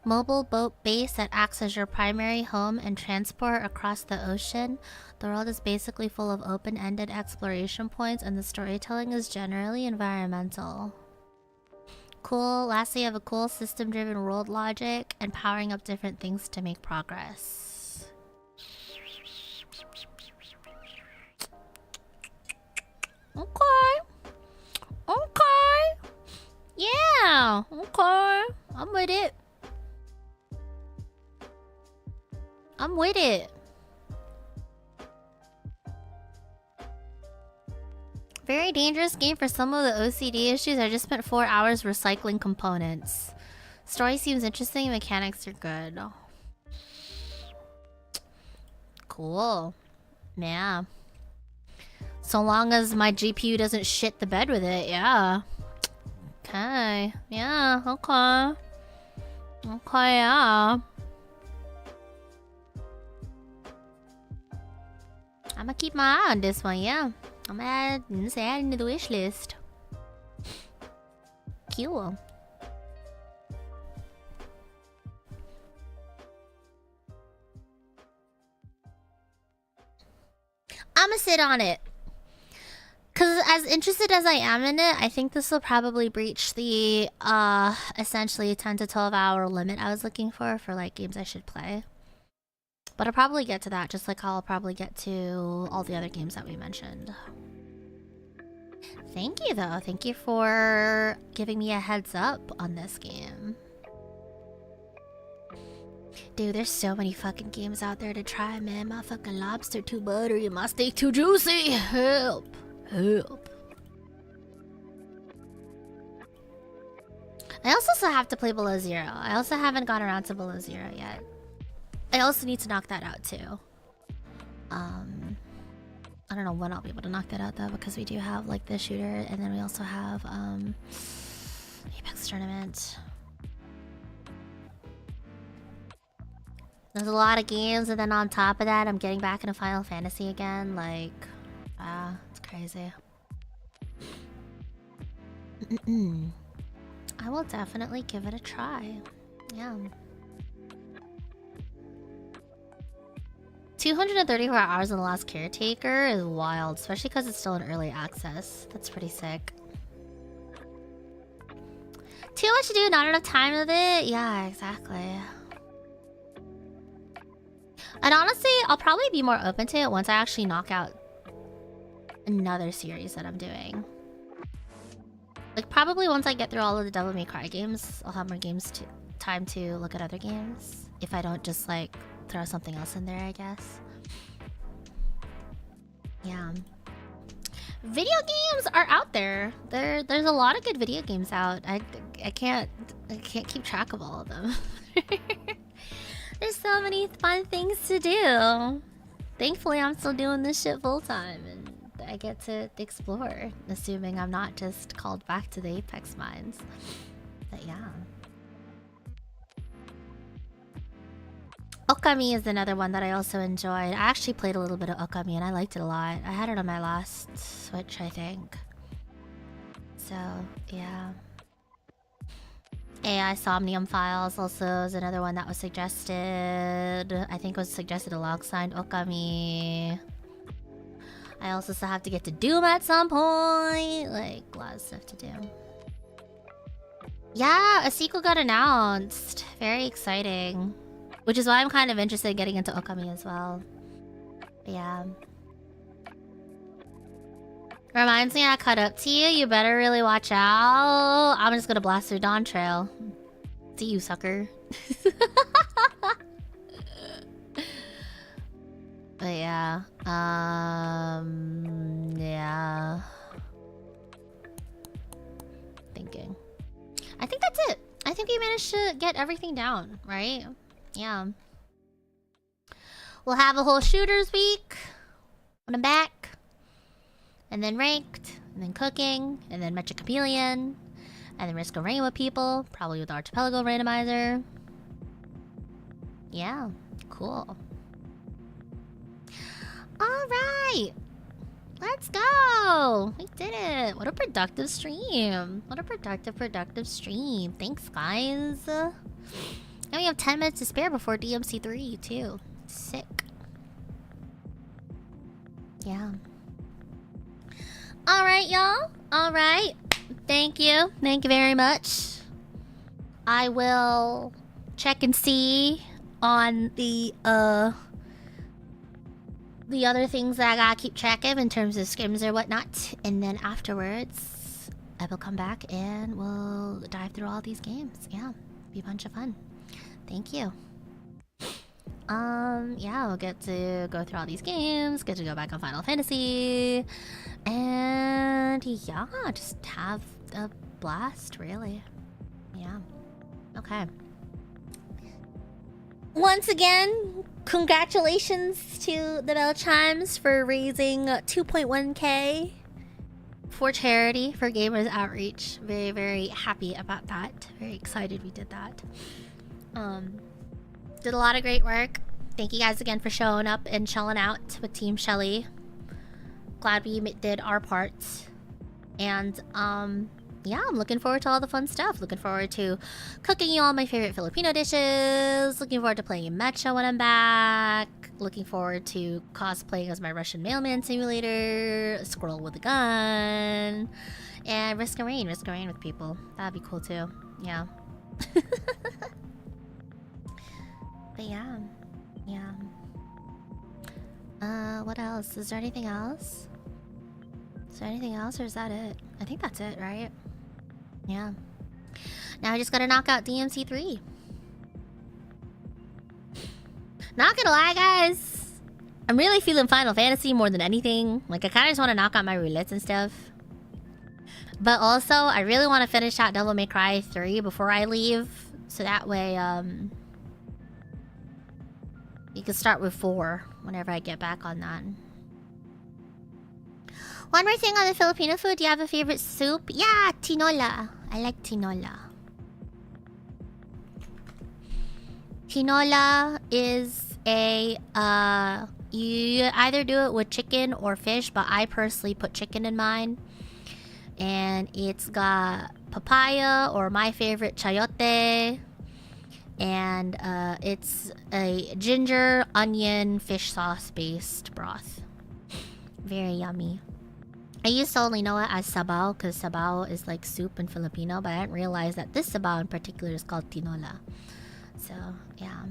Mobile boat base that acts as your primary home and transport across the ocean. The world is basically full of open-ended exploration points, and the storytelling is generally environmental. Cool. Lastly, you have a cool system-driven world logic and powering up different things to make progress. Okay. Okay. Yeah. Okay. I'm with it. I'm with it. Very dangerous game for some of the OCD issues. I just spent 4 hours recycling components. Story seems interesting. Mechanics are good. Cool. Yeah. So long as my GPU doesn't shit the bed with it, yeah. Okay. Yeah, okay. Okay, yeah. I'm gonna keep my eye on this one, yeah. I'm gonna add into the wish list. Cool. I'm gonna sit on it. Cause as interested as I am in it, I think this will probably breach the essentially 10 to 12 hour limit I was looking for like games I should play. But I'll probably get to that, just like how I'll probably get to all the other games that we mentioned. Thank you, though. Thank you for giving me a heads up on this game. Dude, there's so many fucking games out there to try, man. My fucking lobster too buttery, my steak too juicy. Help. Help. I also still have to play Below Zero. I also haven't gone around to Below Zero yet. I also need to knock that out too. I don't know when I'll be able to knock that out though, because we do have like the shooter, and then we also have Apex tournament. There's a lot of games, and then on top of that, I'm getting back into Final Fantasy again. Like, it's crazy. I will definitely give it a try. Yeah. 234 hours in The Last Caretaker is wild, especially because it's still in early access. That's pretty sick. Too much to do, not enough time of it? Yeah, exactly. And honestly, I'll probably be more open to it once I actually knock out another series that I'm doing. Like, probably once I get through all of the Devil May Cry games, I'll have more time to look at other games. If I don't just, like, throw something else in there, I guess. Yeah. Video games are out there. There's a lot of good video games out. I can't keep track of all of them. There's so many fun things to do. Thankfully, I'm still doing this shit full time, and I get to explore, assuming I'm not just called back to the Apex mines. But yeah. Okami is another one that I also enjoyed. I actually played a little bit of Okami and I liked it a lot. I had it on my last Switch, I think. So, yeah. AI Somnium Files also is another one that was suggested. I think was suggested alongside Okami. I also still have to get to Doom at some point. Like, a lot of stuff to do. Yeah, a sequel got announced. Very exciting. Which is why I'm kind of interested in getting into Okami as well. But yeah. Reminds me I caught up to you. You better really watch out. I'm just gonna blast through Dawn Trail. See you, sucker. But yeah. Yeah. Thinking. I think that's it. I think we managed to get everything down, right? Yeah. We'll have a whole shooters week when I'm back. And then ranked. And then cooking. And then Metric Chameleon. And then Risk of Rain with people. Probably with Archipelago Randomizer. Yeah. Cool. Alright! Let's go! We did it! What a productive stream! What a productive stream. Thanks, guys. Now we have 10 minutes to spare before DMC3, too. Sick. Yeah. Alright, y'all. Alright. Thank you. Thank you very much. I will check and see on the other things that I gotta keep track of in terms of scrims or whatnot. And then afterwards, I will come back and we'll dive through all these games. Yeah, be a bunch of fun. Thank you. Yeah, we'll get to go through all these games, get to go back on Final Fantasy, and yeah, just have a blast, really. Yeah. Okay. Once again, congratulations to the Bell Chimes for raising 2.1k for charity, for Gamers Outreach. Very, very happy about that. Very excited we did that. Did a lot of great work. Thank you guys again for showing up and chilling out with Team Shelly. Glad we did our parts. And, yeah, I'm looking forward to all the fun stuff. Looking forward to cooking you all my favorite Filipino dishes. Looking forward to playing in Mecha when I'm back. Looking forward to cosplaying as my Russian mailman simulator. A squirrel with a gun. And Risk and Rain with people. That'd be cool too. Yeah. But yeah. Yeah. What else? Is there anything else? Is there anything else or is that it? I think that's it, right? Yeah. Now I just gotta knock out DMC3. Not gonna lie, guys. I'm really feeling Final Fantasy more than anything. Like, I kinda just wanna knock out my roulettes and stuff. But also, I really wanna finish out Devil May Cry 3 before I leave. So that way, you can start with 4 whenever I get back on that. One more thing on the Filipino food. Do you have a favorite soup? Yeah, tinola. I like tinola. Tinola is a, you either do it with chicken or fish, but I personally put chicken in mine. And it's got papaya, or my favorite, chayote. And it's a ginger, onion, fish sauce based broth. Very yummy. I used to only know it as sabaw, because sabaw is like soup in Filipino, but I didn't realize that this sabaw in particular is called tinola. So, yeah.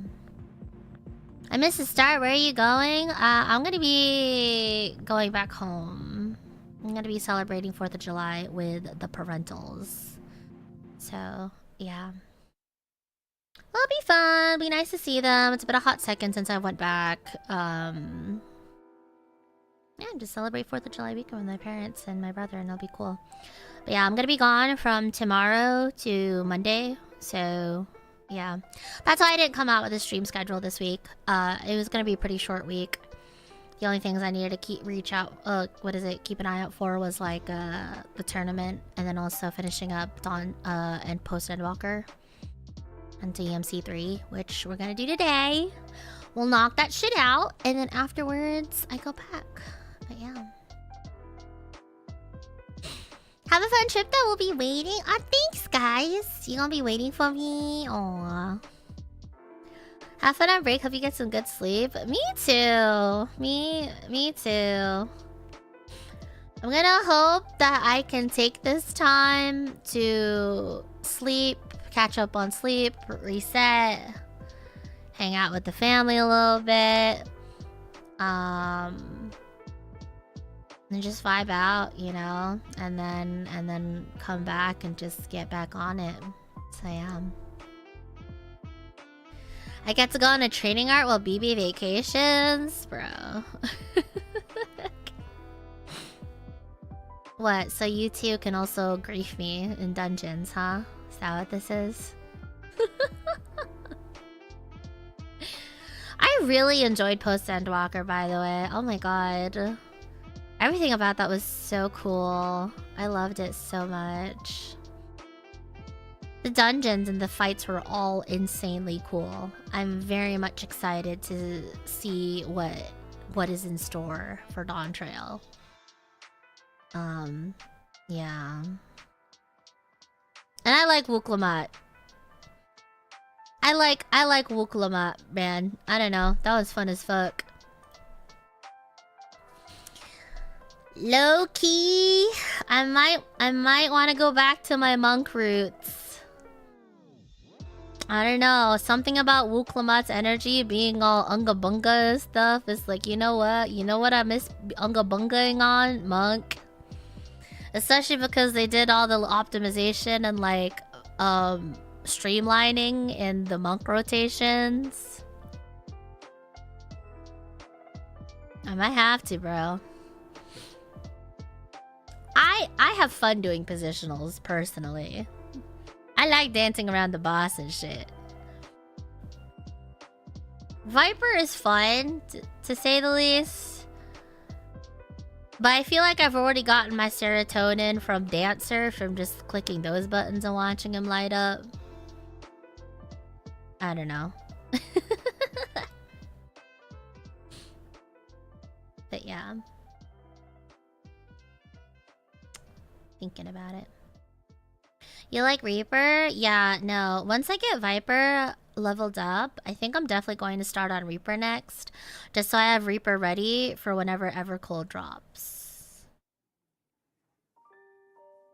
I missed the start. Where are you going? I'm gonna be going back home. I'm gonna be celebrating 4th of July with the parentals. So, yeah. It'll be fun. It'll be nice to see them. It's been a hot second since I went back. Yeah, just celebrate 4th of July weekend with my parents and my brother, and it'll be cool. But yeah, I'm gonna be gone from tomorrow to Monday. So, yeah. That's why I didn't come out with a stream schedule this week. It was gonna be a pretty short week. The only things I needed to keep an eye out for was like the tournament, and then also finishing up Dawn and Post Endwalker and DMC3, which we're gonna do today. We'll knock that shit out, and then afterwards I go back. But yeah. Have a fun trip though. We'll be waiting. Oh, thanks guys. You gonna be waiting for me? Aww. Have fun on break. Hope you get some good sleep. Me too. Me too. I'm gonna hope that I can take this time to sleep, catch up on sleep, reset, hang out with the family a little bit, and just vibe out, you know, and then come back and just get back on it. So yeah. I get to go on a training art while BB vacations, bro. What? So you two can also grief me in dungeons, huh? Is that what this is? I really enjoyed Post Endwalker, by the way. Oh my god. Everything about that was so cool. I loved it so much. The dungeons and the fights were all insanely cool. I'm very much excited to see what what is in store for Dawn Trail. Yeah. And I like Wooklamat. I like Wooklamat, man. I don't know. That was fun as fuck. Low key, I might want to go back to my monk roots. I don't know. Something about Wooklamat's energy being all unga bunga and stuff is like, you know what? You know what I miss unga bungaing on? Monk. Especially because they did all the optimization and like streamlining in the monk rotations. I might have to, bro. I have fun doing positionals, personally. I like dancing around the boss and shit. Viper is fun, to say the least. But I feel like I've already gotten my serotonin from Dancer, from just clicking those buttons and watching him light up. I don't know. But yeah. Thinking about it. You like Reaper? Yeah, no. Once I get Viper leveled up, I think I'm definitely going to start on Reaper next. Just so I have Reaper ready for whenever Evercold drops.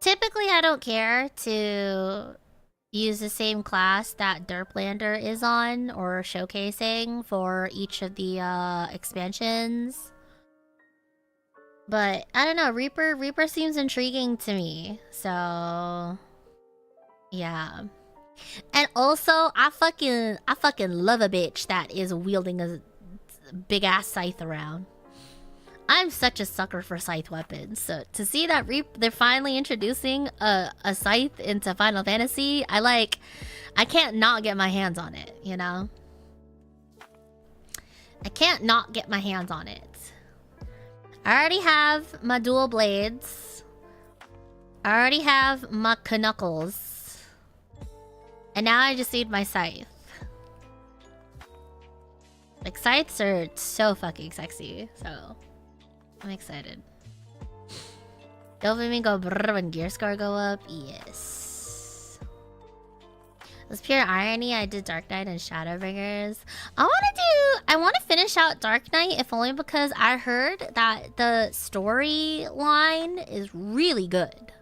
Typically, I don't care to use the same class that Derplander is on or showcasing for each of the expansions. But I don't know, Reaper seems intriguing to me. So yeah. And also, I fucking love a bitch that is wielding a big ass scythe around. I'm such a sucker for scythe weapons. So to see that they're finally introducing a scythe into Final Fantasy, I can't not get my hands on it, you know? I can't not get my hands on it. I already have my dual blades. I already have my knuckles. And now I just need my scythe. Like, scythes are so fucking sexy, so I'm excited. Dopamine go brrr when gear score go up? Yes. It was pure irony. I did Dark Knight and Shadowbringers. I want to finish out Dark Knight, if only because I heard that the storyline is really good.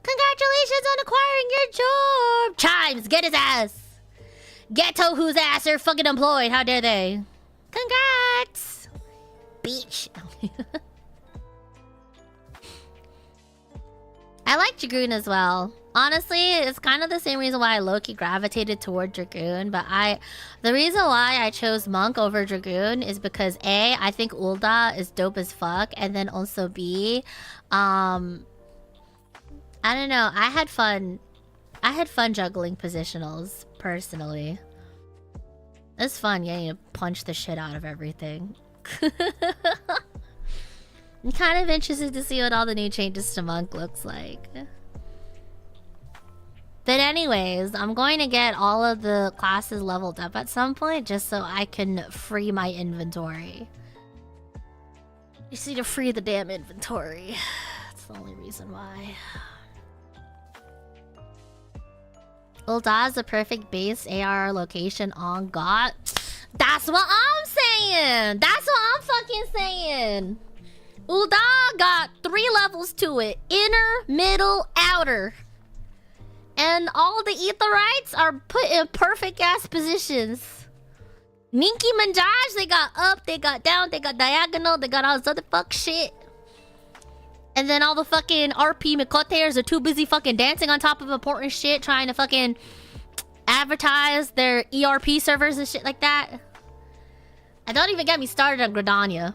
Congratulations on acquiring your job! Chimes, get his ass! Get Tohu's ass, they're fucking employed, how dare they? Congrats! Beach. I like Dragoon as well. Honestly, it's kind of the same reason why I low-key gravitated toward Dragoon, but the reason why I chose Monk over Dragoon is because A, I think Ulda is dope as fuck, and then also B, I don't know, I had fun juggling positionals, personally. It's fun getting to punch the shit out of everything. I'm kind of interested to see what all the new changes to Monk looks like. But anyways, I'm going to get all of the classes leveled up at some point just so I can free my inventory. You just need to free the damn inventory. That's the only reason why. Ulda is the perfect base AR location on God. That's what I'm saying! That's what I'm fucking saying! Ulda got 3 levels to it. Inner, middle, outer. And all the Aetherites are put in perfect ass positions. Minky Manjaj, they got up, they got down, they got diagonal, they got all this other fuck shit. And then all the fucking RP Mikoters are too busy fucking dancing on top of important shit, trying to fucking advertise their ERP servers and shit like that. And don't even get me started on Gridania.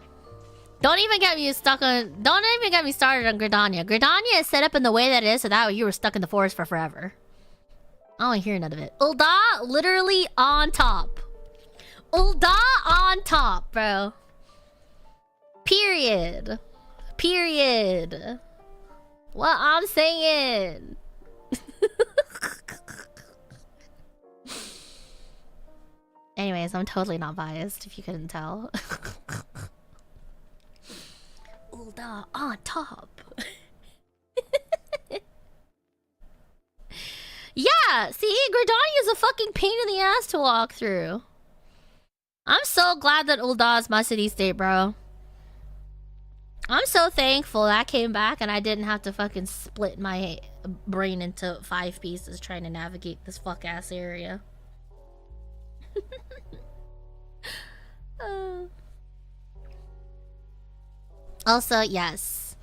Don't even get me started on Gridania. Gridania is set up in the way that it is so that way you were stuck in the forest for forever. I don't want to hear none of it. Ulda literally on top. Ulda on top, bro. Period. Period. What I'm saying. Anyways, I'm totally not biased, if you couldn't tell. Ulda on top. Yeah, see, Gridani is a fucking pain in the ass to walk through. I'm so glad that Ulda is my city state, bro. I'm so thankful that I came back and I didn't have to fucking split my brain into 5 pieces trying to navigate this fuck-ass area. Also, yes,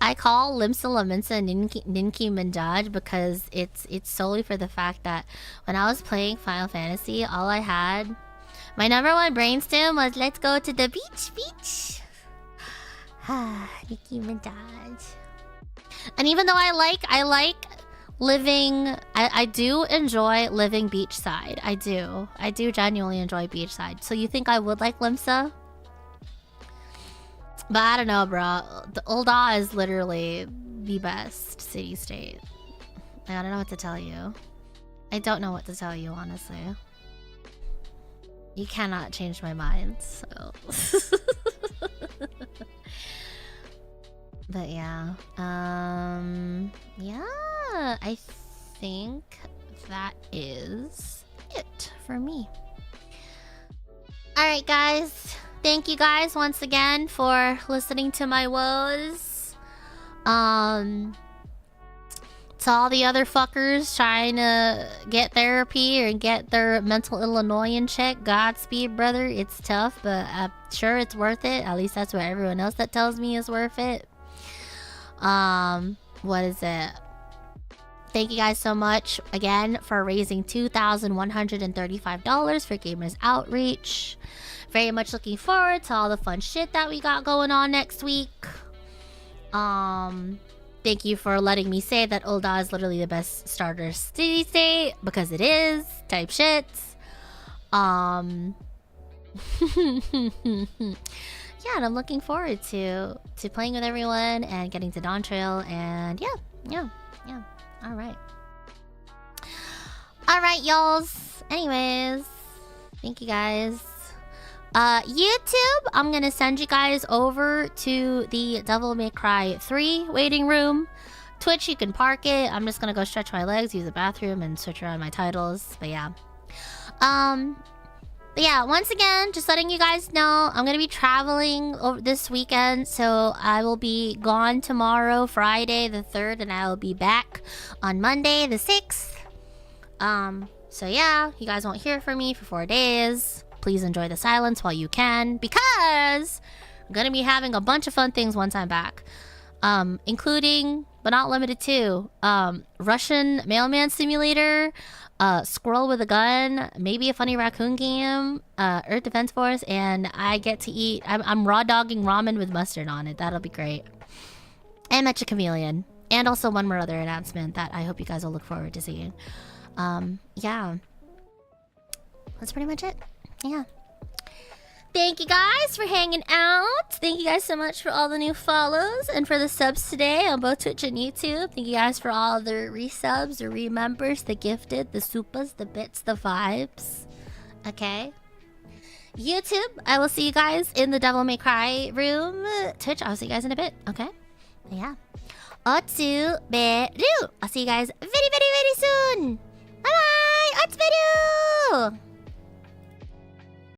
I call Limsa Laminsa Ninki Manjaj because it's solely for the fact that when I was playing Final Fantasy, all I had, my #1 brainstem was let's go to the beach. Nicki Minaj. And even though I like living, I do enjoy living beachside. I do genuinely enjoy beachside. So you think I would like Limsa? But I don't know, bro. The Ulda is literally the best city-state. I don't know what to tell you. I don't know what to tell you, honestly. You cannot change my mind, so... But yeah. Yeah, I think that is it for me. Alright, guys. Thank you guys once again for listening to my woes. To all the other fuckers trying to get therapy or get their mental Illinois in check, Godspeed, brother. It's tough, but I'm sure it's worth it. At least that's what everyone else that tells me is worth it. What is it? Thank you guys so much again for raising $2,135 for Gamers Outreach. Very much looking forward to all the fun shit that we got going on next week. Thank you for letting me say that Ulda is literally the best starter city state, because it is. Type shit. Yeah, and I'm looking forward to playing with everyone and getting to Dawn Trail, and yeah. Alright. Alright, y'alls. Anyways, thank you guys. YouTube, I'm gonna send you guys over to the Devil May Cry 3 waiting room. Twitch, you can park it. I'm just gonna go stretch my legs, use the bathroom, and switch around my titles. But yeah. But yeah, once again, just letting you guys know, I'm gonna be traveling over this weekend, so I will be gone tomorrow, Friday the 3rd, and I will be back on Monday the 6th. So yeah, you guys won't hear from me for 4 days. Please enjoy the silence while you can, because I'm gonna be having a bunch of fun things once I'm back. Including, but not limited to, Russian Mailman Simulator, Squirrel with a Gun, maybe a funny raccoon game, Earth Defense Force, and I get to eat... I'm raw dogging ramen with mustard on it. That'll be great. And Mecha Chameleon. And also one more other announcement that I hope you guys will look forward to seeing. Yeah. That's pretty much it. Yeah. Thank you guys for hanging out. Thank you guys so much for all the new follows and for the subs today on both Twitch and YouTube. Thank you guys for all the resubs, the remembers, the gifted, the supas, the bits, the vibes. Okay. YouTube, I will see you guys in the Devil May Cry room. Twitch, I'll see you guys in a bit. Okay. Yeah. Konberu. I'll see you guys very, very, very soon. Bye bye. Konberu.